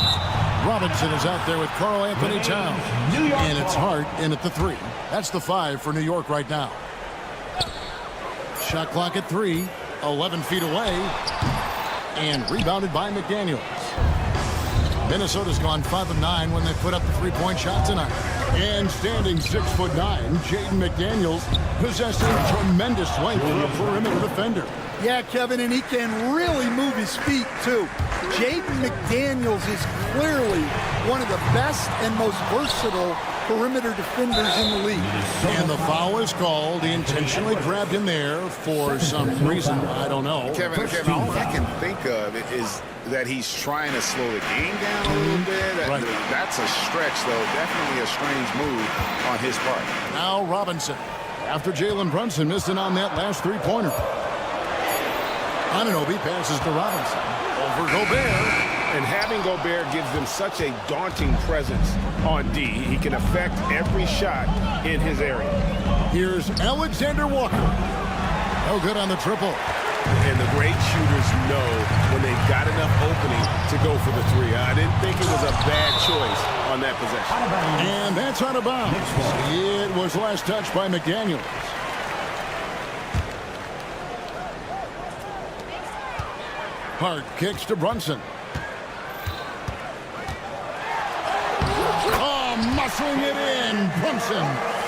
Robinson is out there with Karl Anthony Towns. And it's Hart in at the 3. That's the 5 for New York right now. Shot clock at 3. 11 feet away. And rebounded by McDaniels. Minnesota's gone 5 of 9 when they put up the 3-point shot tonight. And standing 6'9", Jaden McDaniels possessing tremendous length for a perimeter defender. Yeah, Kevin, and he can really move his feet, too. Jaden McDaniels is clearly one of the best and most versatile perimeter defenders in the league. And the foul is called. He intentionally grabbed him there for some reason. I don't know. Kevin, all I can think of is that he's trying to slow the game down a little bit. Right. That's a stretch, though. Definitely a strange move on his part. Now Robinson, after Jalen Brunson missed it on that last three-pointer. Anunoby passes to Robinson. Over Gobert. And having Gobert gives them such a daunting presence on D. He can affect every shot in his area. Here's Alexander Walker. No good on the triple. And the great shooters know when they've got enough opening to go for the three. I didn't think it was a bad choice on that possession. And that's out of bounds. It was last touched by McDaniels. Hart kicks to Brunson. Muscling it in. Brunson.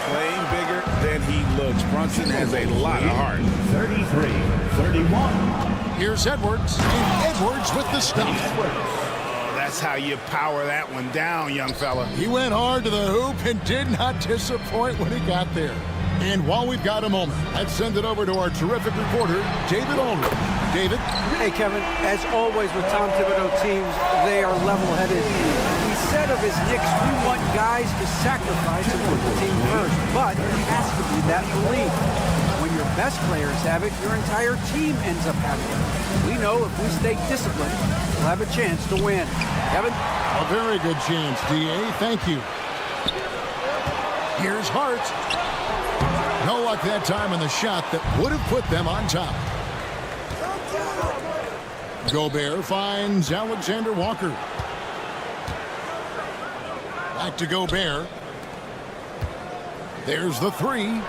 Playing bigger than he looks. Brunson has a lot of heart. 33-31. Here's Edwards. And Edwards with the stop. That's how you power that one down, young fella. He went hard to the hoop and did not disappoint when he got there. And while we've got a moment, let's send it over to our terrific reporter, David Aldridge. David? Hey, Kevin, as always with Tom Thibodeau teams, they are level-headed. He said of his Knicks, we want guys to sacrifice and put the team first, but it has to be that belief. When your best players have it, your entire team ends up having it. We know if we stay disciplined, we'll have a chance to win. Kevin? A very good chance, D.A. Thank you. Here's Hart. No luck that time on the shot that would have put them on top. Gobert finds Alexander Walker. Back to Gobert. There's the three.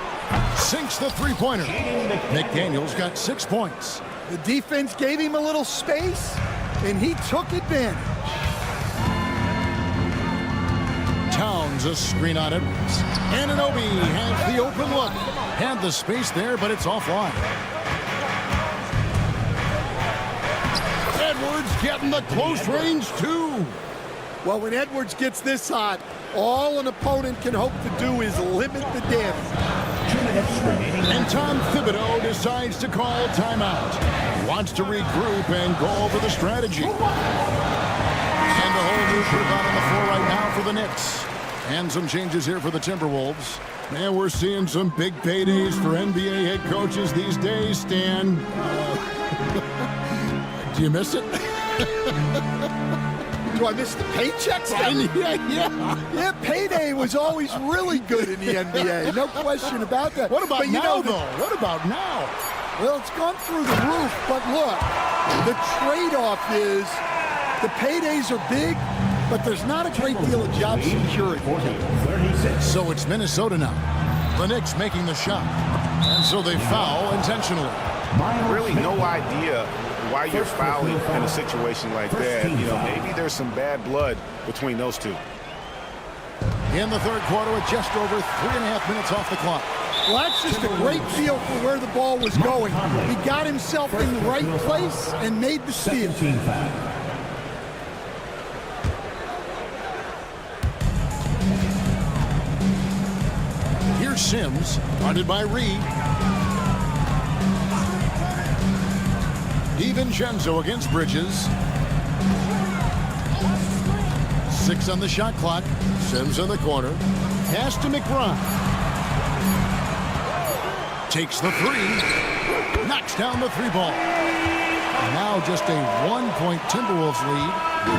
Sinks the three-pointer. McDaniels got 6 points. The defense gave him a little space, and he took advantage. Towns a screen on Edwards. Anunoby has the open look. Had the space there, but it's offline. Edwards getting the close range, too. Well, when Edwards gets this hot, all an opponent can hope to do is limit the damage. And Tom Thibodeau decides to call timeout. He wants to regroup and go over the strategy. And a whole new group out on the floor right now for the Knicks. And some changes here for the Timberwolves. And we're seeing some big paydays for NBA head coaches these days, Stan. Do you miss it? Do I miss the paychecks? Yeah, payday was always really good in the NBA. No question about that. What about now, though? What about now? Well, it's gone through the roof, but look, the trade-off is the paydays are big, but there's not a great deal of job security. So it's Minnesota now. The Knicks making the shot. And so they foul intentionally. Really no idea why you're fouling in a situation like that. You know, maybe there's some bad blood between those two. In the third quarter with just over 3.5 minutes off the clock. Well, that's just a great feel for where the ball was going. He got himself in the right place and made the steal. Here's Sims, guarded by Reed. DiVincenzo against Bridges. 6 on the shot clock. Sims in the corner. Pass to McBride. Takes the three. Knocks down the three ball. Now just a 1-point Timberwolves lead.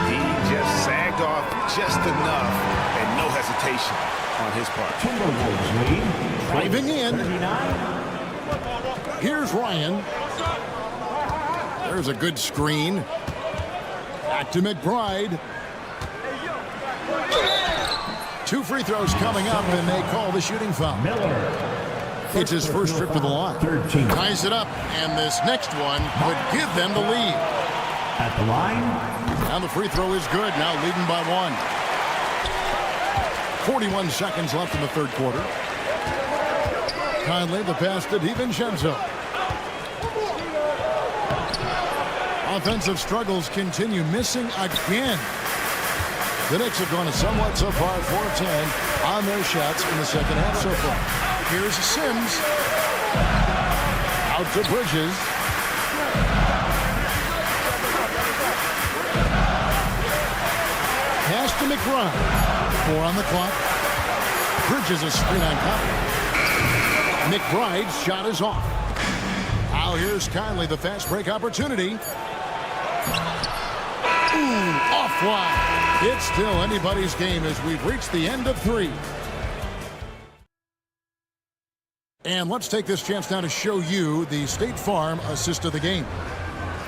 He just sagged off just enough and no hesitation on his part. Timberwolves lead. Driving in. Here's Ryan. There's a good screen. Back to McBride. 2 free throws coming up, and they call the shooting foul. Miller. It's his first trip to the line. 13. Ties it up, and this next one would give them the lead. At the line. Now the free throw is good, now leading by 1. 41 seconds left in the third quarter. Conley, the pass to DiVincenzo. Offensive struggles continue, missing again. The Knicks have gone somewhat so far 4-10 on their shots in the second half so far. Here's Sims. Out to Bridges. Pass to McBride. 4 on the clock. Bridges a screen on top. McBride's shot is off. Now here's Conley, the fast break opportunity. Ooh, offline. It's still anybody's game as we've reached the end of 3. And let's take this chance now to show you the State Farm assist of the game.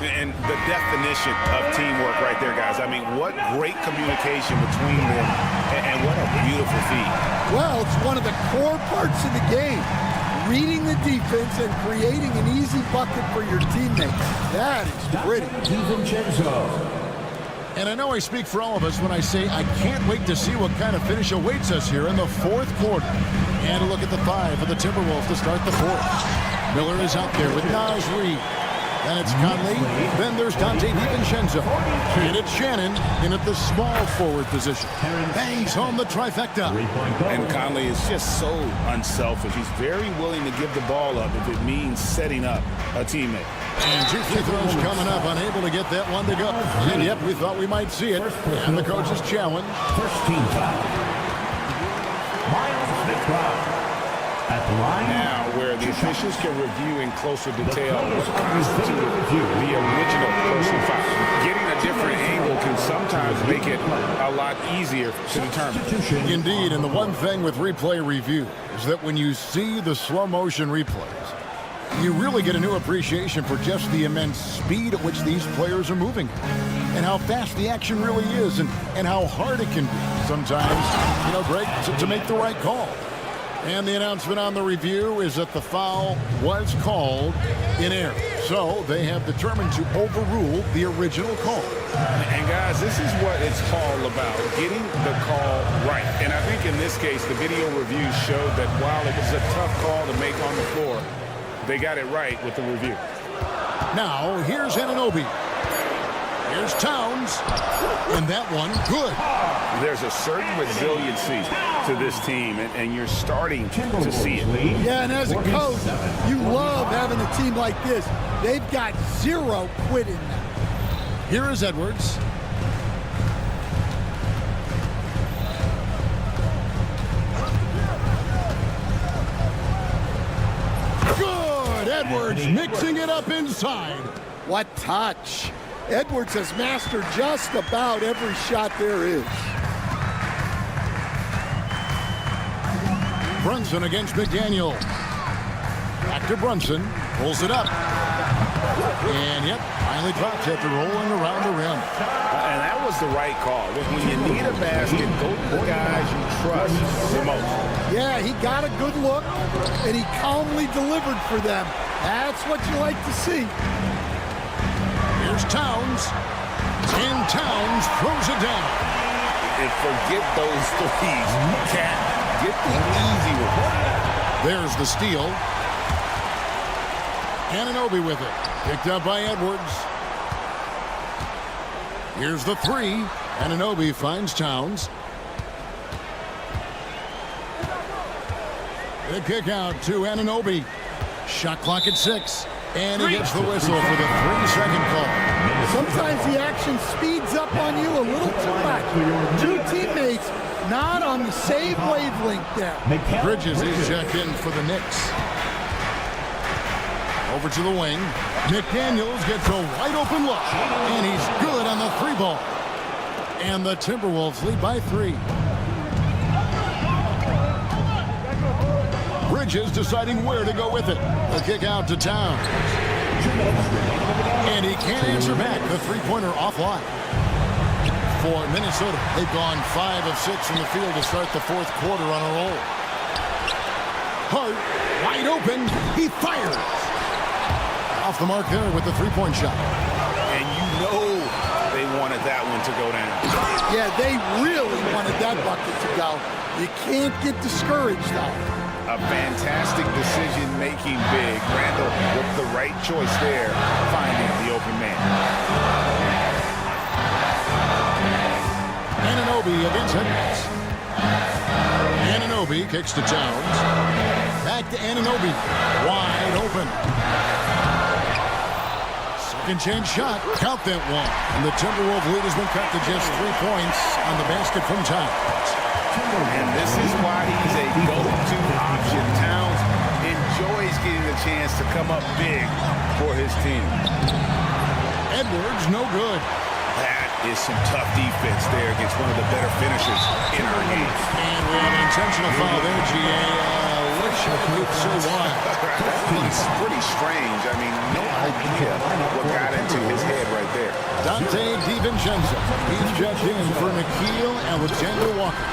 And the definition of teamwork right there, guys. I mean, what great communication between them, and what a beautiful feat. Well, it's one of the core parts of the game. Reading the defense and creating an easy bucket for your teammates. That is pretty. And I know I speak for all of us when I say I can't wait to see what kind of finish awaits us here in the 4th quarter. And a look at the 5 for the Timberwolves to start the 4th. Miller is out there with Naz Reid. Then it's Conley. Then there's Dante DiVincenzo. And it's Shannon in at the small forward position. Bangs home the trifecta. And Conley is just so unselfish. He's very willing to give the ball up if it means setting up a teammate. And 2 free throws coming up, unable to get that one to go. And yep, we thought we might see it. And the coach's challenge. First team foul. Miles McBride at the line. Now, where the officials can review in closer detail what constituted the original personal foul. Getting a different angle can sometimes make it a lot easier to determine. Indeed, and the one thing with replay review is that when you see the slow motion replays, you really get a new appreciation for just the immense speed at which these players are moving and how fast the action really is and how hard it can be sometimes, Greg, to make the right call. And the announcement on the review is that the foul was called in error. So they have determined to overrule the original call. And guys, this is what it's all about, getting the call right. And I think in this case, the video review showed that while it was a tough call to make on the floor, they got it right with the review. Now, here's Anunoby. Here's Towns. And that one, good. There's a certain resiliency to this team, and you're starting to see it. Yeah, and as a coach, you love having a team like this. They've got 0 quit in them. Here is Edwards. Good! Edwards mixing it up inside. What touch. Edwards has mastered just about every shot there is. Brunson against McDaniel. Back to Brunson. Pulls it up. And, yep, finally drops after rolling around the rim. And that was the right call. When you need a basket, go to the guys you trust the most. Yeah, he got a good look, and he calmly delivered for them. That's what you like to see. Here's Towns. And Towns throws it down. And forget those threes. Cat, get the easy one. There's the steal. Anunoby with it. Picked up by Edwards. Here's the 3. Anunoby finds Towns. The kick out to Anunoby. Shot clock at 6. And he gets the whistle for the 3-second call. Sometimes the action speeds up on you a little too much. 2 teammates not on the same wavelength there. Bridges is checked in for the Knicks. Over to the wing. McDaniels gets a wide open look. And he's good on the 3-ball. And the Timberwolves lead by 3. Bridges deciding where to go with it. A kick out to Towns. And he can't answer back. The 3-pointer offline. For Minnesota, they've gone 5 of 6 from the field to start the 4th quarter on a roll. Hart, wide open. He fires. Off the mark there with the 3-point shot. And you know they wanted that one to go down. Yeah, they really wanted that bucket to go. You can't get discouraged, though. A fantastic decision made making big. Randall with the right choice there, finding the open man. Anunoby against Edwards. Anunoby kicks to Towns. Back to Anunoby. Wide open. Second chance shot. Count that one. And the Timberwolves lead has been cut to just 3 points on the basket from Towns. And this is why he's a go-to option. Towns enjoys getting the chance to come up big for his team. Edwards, no good. That is some tough defense there against one of the better finishers in our game. And we have an intentional foul there, G.A. Let's so wild. That's pretty strange. I mean, no idea what got into his head right there. Dante DiVincenzo. He's checked in for Nickeil Alexander-Walker.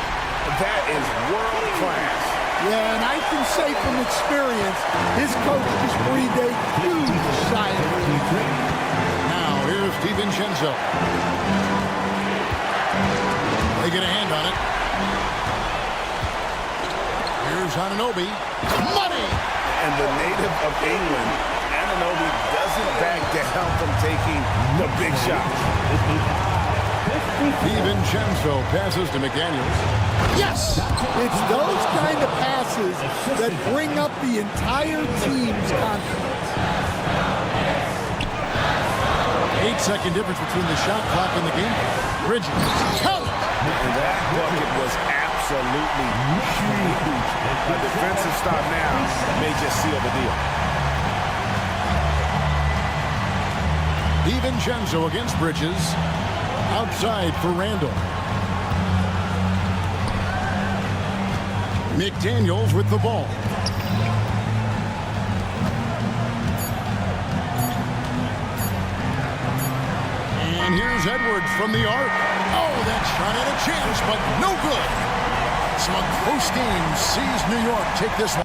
That is world class. Yeah, and I can say from experience, his coach just breathed a huge sigh of relief. Now, here's DiVincenzo. They get a hand on it. Here's Anunoby. Money! And the native of England, Anunoby doesn't back down from taking the big shots. DiVincenzo passes to McDaniels. Yes! It's those kind of passes that bring up the entire team's confidence. 8-second difference between the shot clock and the game. Bridges. Count! And that bucket was absolutely huge. A defensive stop now may just seal the deal. DiVincenzo against Bridges. Outside for Randall. McDaniels with the ball. And here's Edwards from the arc. Oh, that shot had a chance, but no good. So a close game sees New York take this one.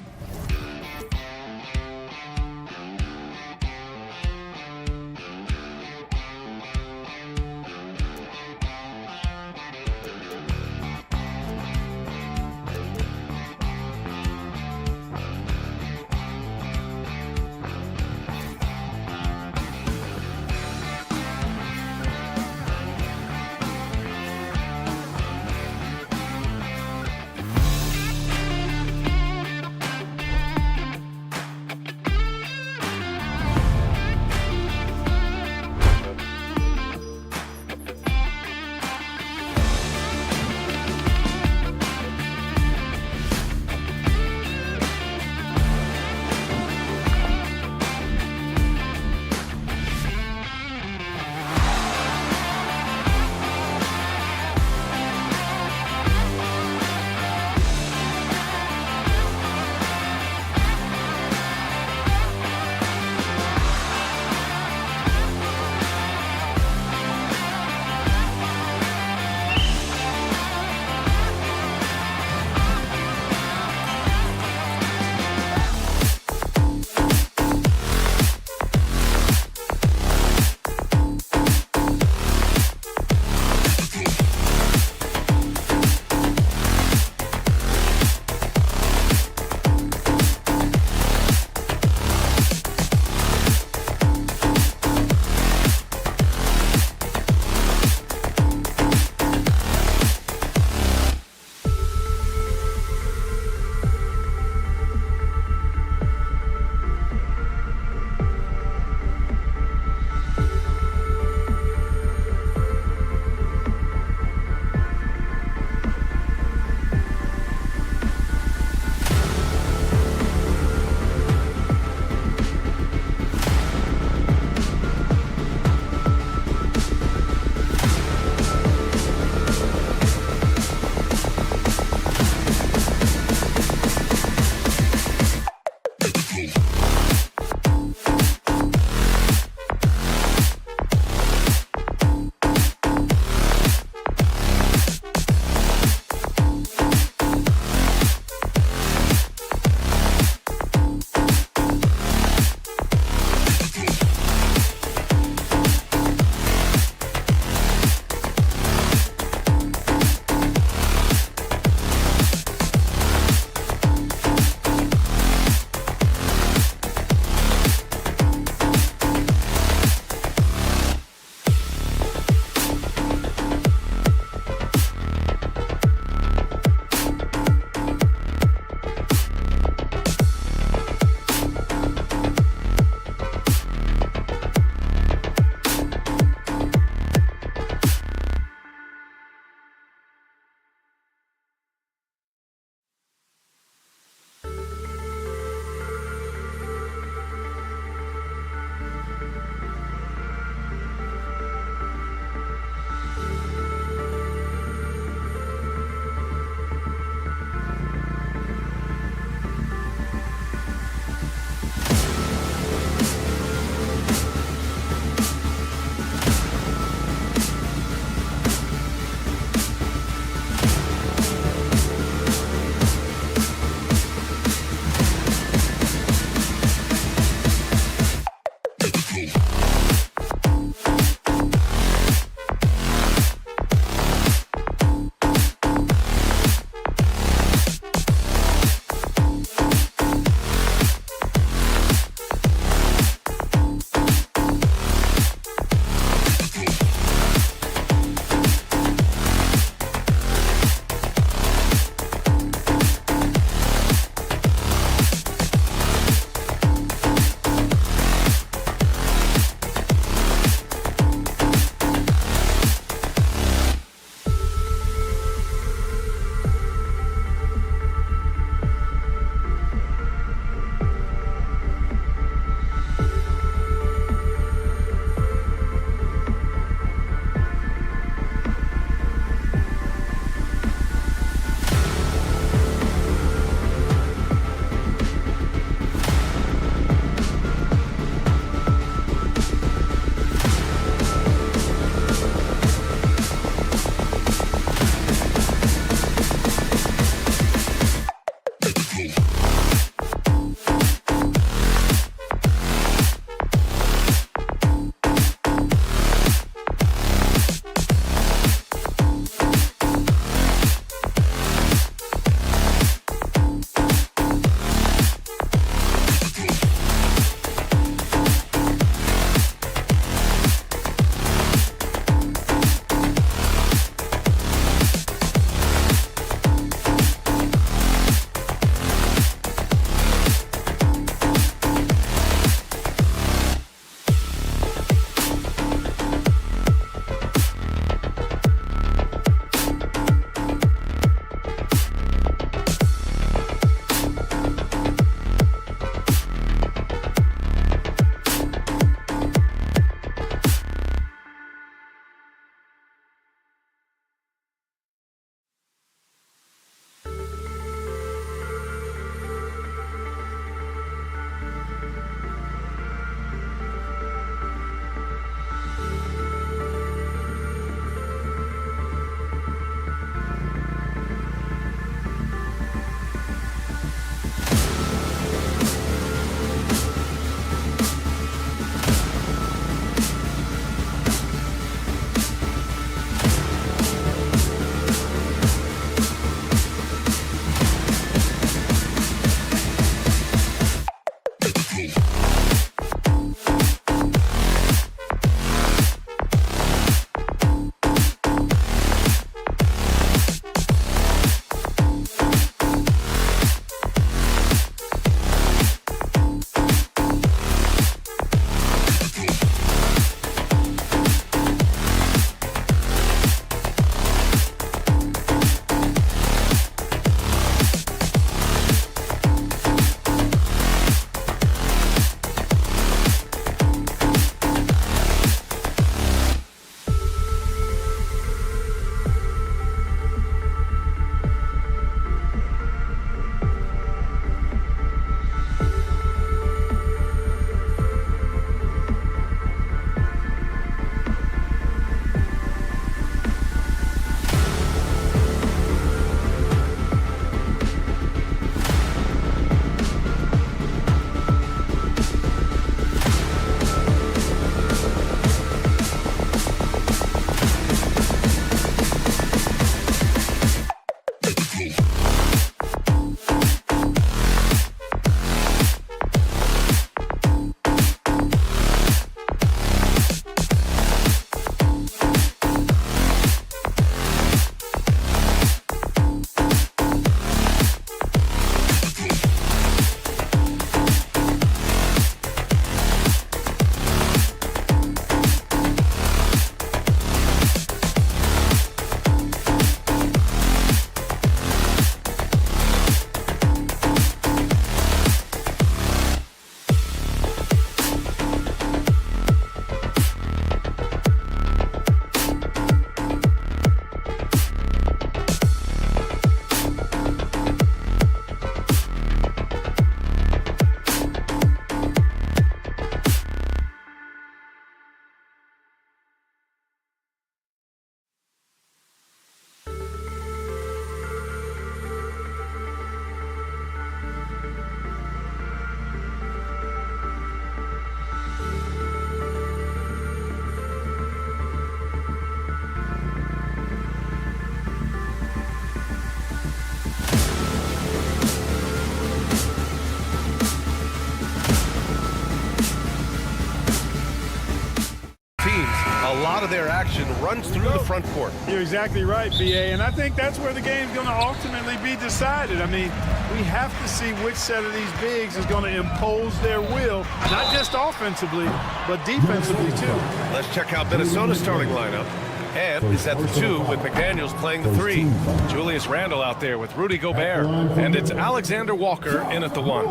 lot of their action runs through the front court. You're exactly right, B.A., and I think that's where the game's going to ultimately be decided. I mean, we have to see which set of these bigs is going to impose their will, not just offensively, but defensively, too. Let's check out Minnesota's starting lineup. And is at the 2 with McDaniels playing the 3. Julius Randle out there with Rudy Gobert. And it's Alexander Walker in at the 1.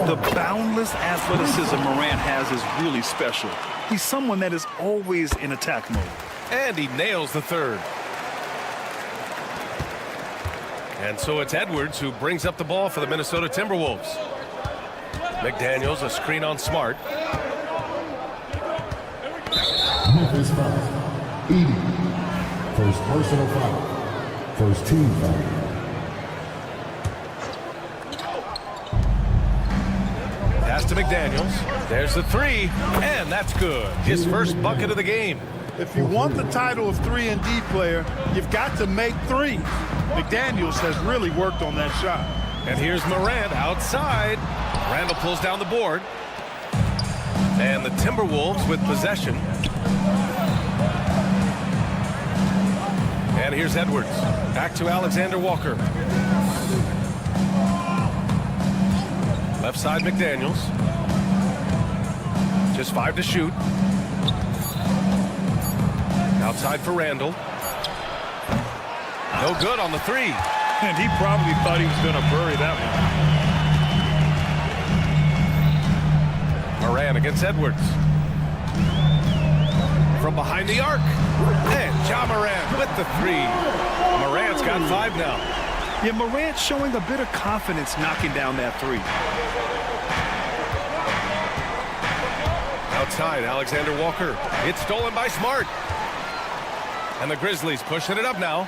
The boundless athleticism Morant has is really special. He's someone that is always in attack mode. And he nails the 3rd. And so it's Edwards who brings up the ball for the Minnesota Timberwolves. McDaniels, a screen on Smart. Memphis foul. 80. First personal foul. First team foul. Pass to McDaniels. There's the 3, and that's good. His first bucket of the game. If you want the title of 3-and-D player, you've got to make threes. McDaniels has really worked on that shot. And here's Morant outside. Randle pulls down the board. And the Timberwolves with possession. And here's Edwards. Back to Alexander Walker. Left side McDaniels. Just 5 to shoot. Outside for Randle. No good on the 3. And he probably thought he was going to bury that one. Morant against Edwards. From behind the arc. And Ja Morant with the 3. Morant's got 5 now. Yeah, Morant showing a bit of confidence knocking down that 3. Outside, Alexander Walker. It's stolen by Smart. And the Grizzlies pushing it up now.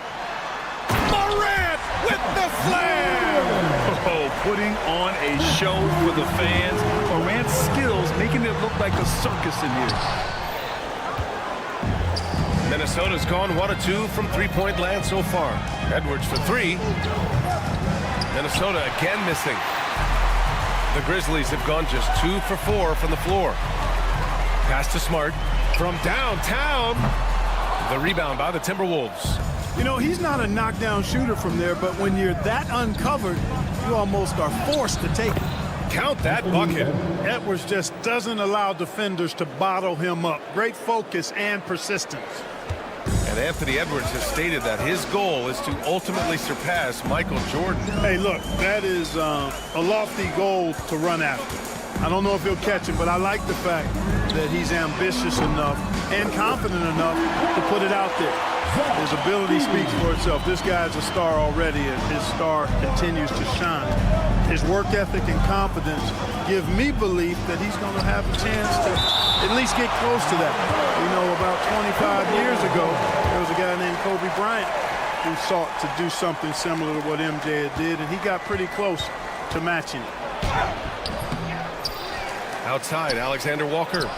Morant with the slam! Oh, putting on a show for the fans. Morant's skills making it look like a circus in here. Minnesota's gone 1 of 2 from three-point land so far. Edwards for 3. Minnesota again missing. The Grizzlies have gone just 2 for 4 from the floor. Pass to Smart from downtown. The rebound by the Timberwolves. You know, he's not a knockdown shooter from there, but when you're that uncovered, you almost are forced to take it. Count that bucket. Edwards just doesn't allow defenders to bottle him up. Great focus and persistence. And Anthony Edwards has stated that his goal is to ultimately surpass Michael Jordan. Hey, look, that is a lofty goal to run after. I don't know if he'll catch it, but I like the fact that he's ambitious enough and confident enough to put it out there. His ability speaks for itself. This guy's a star already, and his star continues to shine. His work ethic and confidence give me belief that he's going to have a chance to at least get close to that. You know, about 25 years ago, there was a guy named Kobe Bryant who sought to do something similar to what MJ did, and he got pretty close to matching it. Outside, Alexander Walker.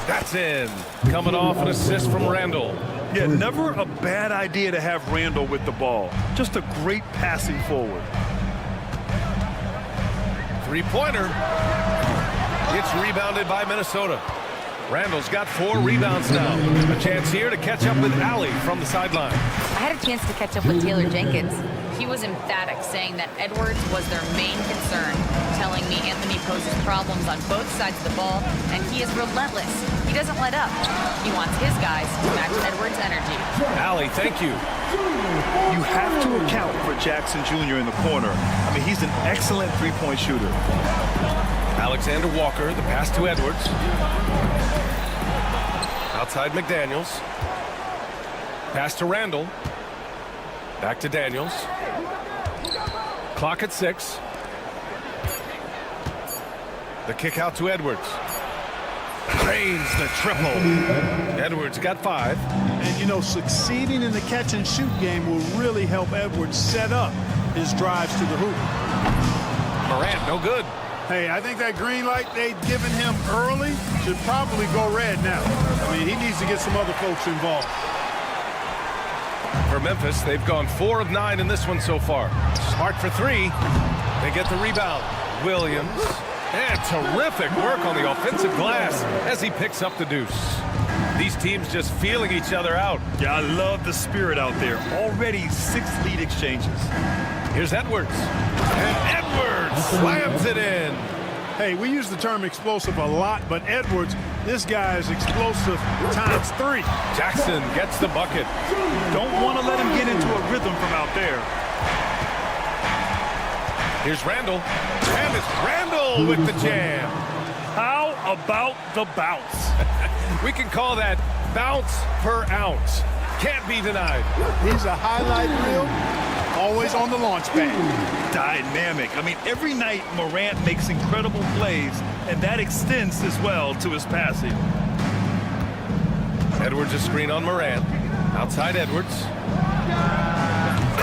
That's in. Coming off an assist from Randle. Yeah, never a bad idea to have Randle with the ball. Just a great passing forward. Three-pointer. It's rebounded by Minnesota. Randle's got 4 rebounds now. A chance here to catch up with Allie from the sideline. I had a chance to catch up with Taylor Jenkins. He was emphatic, saying that Edwards was their main concern, telling me Anthony poses problems on both sides of the ball, and he is relentless. He doesn't let up. He wants his guys to match Edwards' energy. Allie, thank you. You have to account for Jackson Jr. in the corner. I mean, he's an excellent three-point shooter. Alexander Walker, the pass to Edwards. Outside McDaniels. Pass to Randle. Back to Daniels. Clock at 6. The kick out to Edwards. Drains the triple. Edwards got 5. And, you know, succeeding in the catch-and-shoot game will really help Edwards set up his drives to the hoop. Morant, no good. Hey, I think that green light they'd given him early should probably go red now. I mean, he needs to get some other folks involved. For Memphis, they've gone 4 of 9 in this one so far. Smart for 3. They get the rebound. Williams. And terrific work on the offensive glass as he picks up the deuce. These teams just feeling each other out. Yeah, I love the spirit out there. Already 6 lead exchanges. Here's Edwards. And Edwards slams it in. Hey, we use the term explosive a lot, but Edwards, this guy is explosive times 3. Jackson gets the bucket. Don't want to let him get into a rhythm from out there. Here's Randall. And it's Randall with the jam. How about the bounce? We can call that bounce per ounce. Can't be denied. He's a highlight reel, always on the launch pad. Dynamic. I mean, every night Morant makes incredible plays, and that extends as well to his passing. Edwards a screen on Morant. Outside Edwards.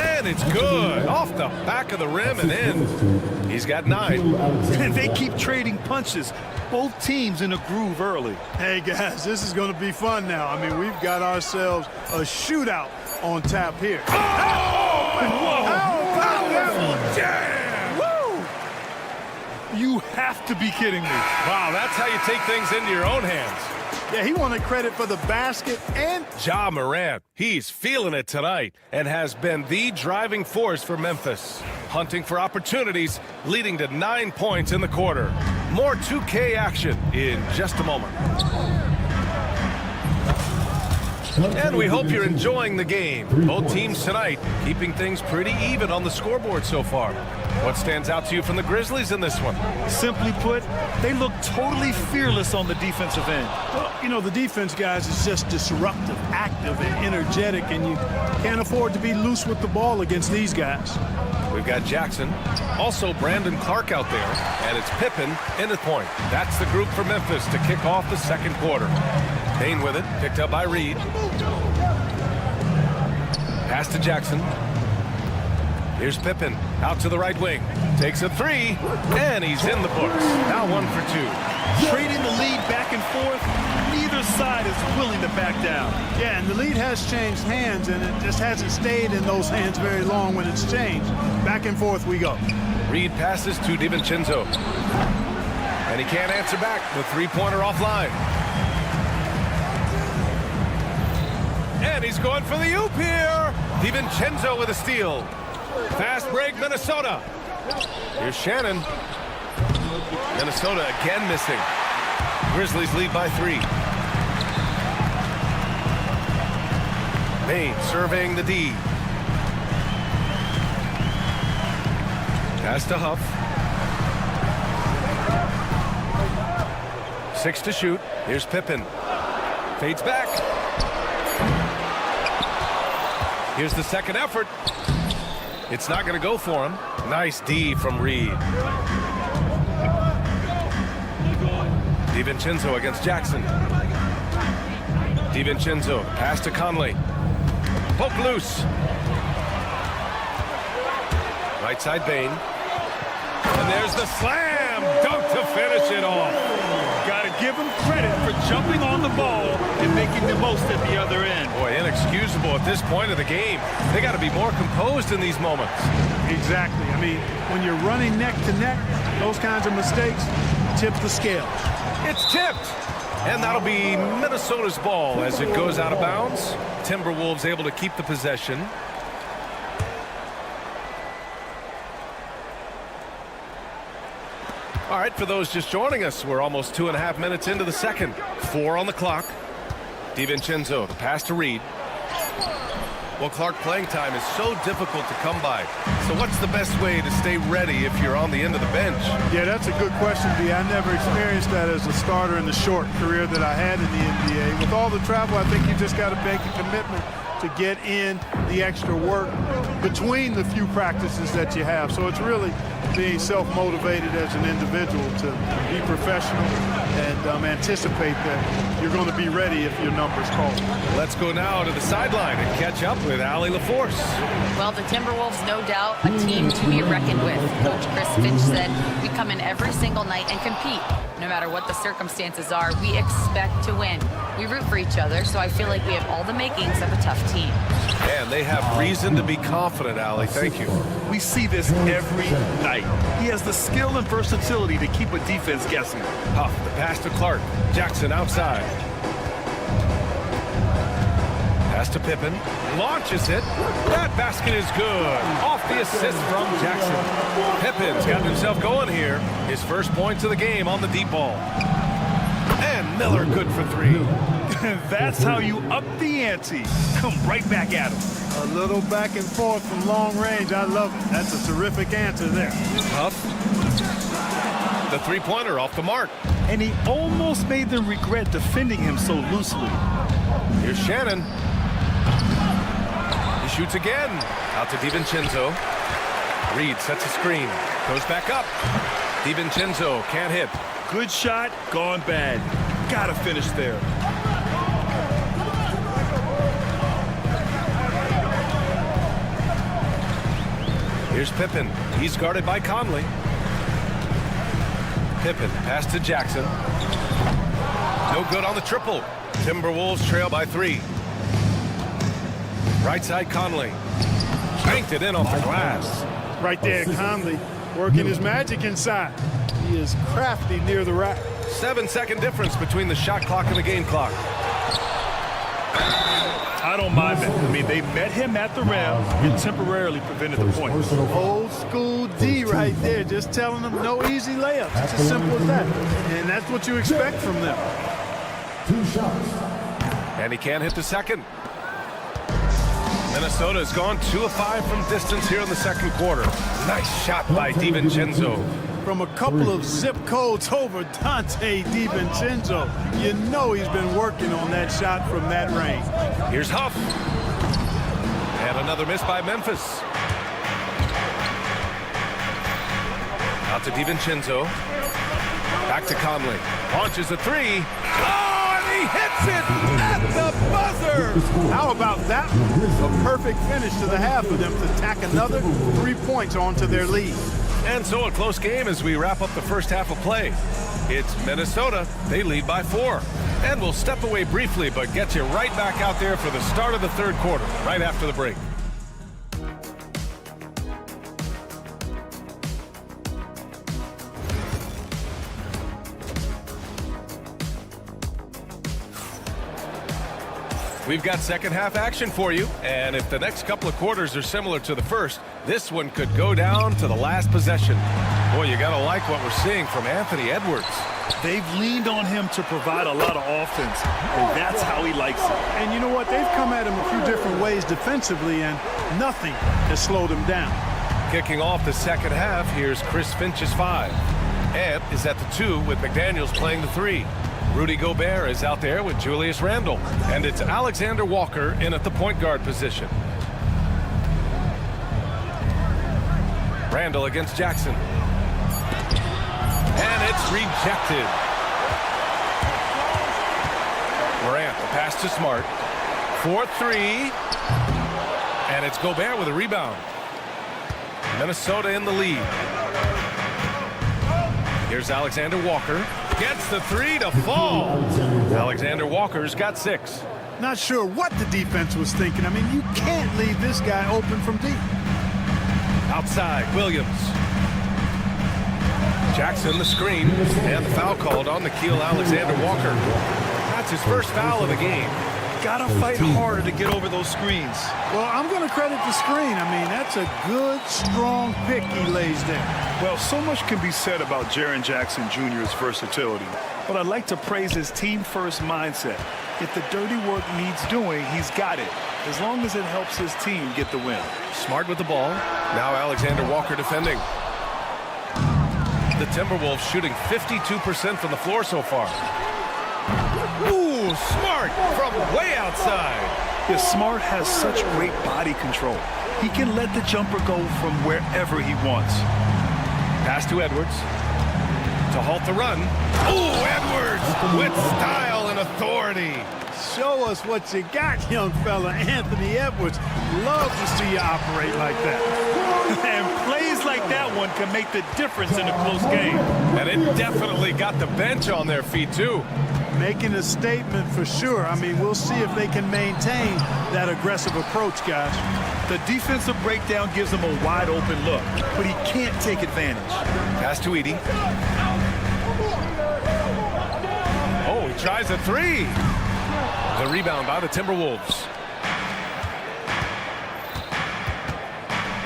And it's good. Off the back of the rim and in. He's got 9. And they keep trading punches. Both teams in a groove early. Hey, guys, this is going to be fun now. I mean, we've got ourselves a shootout on tap here. Oh! How about that jam? Woo! You have to be kidding me. Wow, that's how you take things into your own hands. Yeah, he wanted credit for the basket and Ja Morant, he's feeling it tonight and has been the driving force for Memphis. Hunting for opportunities, leading to 9 points in the quarter. More 2K action in just a moment. And we hope you're enjoying the game. Both teams tonight keeping things pretty even on the scoreboard so far. What stands out to you from the Grizzlies in this one? Simply put, they look totally fearless on the defensive end. Well, you know, the defense, guys, is just disruptive, active, and energetic, and you can't afford to be loose with the ball against these guys. We've got Jackson, also Brandon Clark out there, and it's Pippen in the point. That's the group for Memphis to kick off the second quarter. Payne with it, picked up by Reed. Pass to Jackson. Here's Pippen, out to the right wing. Takes a 3, and he's in the books. Now 1 for 2. Trading the lead back and forth, neither side is willing to back down. Yeah, and the lead has changed hands, and it just hasn't stayed in those hands very long when it's changed. Back and forth we go. Reed passes to DiVincenzo. And he can't answer back. The three-pointer offline. And he's going for the oop here. DiVincenzo with a steal. Fast break, Minnesota. Here's Shannon. Minnesota again missing. Grizzlies lead by 3. Payne surveying the D. Pass to Huff. 6 to shoot. Here's Pippen. Fades back. Here's the second effort. It's not going to go for him. Nice D from Reed. DiVincenzo against Jackson. DiVincenzo, pass to Conley. Poke loose. Right side Bain. And there's the slam dunk to finish it off. Got to give him credit for jumping on the ball and making the most at the other end. Boy, inexcusable at this point of the game. They got to be more composed in these moments. Exactly. I mean, when you're running neck to neck, those kinds of mistakes tip the scales. It's tipped. And that'll be Minnesota's ball as it goes out of bounds. Timberwolves able to keep the possession. All right, for those just joining us, we're almost 2.5 minutes into the second. 4 on the clock. DiVincenzo, the pass to Reed. Well, Clark, playing time is so difficult to come by. So what's the best way to stay ready if you're on the end of the bench? Yeah, that's a good question, B. I never experienced that as a starter in the short career that I had in the NBA. With all the travel, I think you just got to make a commitment to get in the extra work between the few practices that you have. So it's really being self-motivated as an individual to be professional and anticipate that you're going to be ready if your number's called. Let's go now to the sideline and catch up with Allie LaForce. Well, the Timberwolves, no doubt, a team to be reckoned with. Coach Chris Finch said, we come in every single night and compete. No matter what the circumstances are, we expect to win. We root for each other, so I feel like we have all the makings of a tough team. And they have reason to be confident, Allie. Thank you. We see this every night. He has the skill and versatility to keep a defense guessing. Huff, the pass to Clark. Jackson outside. Pass to Pippen. Launches it. That basket is good. Off the assist from Jackson. Pippen's got himself going here. His first points of the game on the deep ball. And Miller good for 3. That's how you up the ante. Come right back at him. A little back and forth from long range. I love it. That's a terrific answer there. Huff. The three-pointer off the mark. And he almost made them regret defending him so loosely. Here's Shannon. He shoots again. Out to DiVincenzo. Reed sets a screen. Goes back up. DiVincenzo can't hit. Good shot, gone bad. Gotta finish there. Here's Pippen. He's guarded by Conley. Pippen pass to Jackson. No good on the triple. Timberwolves trail by 3. Right side Conley. Banked it in off the glass. Right there, Conley working his magic inside. He is crafty near the rack. 7-second difference between the shot clock and the game clock. I don't mind that. I mean, they met him at the rim and temporarily prevented the point. Old school D right there, just telling them no easy layups. It's as simple as that. And that's what you expect from them. 2 shots. And he can't hit the second. Minnesota has gone 2 of 5 from distance here in the second quarter. Nice shot by DiVincenzo. From a couple of zip codes over Dante DiVincenzo. You know he's been working on that shot from that range. Here's Huff. And another miss by Memphis. Out to DiVincenzo. Back to Conley. Launches a 3. Oh, and he hits it at the buzzer. How about that one? A perfect finish to the half for them to tack another 3 points onto their lead. And so a close game as we wrap up the first half of play. It's Minnesota. They lead by 4. And we'll step away briefly, but get you right back out there for the start of the third quarter, right after the break. We've got second half action for you, and if the next couple of quarters are similar to the first, this one could go down to the last possession. Boy, you gotta like what we're seeing from Anthony Edwards. They've leaned on him to provide a lot of offense, and that's how he likes it. And you know what? They've come at him a few different ways defensively, and nothing has slowed him down. Kicking off the second half, here's Chris Finch's 5. Ant is at the 2 with McDaniels playing the 3. Rudy Gobert is out there with Julius Randle. And it's Alexander Walker in at the point guard position. Randle against Jackson. And it's rejected. Morant, the pass to Smart. 4-3. And it's Gobert with a rebound. Minnesota in the lead. Here's Alexander Walker. Gets the 3 to fall. Alexander Walker's got 6. Not sure what the defense was thinking. I mean, you can't leave this guy open from deep. Outside, Williams. Jackson the screen. And the foul called on Nickeil Alexander-Walker. That's his first foul of the game. Gotta fight harder to get over those screens. Well, I'm going to credit the screen. I mean, that's a good, strong pick he lays there. Well, so much can be said about Jaren Jackson Jr.'s versatility, but I'd like to praise his team-first mindset. If the dirty work needs doing, he's got it, as long as it helps his team get the win. Smart with the ball. Now Alexander Walker defending. The Timberwolves shooting 52% from the floor so far. Ooh, Smart from way outside. Yeah, Smart has such great body control. He can let the jumper go from wherever he wants. Pass to Edwards to halt the run. Ooh, Edwards with style and authority. Show us what you got, young fella. Anthony Edwards. Love to see you operate like that. And plays like that one can make the difference in a close game. And it definitely got the bench on their feet, too. Making a statement for sure. I mean, we'll see if they can maintain that aggressive approach, guys. The defensive breakdown gives him a wide open look, but he can't take advantage. Pass to Edey. Oh, he tries a 3. The rebound by the Timberwolves.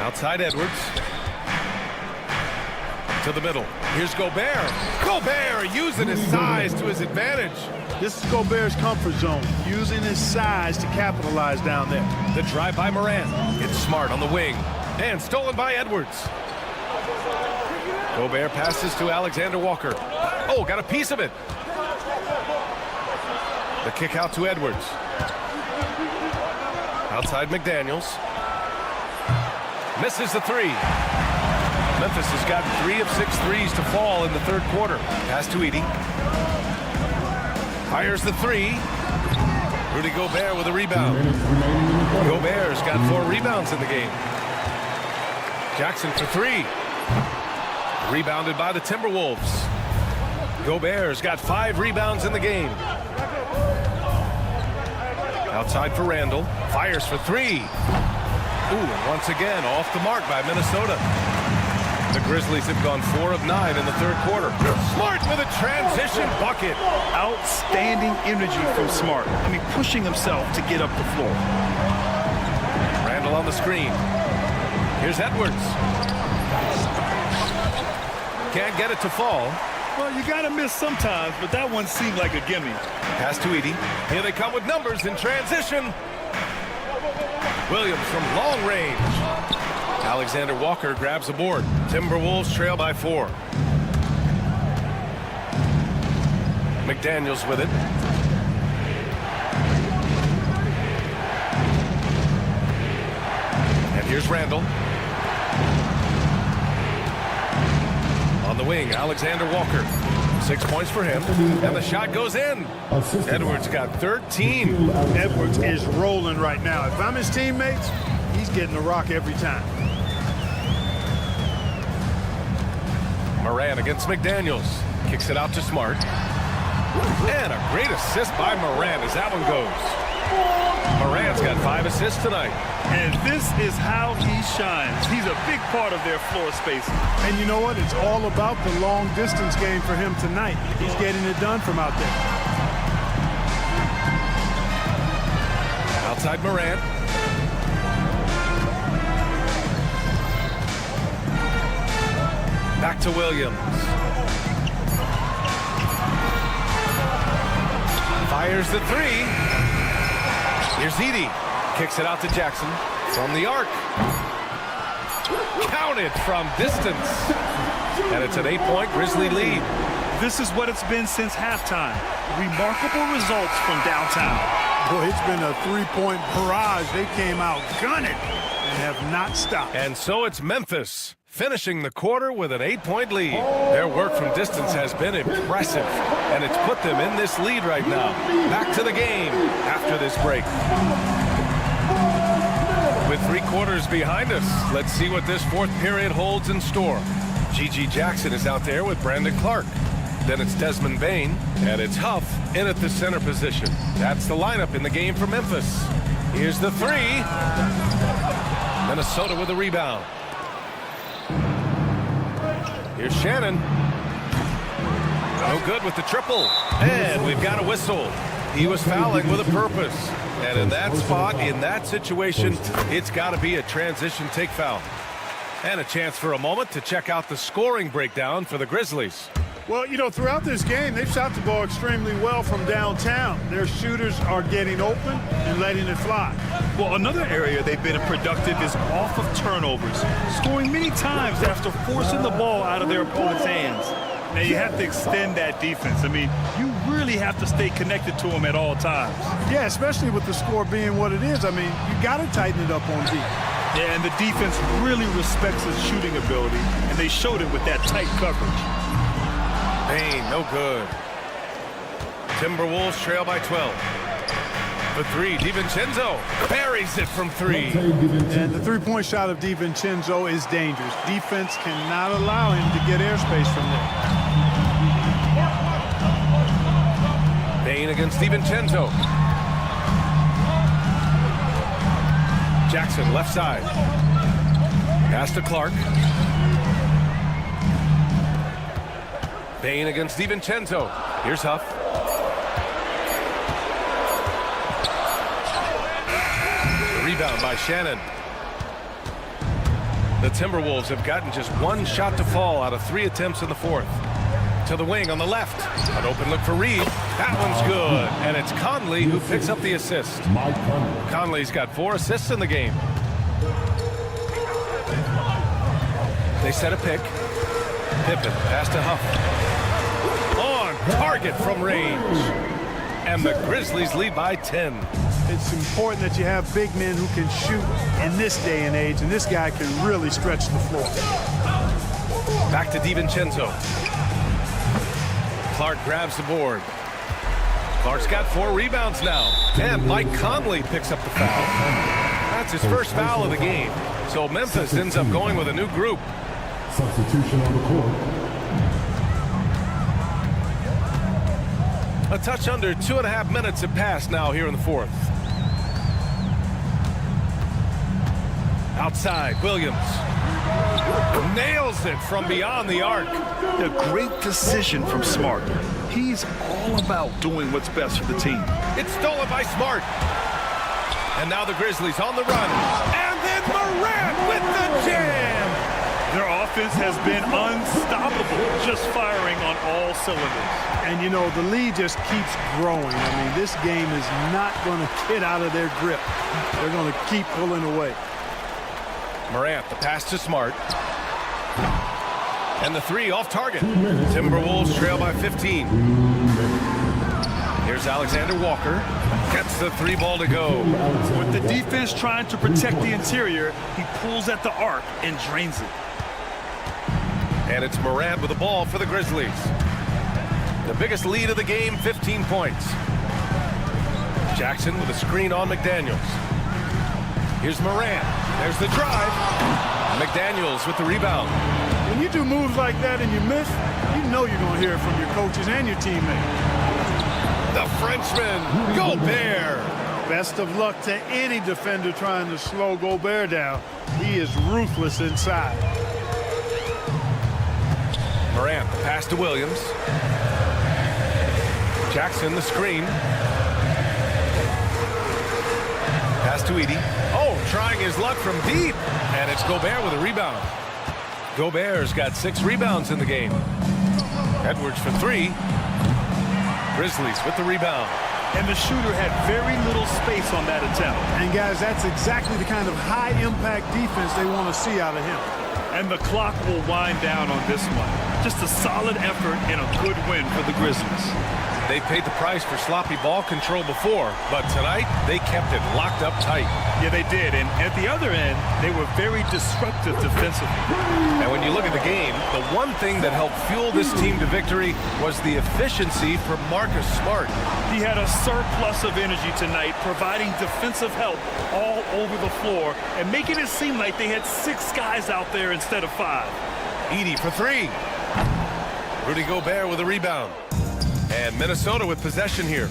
Outside Edwards. To the middle. Here's Gobert. Gobert using his size to his advantage. This is Gobert's comfort zone, using his size to capitalize down there. The drive by Morant. It's Smart on the wing. And stolen by Edwards. Gobert passes to Alexander Walker. Oh, got a piece of it. The kick out to Edwards. Outside McDaniels. Misses the three. Memphis has got 3 of 6 threes to fall in the third quarter. Pass to Edey. Fires the three. Rudy Gobert with a rebound. Gobert's got 4 rebounds in the game. Jackson for 3. Rebounded by the Timberwolves. Gobert's got 5 rebounds in the game. Outside for Randall. Fires for 3. Ooh, and once again, off the mark by Minnesota. The Grizzlies have gone 4 of 9 in the third quarter. Smart with a transition bucket. Outstanding energy from Smart. I mean, pushing himself to get up the floor. Randall on the screen. Here's Edwards. Can't get it to fall. Well, you got to miss sometimes, but that one seemed like a gimme. Pass to Edey. Here they come with numbers in transition. Williams from long range. Alexander Walker grabs the board. Timberwolves trail by 4. McDaniels with it. And here's Randall. On the wing, Alexander Walker. 6 points for him. And the shot goes in. Edwards got 13. Edwards is rolling right now. If I'm his teammates, he's getting the rock every time. Morant against McDaniels. Kicks it out to Smart. And a great assist by Morant as that one goes. Morant's got 5 assists tonight. And this is how he shines. He's a big part of their floor spacing. And you know what? It's all about the long distance game for him tonight. He's getting it done from out there. Outside Morant. Back to Williams. Fires the 3. Here's Edey. Kicks it out to Jackson from the arc. Counted from distance. And it's an 8-point Grizzly lead. This is what it's been since halftime. Remarkable results from downtown. Boy, it's been a 3-point barrage. They came out gunning and have not stopped. And so it's Memphis finishing the quarter with an 8-point lead. Their work from distance has been impressive, and it's put them in this lead right now. Back to the game after this break. With 3 quarters behind us, let's see what this fourth period holds in store. G.G. Jackson is out there with Brandon Clark. Then it's Desmond Bane, and it's Huff in at the center position. That's the lineup in the game for Memphis. Here's the 3. Minnesota with a rebound. Here's Shannon. No good with the triple. And we've got a whistle. He was fouling with a purpose. And in that spot, in that situation, it's got to be a transition take foul. And a chance for a moment to check out the scoring breakdown for the Grizzlies. Well, you know, throughout this game, they've shot the ball extremely well from downtown. Their shooters are getting open and letting it fly. Well, another area they've been productive is off of turnovers, scoring many times after forcing the ball out of their opponent's hands. Now, you have to extend that defense. I mean, you really have to stay connected to them at all times. Yeah, especially with the score being what it is. I mean, you got to tighten it up on D. Yeah, and the defense really respects his shooting ability, and they showed it with that tight coverage. Bane, no good. Timberwolves trail by 12. For 3, DiVincenzo buries it from 3. And the three-point shot of DiVincenzo is dangerous. Defense cannot allow him to get airspace from there. Bane against DiVincenzo. Jackson left side. Pass to Clark. Bane against DiVincenzo. Here's Huff. Rebound by Shannon. The Timberwolves have gotten just one shot to fall out of 3 attempts in the fourth. To the wing on the left. An open look for Reed. That one's good. And it's Conley who picks up the assist. Conley's got 4 assists in the game. They set a pick. Pippen pass to Huff. On target from range. And the Grizzlies lead by 10. It's important that you have big men who can shoot in this day and age, and this guy can really stretch the floor. Back to DiVincenzo. Clark grabs the board. Clark's got 4 rebounds now. And Mike Conley picks up the foul. That's his first foul of the game. So Memphis ends up going with a new group. Substitution on the court. A touch under 2.5 minutes have passed now here in the fourth. Outside, Williams. Nails it from beyond the arc. A great decision from Smart. He's all about doing what's best for the team. It's stolen by Smart. And now the Grizzlies on the run. And then Morant with the jam. Their offense has been unstoppable, just firing on all cylinders. And, you know, the lead just keeps growing. I mean, this game is not going to get out of their grip. They're going to keep pulling away. Morant, the pass to Smart. And the 3 off target. Timberwolves trail by 15. Here's Alexander Walker. Gets the 3 ball to go. With the defense trying to protect the interior, he pulls at the arc and drains it. And it's Morant with the ball for the Grizzlies. The biggest lead of the game, 15 points. Jackson with a screen on McDaniels. Here's Morant. There's the drive. McDaniels with the rebound. When you do moves like that and you miss, you know you're going to hear it from your coaches and your teammates. The Frenchman, Gobert. Best of luck to any defender trying to slow Gobert down. He is ruthless inside. Morant, the pass to Williams. Jackson, the screen. Pass to Edey. Oh, trying his luck from deep. And it's Gobert with a rebound. Gobert's got 6 rebounds in the game. Edwards for 3. Grizzlies with the rebound. And the shooter had very little space on that attempt. And guys, that's exactly the kind of high-impact defense they want to see out of him. And the clock will wind down on this one. Just a solid effort and a good win for the Grizzlies. They paid the price for sloppy ball control before, but tonight they kept it locked up tight. Yeah, they did. And at the other end, they were very disruptive defensively. And when you look at the game, the one thing that helped fuel this team to victory was the efficiency from Marcus Smart. He had a surplus of energy tonight, providing defensive help all over the floor and making it seem like they had 6 guys out there instead of 5. Edey for 3. Rudy Gobert with a rebound. And Minnesota with possession here.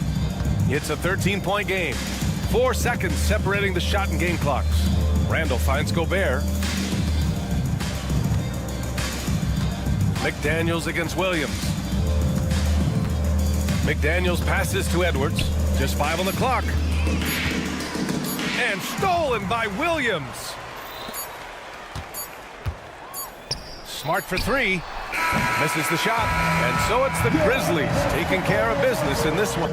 It's a 13-point game. 4 seconds separating the shot and game clocks. Randall finds Gobert. McDaniels against Williams. McDaniels passes to Edwards. Just 5 on the clock. And stolen by Williams. Smart for 3. Misses the shot. And so it's the Grizzlies taking care of business in this one.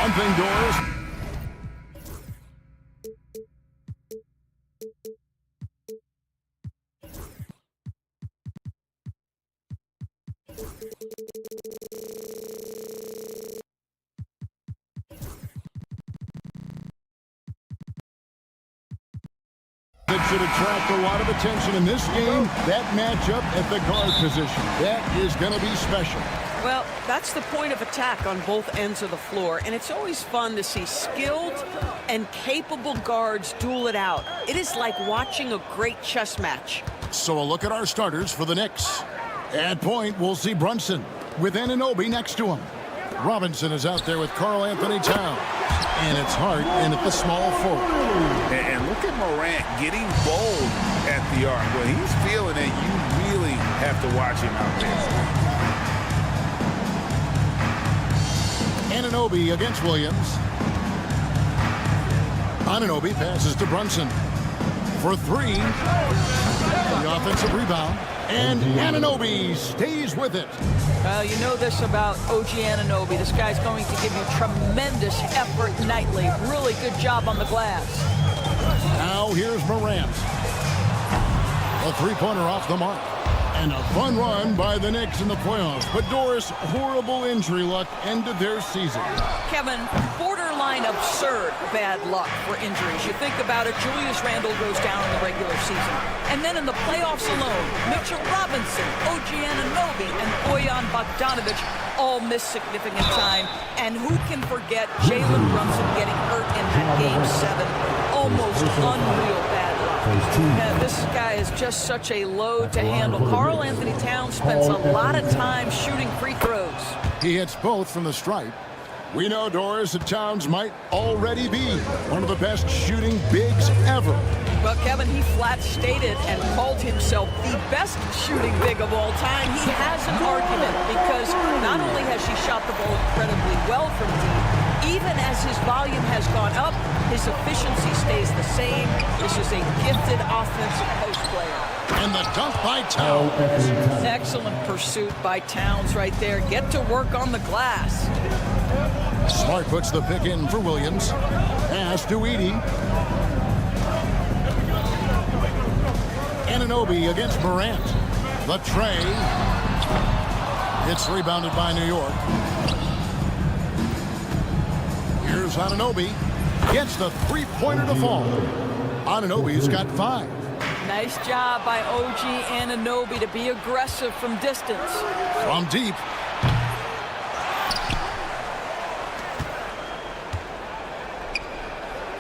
One thing, Doris. That should attract a lot of attention in this game. That matchup at the guard position. That is going to be special. Well, that's the point of attack on both ends of the floor, and it's always fun to see skilled and capable guards duel it out. It is like watching a great chess match. So a look at our starters for the Knicks. At point, we'll see Brunson with Anunoby next to him. Robinson is out there with Karl-Anthony Towns. And it's Hart in at the small forward. And look at Morant getting bold at the arc. When he's feeling it, you really have to watch him out there. Anunoby against Williams. Anunoby passes to Brunson for three. The offensive rebound. And Anunoby stays with it. Well, you know this about OG Anunoby. This guy's going to give you tremendous effort nightly. Really good job on the glass. Now here's Morant. A three-pointer off the mark. And a fun run by the Knicks in the playoffs. But Doris, horrible injury luck ended their season. Kevin, borderline absurd bad luck for injuries. You think about it, Julius Randle goes down in the regular season. And then in the playoffs alone, Mitchell Robinson, OG Anunoby, and Bojan Bogdanovic all miss significant time. And who can forget Jalen Brunson getting hurt in that Game 7? Almost unreal bad luck. Yeah, this guy is just such a load to handle. Karl Anthony Towns spends a lot of time shooting free throws. He hits both from the stripe. We know, Doris, that Towns might already be one of the best shooting bigs ever. Well, Kevin, he flat stated and called himself the best shooting big of all time. He has an argument because not only has he shot the ball incredibly well from deep, even as his volume has gone up, his efficiency stays the same. This is a gifted offensive post player. And the dunk by Towns. Excellent pursuit by Towns right there. Get to work on the glass. Smart puts the pick in for Williams. Pass to Edey. Anunoby against Morant. The tray. It's rebounded by New York. Here's Anunoby. Gets the three-pointer to fall. Anunoby's got 5. Nice job by OG Anunoby to be aggressive from distance. From deep.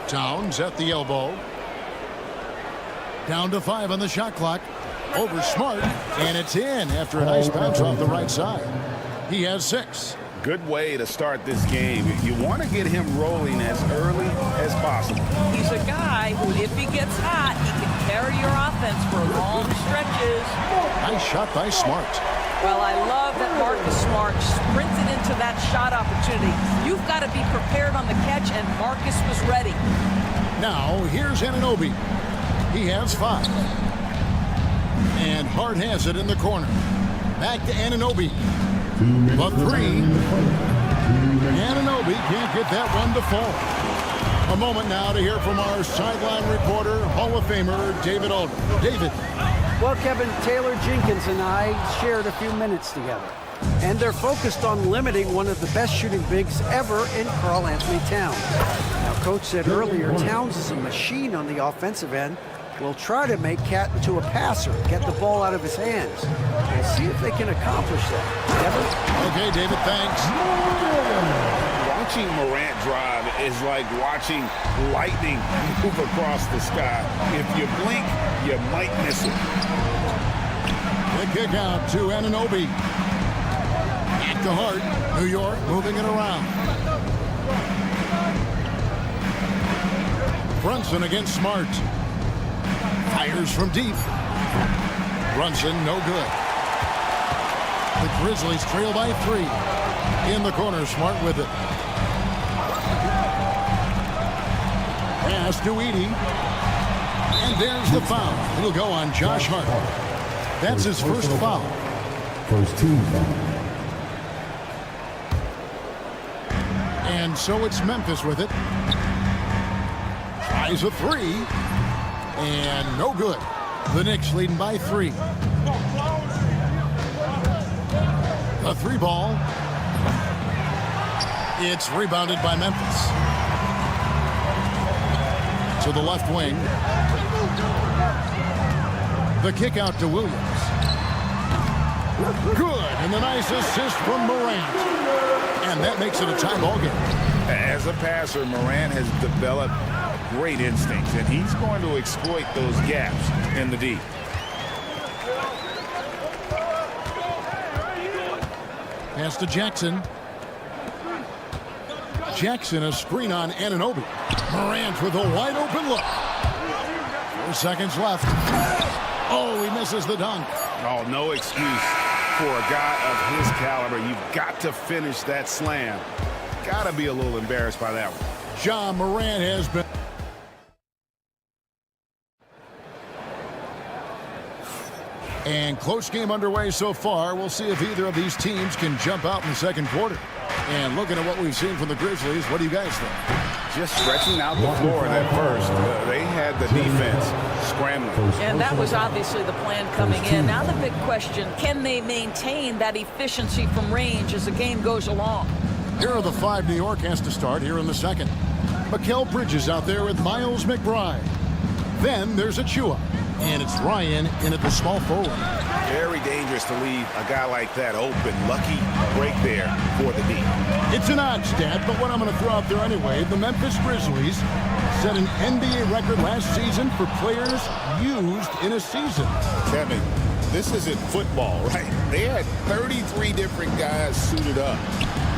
Towns at the elbow. Down to 5 on the shot clock. Over Smart, and it's in after a nice bounce off the right side. He has 6. Good way to start this game. You want to get him rolling as early as possible. He's a guy who, if he gets hot, he can carry your offense for long stretches. Nice shot by Smart. Well, I love that Marcus Smart sprinted into that shot opportunity. You've got to be prepared on the catch, and Marcus was ready. Now, here's Anunoby. He has 5. And Hart has it in the corner. Back to Anunoby. The 3. Anunoby can't get that one to fall. A moment now to hear from our sideline reporter, Hall of Famer David Aldridge. David. Well, Kevin, Taylor Jenkins and I shared a few minutes together. And they're focused on limiting one of the best shooting bigs ever in Karl Anthony Towns. Now, Coach said earlier, Towns is a machine on the offensive end. We'll try to make Cat into a passer, get the ball out of his hands, and see if they can accomplish that. Kevin? Okay, David, thanks. Watching Morant drive is like watching lightning move across the sky. If you blink, you might miss it. The kick out to Anunoby. Back to Hart. New York moving it around. Brunson against Smart. Fires from deep. Brunson, no good. The Grizzlies trail by 3. In the corner, Smart with it. Pass to Edey. And there's the foul. It'll go on Josh Hart. That's his first foul. First team foul. And so it's Memphis with it. Tries a 3. And no good. The Knicks leading by 3. The 3 ball. It's rebounded by Memphis. To the left wing. The kick out to Williams. Good. And the nice assist from Morant. And that makes it a tie ball game. As a passer, Morant has developed great instincts, and he's going to exploit those gaps in the D. Pass to Jackson. Jackson, a screen on Anunoby. Morant with a wide open look. 4 seconds left. Oh, he misses the dunk. Oh, no excuse for a guy of his caliber. You've got to finish that slam. Got to be a little embarrassed by that one. Ja Morant has been. And close game underway so far. We'll see if either of these teams can jump out in the second quarter. And looking at what we've seen from the Grizzlies, what do you guys think? Just stretching out the floor at first. They had the defense scrambling. And that was obviously the plan coming in. Now the big question, can they maintain that efficiency from range as the game goes along? Here are the 5 New York has to start here in the second. Mikal Bridges out there with Miles McBride. Then there's Achua. And it's Ryan in at the small forward. Very dangerous to leave a guy like that open. Lucky break there for the D. It's an odd stat, but what I'm going to throw out there anyway, the Memphis Grizzlies set an NBA record last season for players used in a season. Kevin, this isn't football, right? They had 33 different guys suited up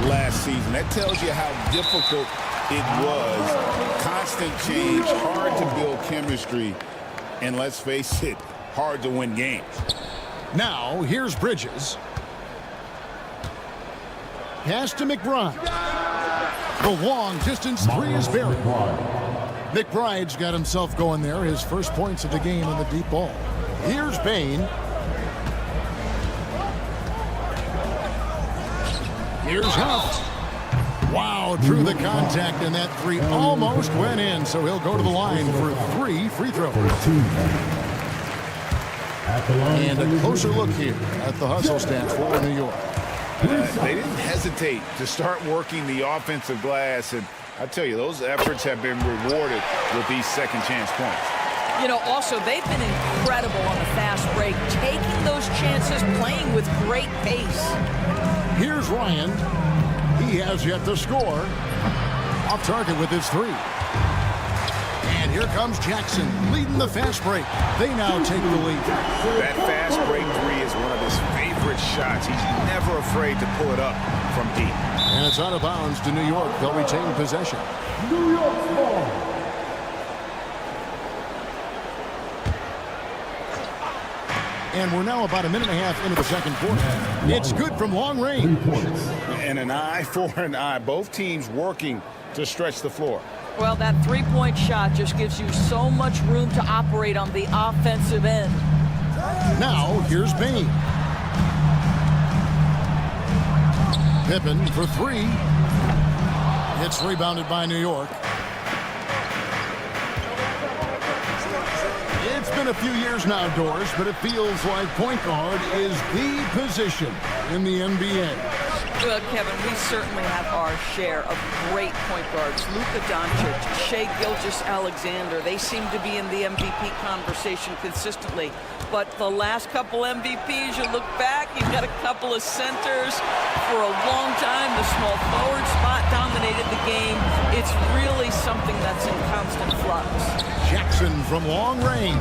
last season. That tells you how difficult it was. Constant change, hard to build chemistry, and let's face it, hard to win games. Now, here's Bridges. Pass to McBride. The long distance three is buried. McBride's got himself going there. His first points of the game on the deep ball. Here's Bain. Here's Huff. Wow, through the contact, and that three almost went in, so he'll go to the line for 3 free throws. And a closer look here at the hustle stats for New York. They didn't hesitate to start working the offensive glass, and I tell you, those efforts have been rewarded with these second chance points. You know, also, they've been incredible on the fast break, taking those chances, playing with great pace. Here's Ryan. He has yet to score. Off target with his three. And here comes Jackson leading the fast break. They now take the lead. That fast break three is one of his favorite shots. He's never afraid to pull it up from deep. And it's out of bounds to New York. They'll retain possession. New York ball. And we're now about a minute and a half into the second quarter. It's good from long range. And an eye for an eye. Both teams working to stretch the floor. Well, that three-point shot just gives you so much room to operate on the offensive end. Now, here's Bain. Pippen for three. It's rebounded by New York. It's been a few years now, Doris, but it feels like point guard is the position in the NBA. Well, Kevin, we certainly have our share of great point guards. Luka Doncic, Shai Gilgeous-Alexander, they seem to be in the MVP conversation consistently. But the last couple MVPs, you look back, you've got a couple of centers. For a long time, the small forward spot dominated the game. It's really something that's in constant flux. Jackson from long range.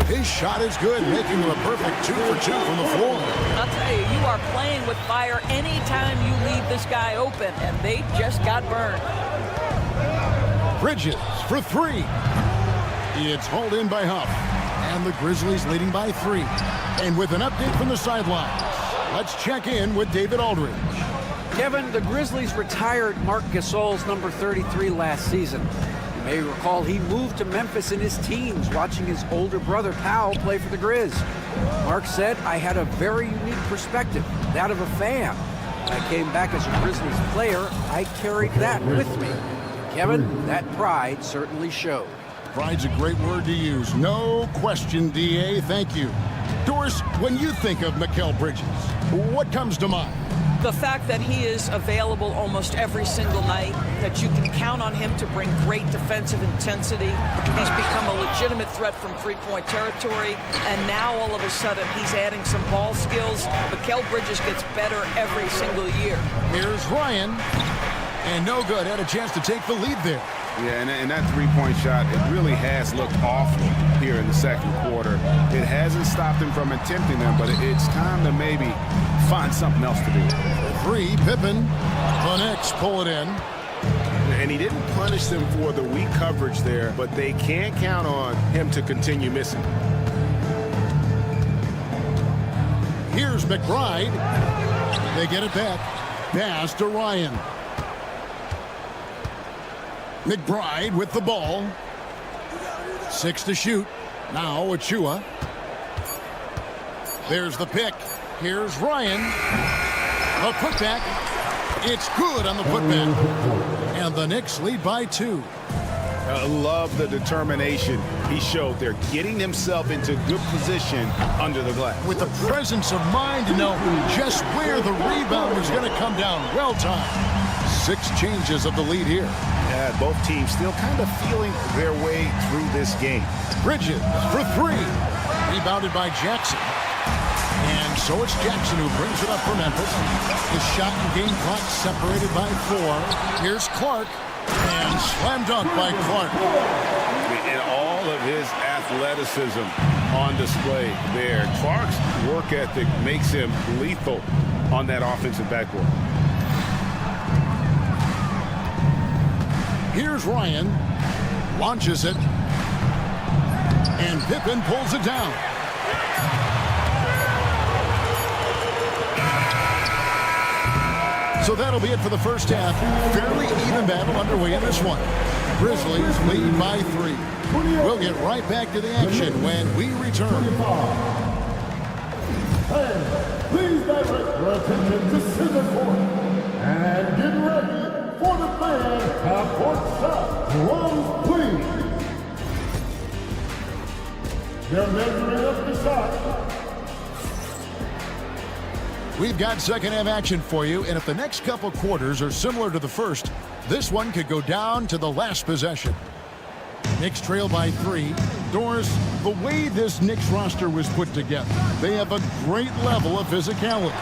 His shot is good, making him a perfect 2 for 2 from the floor. I'll tell you, you are playing with fire anytime you leave this guy open, and they just got burned. Bridges for three. It's hauled in by Huff. And the Grizzlies leading by 3. And with an update from the sidelines, let's check in with David Aldridge. Kevin, the Grizzlies retired Marc Gasol's number 33 last season. You may recall he moved to Memphis in his teens, watching his older brother Powell play for the Grizz. Marc said, "I had a very unique perspective, that of a fan. When I came back as a Grizzlies player, I carried that with me." Kevin, that pride certainly showed. Pride's a great word to use. No question, DA. Thank you. Doris, when you think of Mikal Bridges, what comes to mind? The fact that he is available almost every single night, that you can count on him to bring great defensive intensity. He's become a legitimate threat from three-point territory, and now all of a sudden he's adding some ball skills. Mikal Bridges gets better every single year. Here's Ryan, and no good. Had a chance to take the lead there. Yeah, and that three-point shot, it really has looked awful here in the second quarter. It hasn't stopped him from attempting them, but it's time to maybe find something else to do. Three, Pippen. The Knicks pull it in. And he didn't punish them for the weak coverage there, but they can't count on him to continue missing. Here's McBride. They get it back. Pass to Ryan. McBride with the ball. 6 to shoot. Now Achua. There's the pick. Here's Ryan. A putback. It's good on the putback. And the Knicks lead by 2. I love the determination he showed there, getting himself into good position under the glass. With the presence of mind to know just where the rebound was going to come down. Well timed. 6 changes of the lead here. Yeah, both teams still kind of feeling their way through this game. Bridges for 3. Rebounded by Jackson. And so it's Jackson who brings it up for Memphis. The shot and game clock separated by 4. Here's Clark. And slam dunk by Clark. And all of his athleticism on display there. Clark's work ethic makes him lethal on that offensive backboard. Here's Ryan. Launches it. And Pippen pulls it down. So that'll be it for the first half. Fairly even battle underway in this one. Grizzlies lead by 3. We'll get right back to the action when we return. Please direct your attention to center court. And get ready for the fan half-court shot. Drums, please. They're measuring up the shot. We've got second half action for you, and if the next couple quarters are similar to the first, this one could go down to the last possession. Knicks trail by 3. Doris, the way this Knicks roster was put together, they have a great level of physicality.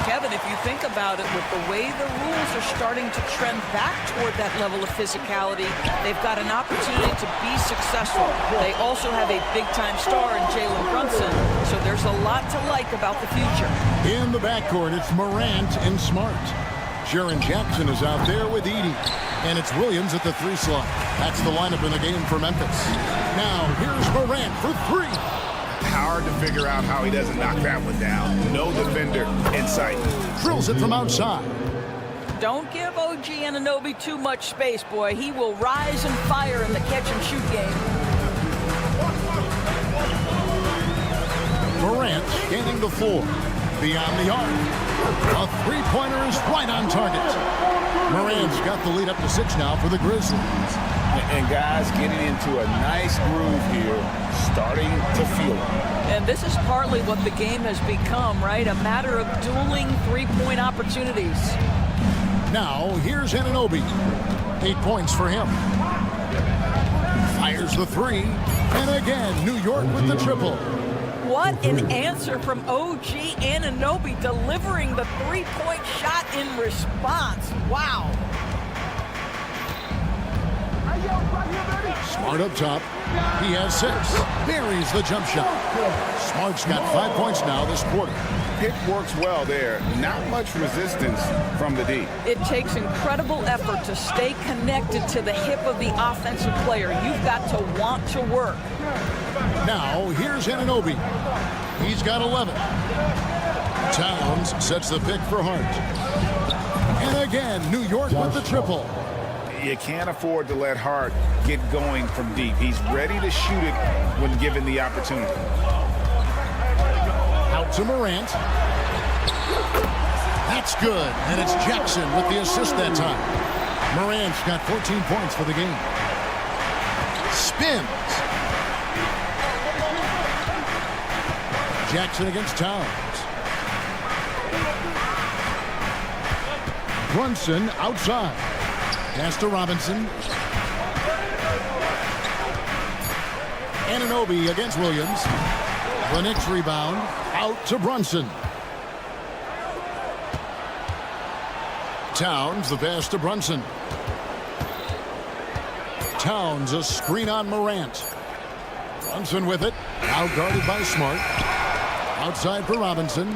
Kevin, if you think about it, with the way the rules are starting to trend back toward that level of physicality, they've got an opportunity to be successful. They also have a big-time star in Jalen Brunson, so there's a lot to like about the future. In the backcourt, it's Morant and Smart. Sharon Jackson is out there with Edey. And it's Williams at the 3 slot. That's the lineup in the game for Memphis. Now, here's Morant for 3. Hard to figure out how he doesn't knock that one down. No defender in sight. Drills it from outside. Don't give OG Anunoby too much space, boy. He will rise and fire in the catch-and-shoot game. Morant scanning the floor. Beyond the arc. A three-pointer is right on target. Morant's got the lead up to 6 now for the Grizzlies. And guys getting into a nice groove here, starting to feel it. And this is partly what the game has become, right? A matter of dueling three-point opportunities. Now, here's Anunoby. 8 points for him. Fires the 3. And again, New York with the triple. What an answer from OG Anunoby, delivering the three-point shot in response. Wow. Smart up top. He has 6. Buries the jump shot. Smart's got 5 points now this quarter. Pick works well there. Not much resistance from the D. It takes incredible effort to stay connected to the hip of the offensive player. You've got to want to work. Now, here's Anunoby. He's got 11. Towns sets the pick for Hart. And again, New York with the triple. You can't afford to let Hart get going from deep. He's ready to shoot it when given the opportunity. Out to Morant. That's good. And it's Jackson with the assist that time. Morant's got 14 points for the game. Spins. Jackson against Towns. Brunson outside. Pass to Robinson. Anunoby against Williams. The Knicks rebound. Out to Brunson. Towns, the pass to Brunson. Towns, a screen on Morant. Brunson with it. Out guarded by Smart. Outside for Robinson.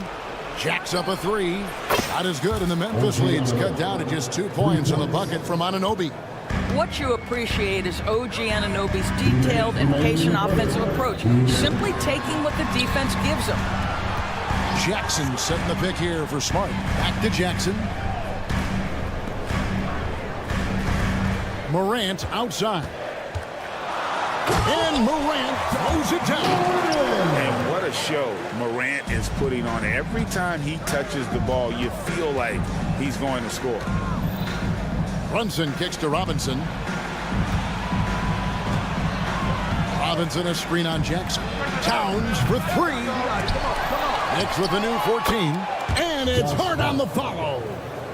Jacks up a 3. Shot is good, and the Memphis lead's cut down to just 2 points in the bucket from Anunoby. What you appreciate is OG Anunoby's detailed and patient offensive approach, simply taking what the defense gives him. Jackson setting the pick here for Smart. Back to Jackson. Morant outside. And Morant throws it down. And what a show Morant is putting on. Every time he touches the ball, you feel like he's going to score. Brunson kicks to Robinson. Robinson a screen on Jackson. Towns for 3. Knicks with a new 14. And it's Hart on the follow.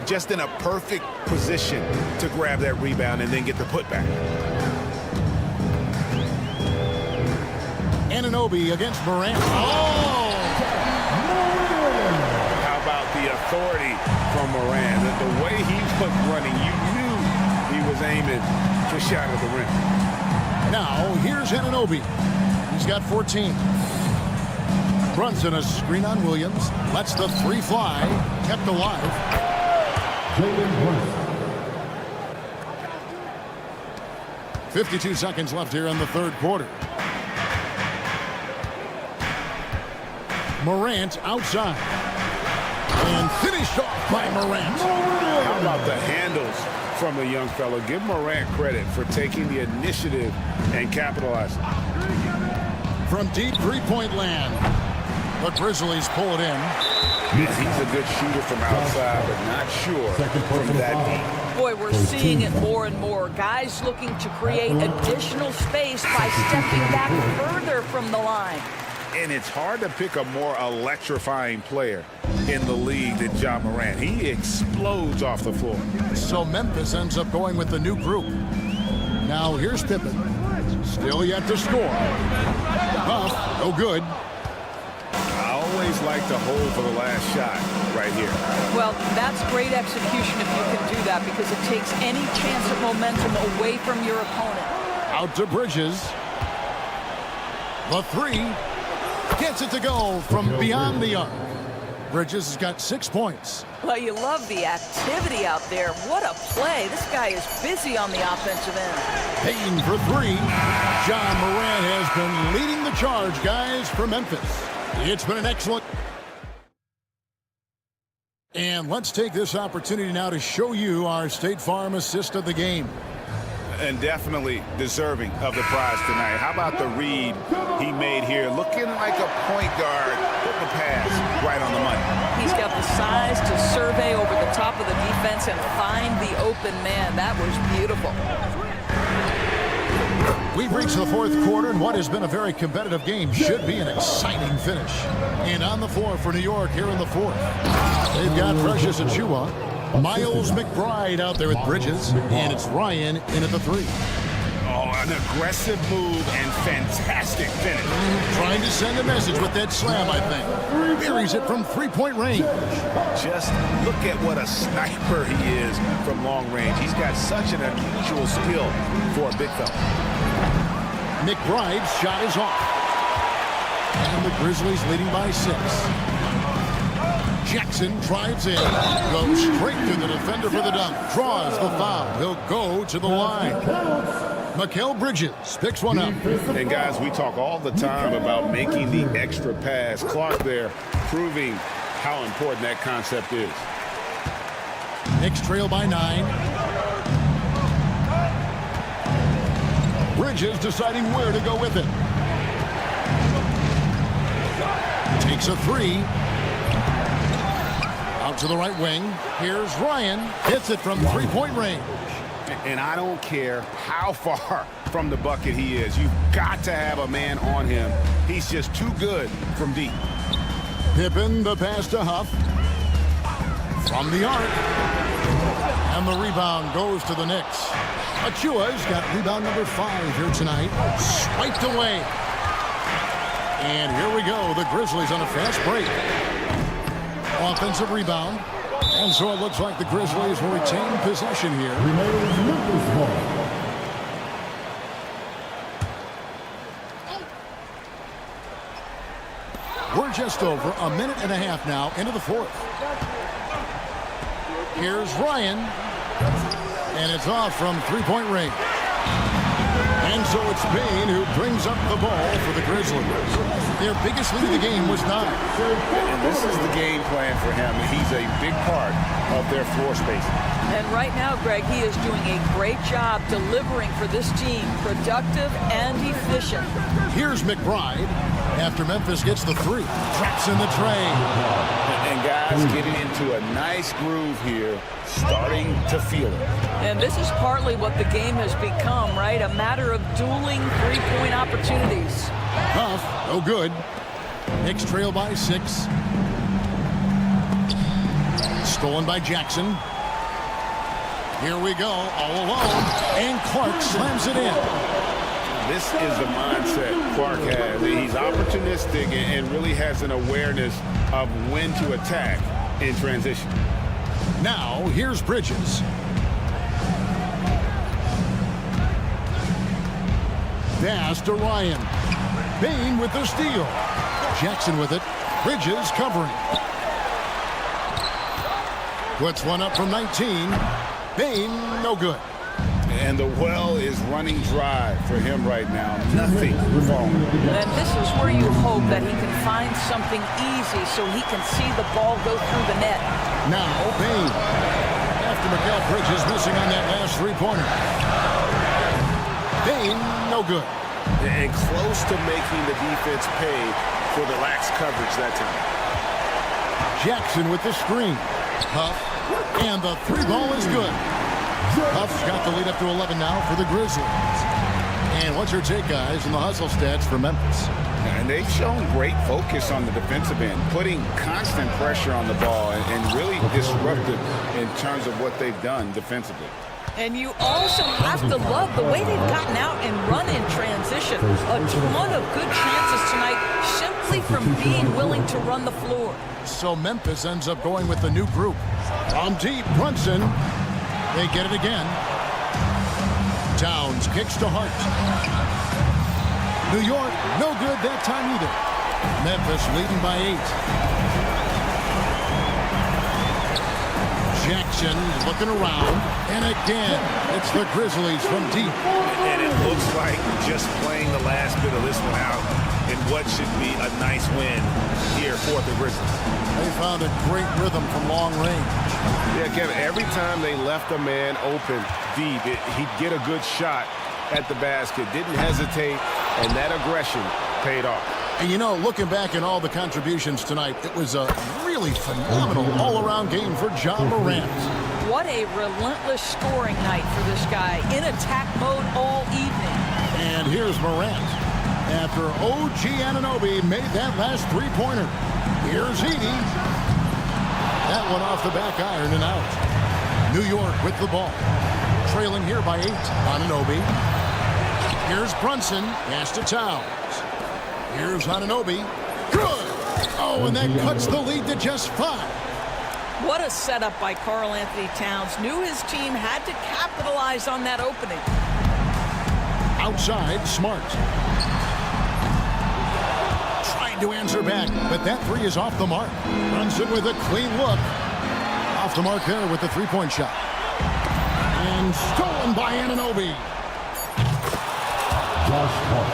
Just in a perfect position to grab that rebound and then get the putback. Anunoby against Morant. Oh! How about the authority from Morant? The way he was running, you knew he was aiming just shot of the rim. Now, here's Anunoby. He's got 14. Brunson, a screen on Williams. Lets the three fly. Kept alive. 52 seconds left here in the third quarter. Morant outside. And finished off by Morant. How about the handles from the young fellow? Give Morant credit for taking the initiative and capitalizing. From deep three-point land, the Grizzlies pull it in. He's a good shooter from outside, but not sure from that deep. Boy, we're seeing it more and more. Guys looking to create additional space by stepping back further from the line. And it's hard to pick a more electrifying player in the league than Ja Morant. He explodes off the floor. So Memphis ends up going with the new group. Now here's Pippen. Still yet to score. Huff, no good. I always like to hold for the last shot right here. Well, that's great execution if you can do that, because it takes any chance of momentum away from your opponent. Out to Bridges. The three. Gets it to go from beyond the arc. Bridges has got 6 points. Well, you love the activity out there. What a play. This guy is busy on the offensive end. Payne for three. Ja Morant has been leading the charge, guys, for Memphis. It's been an excellent... And let's take this opportunity now to show you our State Farm assist of the game. And definitely deserving of the prize tonight. How about the read he made here? Looking like a point guard, putting the pass right on the money. He's got the size to survey over the top of the defense and find the open man. That was beautiful. We've reached the fourth quarter, and what has been a very competitive game should be an exciting finish. And on the floor for New York here in the fourth, they've got Precious Achiuwa, Miles McBride out there with Bridges, and it's Ryan in at the three. Oh, an aggressive move and fantastic finish. Trying to send a message with that slam, I think. Buries it from three-point range. Just look at what a sniper he is from long range. He's got such an unusual skill for a big fella. McBride's shot is off. And the Grizzlies leading by 6. Jackson drives in, goes straight to the defender for the dunk, draws the foul. He'll go to the line. Mikal Bridges picks one up. And guys, we talk all the time about making the extra pass. Clark there proving how important that concept is. Knicks trail by 9. Bridges deciding where to go with it. Takes a three. Out to the right wing. Here's Ryan. Hits it from three-point range. And I don't care how far from the bucket he is. You've got to have a man on him. He's just too good from deep. Pippen, the pass to Huff. From the arc. And the rebound goes to the Knicks. Achiuwa's got rebound number 5 here tonight. Swiped away. And here we go. The Grizzlies on a fast break. Offensive rebound. And so it looks like the Grizzlies will retain possession here. We're just over a minute and a half now into the fourth. Here's Ryan. And it's off from three-point range. And so it's Payne who brings up the ball for the Grizzlies. Their biggest lead of the game was 9. And this is the game plan for him. He's a big part of their floor spacing. And right now, Greg, he is doing a great job delivering for this team, productive and efficient. Here's McBride after Memphis gets the 3. Traps in the tray. And guys getting into a nice groove here, starting to feel it. And this is partly what the game has become, right? A matter of dueling three-point opportunities. Huff, no good. Knicks trail by 6. Stolen by Jackson. Here we go, all alone. And Clark slams it in. This is the mindset Clark has. He's opportunistic and really has an awareness of when to attack in transition. Now, here's Bridges. Pass to Ryan. Bain with the steal. Jackson with it. Bridges covering. Puts one up from 19. Bain, no good. And the well is running dry for him right now. Nothing falling. And this is where you hope that he can find something easy so he can see the ball go through the net. Now, Bain. After Miguel Bridges missing on that last three-pointer. Bain, no good. And close to making the defense pay for the lax coverage that time. Jackson with the screen. Huff. And the three ball is good. Huff's got the lead up to 11 now for the Grizzlies. And what's your take, guys, in the hustle stats for Memphis? And they've shown great focus on the defensive end, putting constant pressure on the ball and really disruptive in terms of what they've done defensively. And you also have to love the way they've gotten out and run in transition. A ton of good chances tonight simply from being willing to run the floor. So Memphis ends up going with the new group. From deep, Brunson. They get it again. Towns kicks to Hart. New York, no good that time either. Memphis leading by 8. Jackson looking around. And again, it's the Grizzlies from deep. And it looks like just playing the last bit of this one out in what should be a nice win here for the Grizzlies. They found a great rhythm from long range. Yeah, Kevin, every time they left a man open deep, he'd get a good shot at the basket. Didn't hesitate, and that aggression paid off. And you know, looking back at all the contributions tonight, it was a really phenomenal all-around game for Ja Morant. What a relentless scoring night for this guy. In attack mode all evening. And here's Morant. After OG Anunoby made that last three-pointer. Here's Edey. That one off the back iron and out. New York with the ball. Trailing here by 8. Anunoby. Here's Brunson. Pass to Towns. Here's Anunoby. Good. Oh, and that cuts the lead to just 5. What a setup by Karl Anthony Towns. Knew his team had to capitalize on that opening. Outside, Smart. Trying to answer back, but that three is off the mark. Brunson with a clean look. Off the mark there with the three-point shot. And stolen by Anunoby. Josh Hart,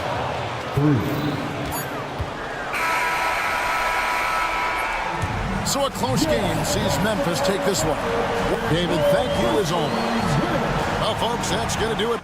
3. So a close game sees Memphis take this one. David, thank you as always. Well, folks, that's going to do it.